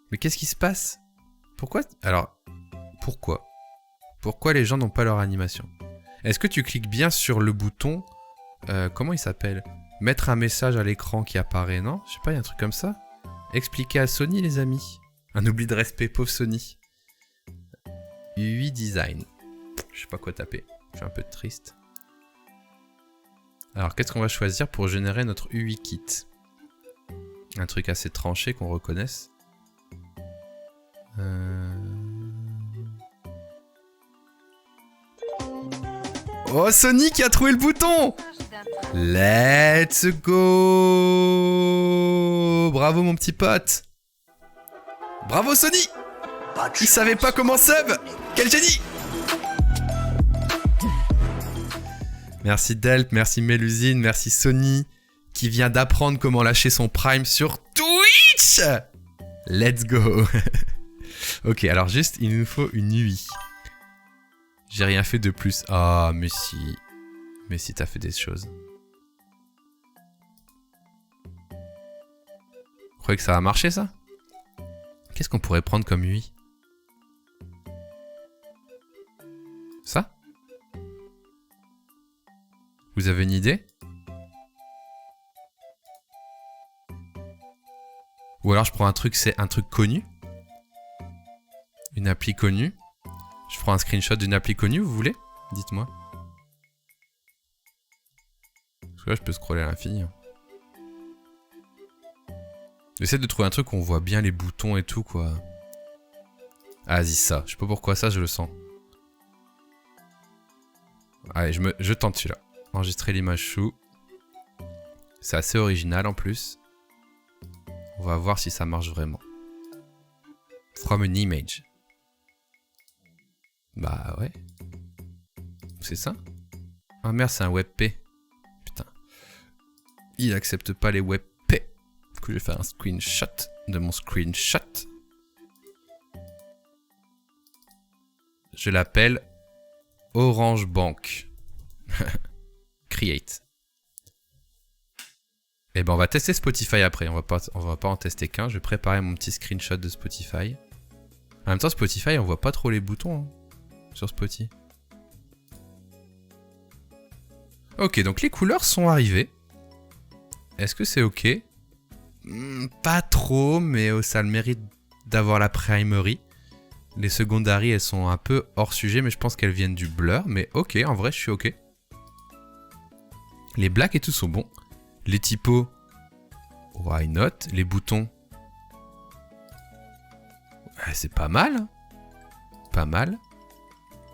Mais qu'est-ce qui se passe? Pourquoi? Alors, pourquoi? Pourquoi les gens n'ont pas leur animation? Est-ce que tu cliques bien sur le bouton comment il s'appelle? Mettre un message à l'écran qui apparaît, non? Je sais pas, il y a un truc comme ça? Expliquez à Sony, les amis. Un oubli de respect, pauvre Sony. UI design. Je sais pas quoi taper. Je suis un peu triste. Alors, qu'est-ce qu'on va choisir pour générer notre UI kit? Un truc assez tranché qu'on reconnaisse. Oh, Sony qui a trouvé le bouton! Let's go! Bravo mon petit pote! Bravo Sony! Il savait pas comment sub! Quel génie! Merci Delp, merci Mélusine, merci Sony qui vient d'apprendre comment lâcher son prime sur Twitch! Let's go! Ok, alors juste il nous faut une UI. J'ai rien fait de plus. Ah, mais si. Mais si t'as fait des choses. Vous croyez que ça va marcher, ça? Qu'est-ce qu'on pourrait prendre comme UI? Ça? Vous avez une idée? Ou alors je prends un truc, c'est un truc connu. Une appli connue. prends un screenshot d'une appli connue, vous voulez? Dites-moi. Parce que là, je peux scroller à l'infini. J'essaie de trouver un truc où on voit bien les boutons et tout, quoi. Ah, vas-y, ça. Je sais pas pourquoi ça, je le sens. Allez, je tente celui-là. Enregistrer l'image chou. C'est assez original en plus. On va voir si ça marche vraiment. From an image. Bah ouais. C'est ça? Ah merde, c'est un WebP. Putain. Il accepte pas les WebP. Du coup, je vais faire un screenshot de mon screenshot. Je l'appelle Orange Bank. Create. Et ben on va tester Spotify après. On va pas en tester qu'un. Je vais préparer mon petit screenshot de Spotify. En même temps, Spotify, on voit pas trop les boutons hein, sur Spotify. Ok, donc les couleurs sont arrivées. Est-ce que c'est ok? Pas trop, mais ça a le mérite d'avoir la primary. Les secondary, elles sont un peu hors sujet, mais je pense qu'elles viennent du blur. Mais ok, en vrai, je suis ok. Les blacks et tout sont bons. Les typos, why not? Les boutons, c'est pas mal. Hein. Pas mal.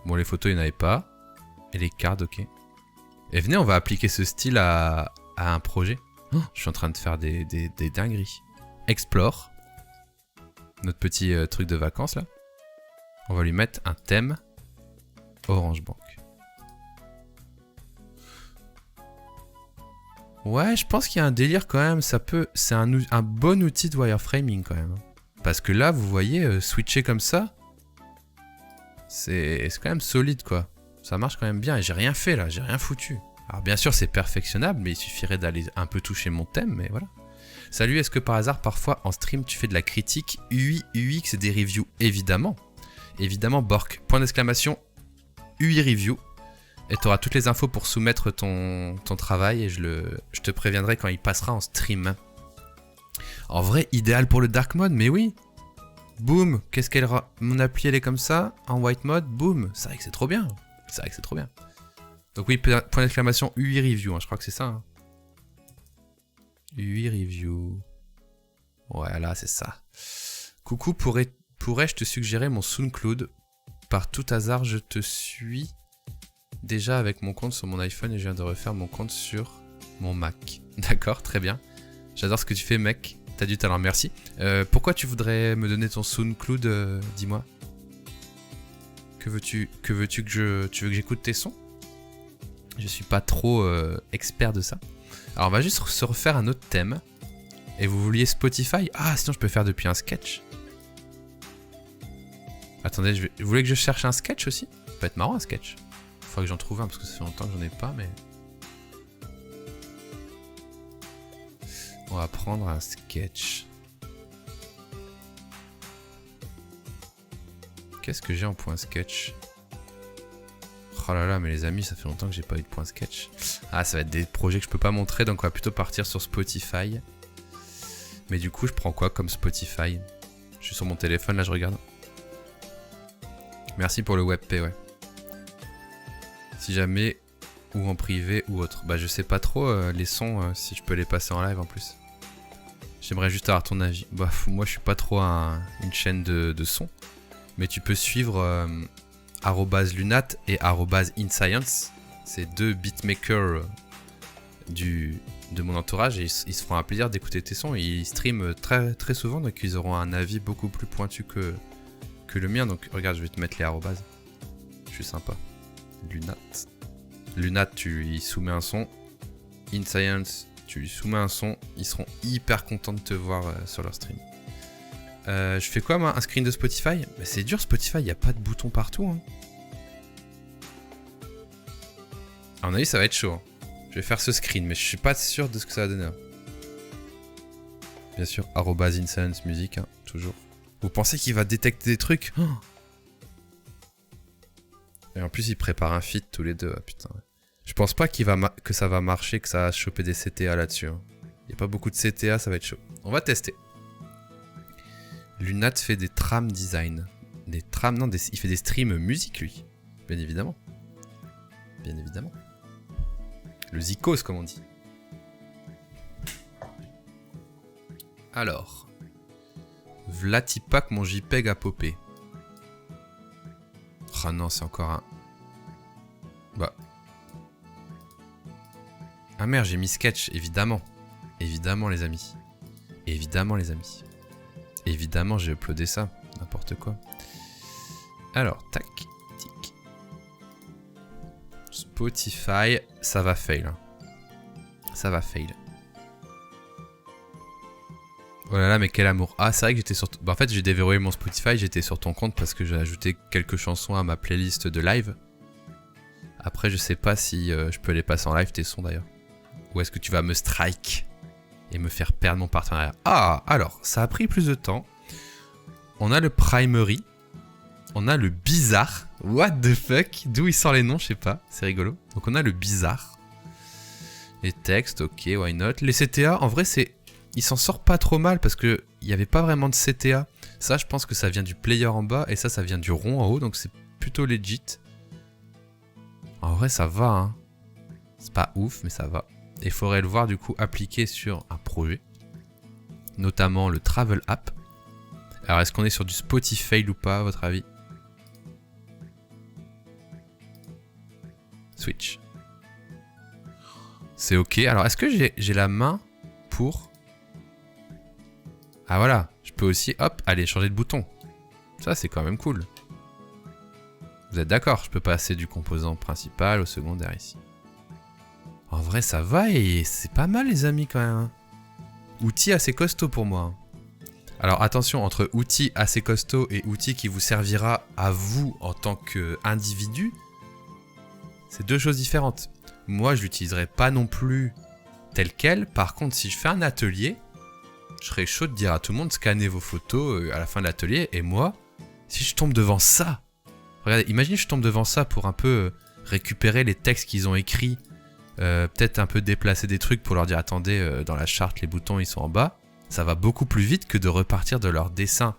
Bon, les photos, il n'y en avait pas. Et les cards, ok. Et venez, on va appliquer ce style à un projet. Oh, je suis en train de faire des dingueries. Explore. Notre petit truc de vacances, là. On va lui mettre un thème Orange Bank. Ouais, je pense qu'il y a un délire quand même. Ça peut, c'est un bon outil de wireframing quand même. Parce que là, vous voyez, switcher comme ça, c'est quand même solide quoi. Ça marche quand même bien. Et j'ai rien fait là, j'ai rien foutu. Alors bien sûr, c'est perfectionnable, mais il suffirait d'aller un peu toucher mon thème, mais voilà. Salut, est-ce que par hasard, parfois en stream, tu fais de la critique UI, UX et des reviews? Évidemment. Évidemment, Bork. Point d'exclamation, UI Review. Et tu auras toutes les infos pour soumettre ton travail et je te préviendrai quand il passera en stream. En vrai, idéal pour le dark mode, mais oui. Boum, qu'est-ce qu'elle... Mon appli, elle est comme ça, en white mode, boum. C'est vrai que c'est trop bien. C'est vrai que c'est trop bien. Donc oui, point d'exclamation UI Review, hein, je crois que c'est ça. Hein. UI Review. Voilà, c'est ça. Coucou, pourrais-je te suggérer mon SoundCloud? Par tout hasard, je te suis déjà avec mon compte sur mon iPhone et je viens de refaire mon compte sur mon Mac. D'accord, très bien. J'adore ce que tu fais, mec. T'as du talent, merci. Pourquoi tu voudrais me donner ton SoundCloud, dis-moi. Tu veux que j'écoute tes sons? Je suis pas trop expert de ça. Alors on va juste se refaire un autre thème. Et vous vouliez Spotify? Ah, sinon je peux faire depuis un sketch. Attendez, vous voulez que je cherche un sketch aussi? Ça peut être marrant un sketch. Faudrait que j'en trouve un parce que ça fait longtemps que j'en ai pas, mais... On va prendre un sketch. Qu'est-ce que j'ai en point sketch? Oh là là, mais les amis, ça fait longtemps que j'ai pas eu de point sketch. Ah, ça va être des projets que je peux pas montrer, donc on va plutôt partir sur Spotify. Mais du coup, je prends quoi comme Spotify? Je suis sur mon téléphone, là, je regarde. Merci pour le WebP, ouais. Si jamais, ou en privé, ou autre. Bah, je sais pas trop les sons, si je peux les passer en live en plus. J'aimerais juste avoir ton avis. Bah, moi, je suis pas trop une chaîne de sons. Mais tu peux suivre @lunat et @inscience. C'est deux beatmakers de mon entourage et ils se feront un plaisir d'écouter tes sons. Et ils streament très, très souvent, donc ils auront un avis beaucoup plus pointu que le mien. Donc regarde, je vais te mettre les arrobas. Je suis sympa. Lunat, tu y soumets un son. InScience, tu lui soumets un son. Ils seront hyper contents de te voir sur leur stream. Je fais quoi moi? Un screen de Spotify? Mais c'est dur Spotify, il n'y a pas de bouton partout. Hein. À mon avis, ça va être chaud. Hein. Je vais faire ce screen, mais je suis pas sûr de ce que ça va donner. Hein. Bien sûr, @inscience music, hein, toujours. Vous pensez qu'il va détecter des trucs? Oh. Et en plus, ils préparent un feat tous les deux. Ah, putain. Je pense pas que ça va marcher, que ça va choper des CTA là-dessus. Hein. Il n'y a pas beaucoup de CTA, ça va être chaud. On va tester. Lunat fait des tram design. Des trames, non, il fait des streams musique, lui. Bien évidemment. Bien évidemment. Le Zikos, comme on dit. Alors. Vlatipak, mon JPEG a popé. Ah non, c'est encore un... Bah. Ah merde, j'ai mis sketch, évidemment. Évidemment, les amis. Évidemment, les amis. Évidemment, j'ai uploadé ça. N'importe quoi. Alors, tac, tic. Spotify, ça va fail. Hein. Ça va fail. Oh là là, mais quel amour. Ah, c'est vrai que j'étais sur... Bah, en fait, j'ai déverrouillé mon Spotify, j'étais sur ton compte parce que j'ai ajouté quelques chansons à ma playlist de live. Après, je sais pas si je peux les passer en live, tes sons d'ailleurs. Ou est-ce que tu vas me strike et me faire perdre mon partenariat? Ah, alors, ça a pris plus de temps. On a le primary. On a le bizarre. What the fuck? D'où il sort les noms, je sais pas. C'est rigolo. Donc on a le bizarre. Les textes, ok, why not. Les CTA, en vrai, c'est... Il s'en sort pas trop mal parce que il n'y avait pas vraiment de CTA. Ça, je pense que ça vient du player en bas et ça vient du rond en haut. Donc c'est plutôt legit. En vrai, ça va, hein. C'est pas ouf, mais ça va. Et il faudrait le voir, du coup, appliqué sur un projet. Notamment le Travel App. Alors, est-ce qu'on est sur du Spotify ou pas, à votre avis? Switch. C'est ok. Alors, est-ce que j'ai la main pour... Ah, voilà. Je peux aussi, hop, aller changer de bouton. Ça, c'est quand même cool. Vous êtes d'accord? Je peux passer du composant principal au secondaire ici. En vrai, ça va et c'est pas mal, les amis, quand même. Outil assez costaud pour moi. Alors, attention, entre outil assez costaud et outil qui vous servira à vous en tant qu'individu, c'est deux choses différentes. Moi, je l'utiliserai pas non plus tel quel. Par contre, si je fais un atelier, je serais chaud de dire à tout le monde, scannez vos photos à la fin de l'atelier. Et moi, si je tombe devant ça, regardez, imaginez je tombe devant ça pour un peu récupérer les textes qu'ils ont écrits, peut-être un peu déplacer des trucs pour leur dire, attendez, dans la charte, les boutons, ils sont en bas. Ça va beaucoup plus vite que de repartir de leur dessin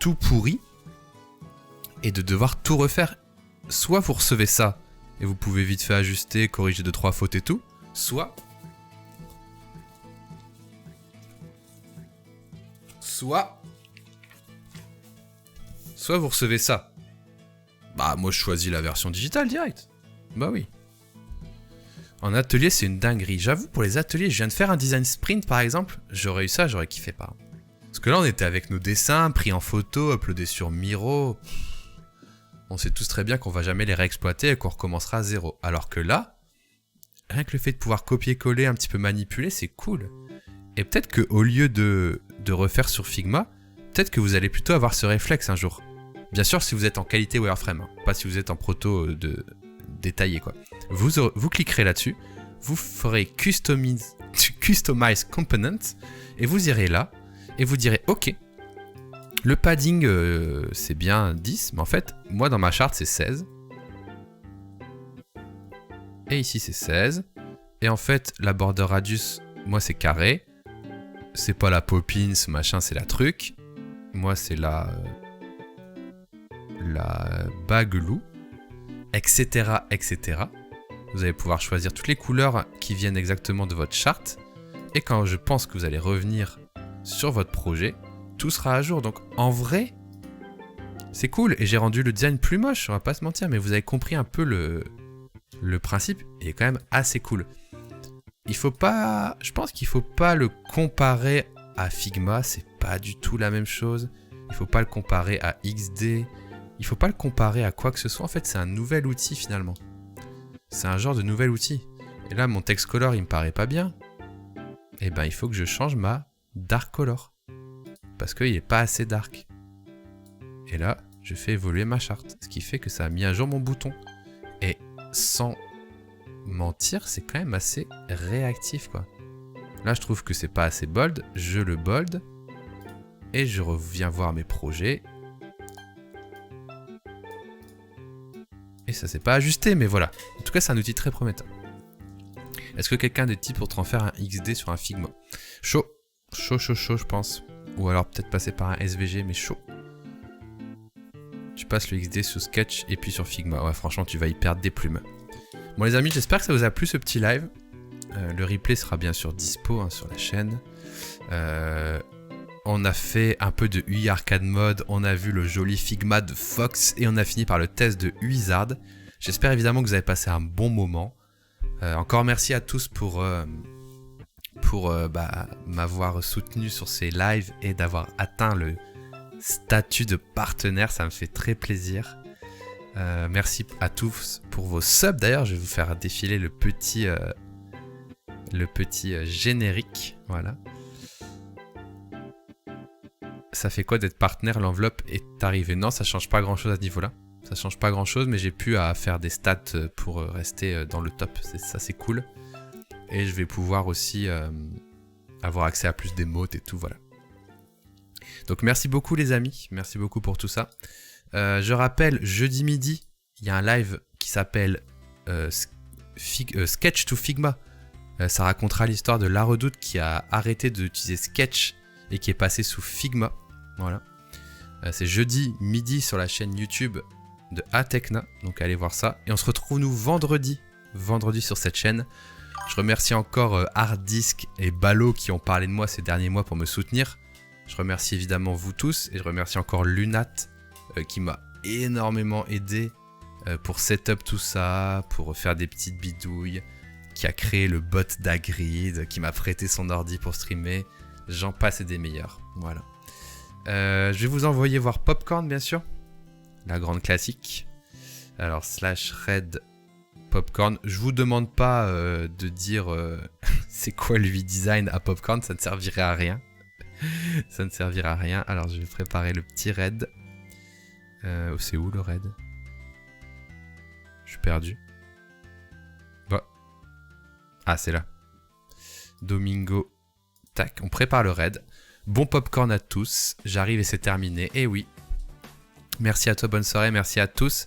tout pourri et de devoir tout refaire. Soit vous recevez ça et vous pouvez vite fait ajuster, corriger 2-3 fautes et tout, soit vous recevez ça. Bah moi je choisis la version digitale direct. Bah oui. En atelier c'est une dinguerie. J'avoue pour les ateliers, je viens de faire un design sprint par exemple. J'aurais eu ça, j'aurais kiffé pas. Parce que là on était avec nos dessins, pris en photo, uploadés sur Miro. On sait tous très bien qu'on va jamais les réexploiter et qu'on recommencera à zéro. Alors que là, rien que le fait de pouvoir copier-coller, un petit peu manipuler, c'est cool. Et peut-être qu'au lieu de refaire sur Figma, peut-être que vous allez plutôt avoir ce réflexe un jour. Bien sûr si vous êtes en qualité wireframe, hein, pas si vous êtes en proto détaillé quoi. Vous cliquerez là-dessus, vous ferez customize component et vous irez là et vous direz ok, le padding c'est bien 10, mais en fait moi dans ma charte c'est 16 et ici c'est 16 et en fait la border radius moi c'est carré, c'est pas la Poppins machin, c'est la truc, moi c'est la baguelou, etc., etc. Vous allez pouvoir choisir toutes les couleurs qui viennent exactement de votre charte. Et quand je pense que vous allez revenir sur votre projet, tout sera à jour. Donc en vrai, c'est cool. Et j'ai rendu le design plus moche, on va pas se mentir. Mais vous avez compris un peu le principe. Il est quand même assez cool. Je pense qu'il faut pas le comparer à Figma. C'est pas du tout la même chose. Il faut pas le comparer à XD. Il faut pas le comparer à quoi que ce soit. En fait, c'est un nouvel outil finalement. C'est un genre de nouvel outil. Et là, mon text color, il me paraît pas bien. Et ben, il faut que je change ma dark color. Parce qu'il est pas assez dark. Et là, je fais évoluer ma charte. Ce qui fait que ça a mis à jour mon bouton. Et sans mentir, c'est quand même assez réactif, quoi. Là, je trouve que c'est pas assez bold. Je le bold. Et je reviens voir mes projets. Et ça s'est pas ajusté, mais voilà. En tout cas, c'est un outil très prometteur. Est-ce que quelqu'un a des tips pour te faire un XD sur un Figma? Chaud, je pense. Ou alors peut-être passer par un SVG, mais chaud. passes le XD sous Sketch et puis sur Figma. Ouais, franchement, tu vas y perdre des plumes. Bon les amis, j'espère que ça vous a plu ce petit live. Le replay sera bien sûr dispo sur la chaîne. On a fait un peu de UI Arcade Mode, on a vu le joli Figma de Fox et on a fini par le test de Wizard. J'espère évidemment que vous avez passé un bon moment. Encore merci à tous pour m'avoir soutenu sur ces lives et d'avoir atteint le statut de partenaire, ça me fait très plaisir. Merci à tous pour vos subs. D'ailleurs, je vais vous faire défiler le petit générique. Voilà. Ça fait quoi d'être partenaire? L'enveloppe est arrivée. Non, ça change pas grand chose à ce niveau-là. Ça change pas grand chose, mais j'ai pu faire des stats pour rester dans le top. Ça, c'est cool. Et je vais pouvoir aussi avoir accès à plus d'émotes et tout, voilà. Donc merci beaucoup les amis, merci beaucoup pour tout ça. Je rappelle, jeudi midi, il y a un live qui s'appelle Sketch to Figma. Ça racontera l'histoire de La Redoute qui a arrêté d'utiliser Sketch et qui est passé sous Figma. Voilà. C'est jeudi midi sur la chaîne YouTube de Atecna, donc allez voir ça. Et on se retrouve nous vendredi sur cette chaîne. Je remercie encore Harddisk et Balo qui ont parlé de moi ces derniers mois pour me soutenir. Je remercie évidemment vous tous et je remercie encore Lunat qui m'a énormément aidé pour setup tout ça, pour faire des petites bidouilles, qui a créé le bot d'Agrid, qui m'a prêté son ordi pour streamer. J'en passe et des meilleurs. Voilà. Je vais vous envoyer voir Popcorn bien sûr, la grande classique. Alors /red Popcorn, je vous demande pas de dire c'est quoi l'UI design à Popcorn, ça ne servirait à rien. Ça ne servira à rien. Alors je vais préparer le petit raid. C'est où le raid? Je suis perdu. Bah. Ah c'est là. Domingo. Tac, on prépare le raid. Bon popcorn à tous. J'arrive et c'est terminé. Et oui. Merci à toi, bonne soirée, merci à tous.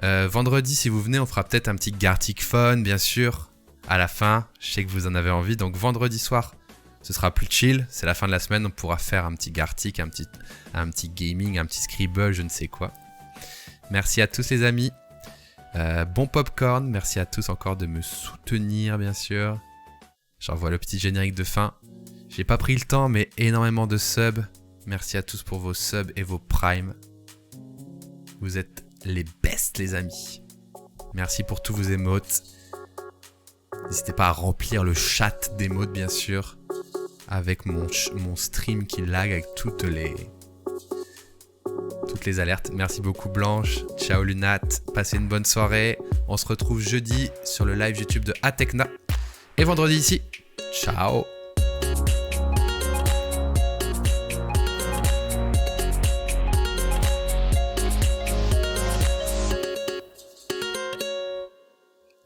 Vendredi, si vous venez, on fera peut-être un petit Gartic Fun, bien sûr, à la fin. Je sais que vous en avez envie, donc vendredi soir, ce sera plus chill. C'est la fin de la semaine, on pourra faire un petit Gartic, un petit gaming, un petit Scribble, je ne sais quoi. Merci à tous les amis. Bon popcorn, merci à tous encore de me soutenir, bien sûr. J'envoie le petit générique de fin. J'ai pas pris le temps, mais énormément de subs. Merci à tous pour vos subs et vos primes. Vous êtes les best les amis. Merci pour tous vos emotes. N'hésitez pas à remplir le chat d'émotes bien sûr. Avec mon stream qui lag avec toutes les alertes. Merci beaucoup Blanche. Ciao Lunat. Passez une bonne soirée. On se retrouve jeudi sur le live YouTube de Atecna. Et vendredi ici. Ciao.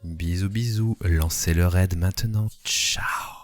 Bisous bisous, lancez le raid maintenant, ciao.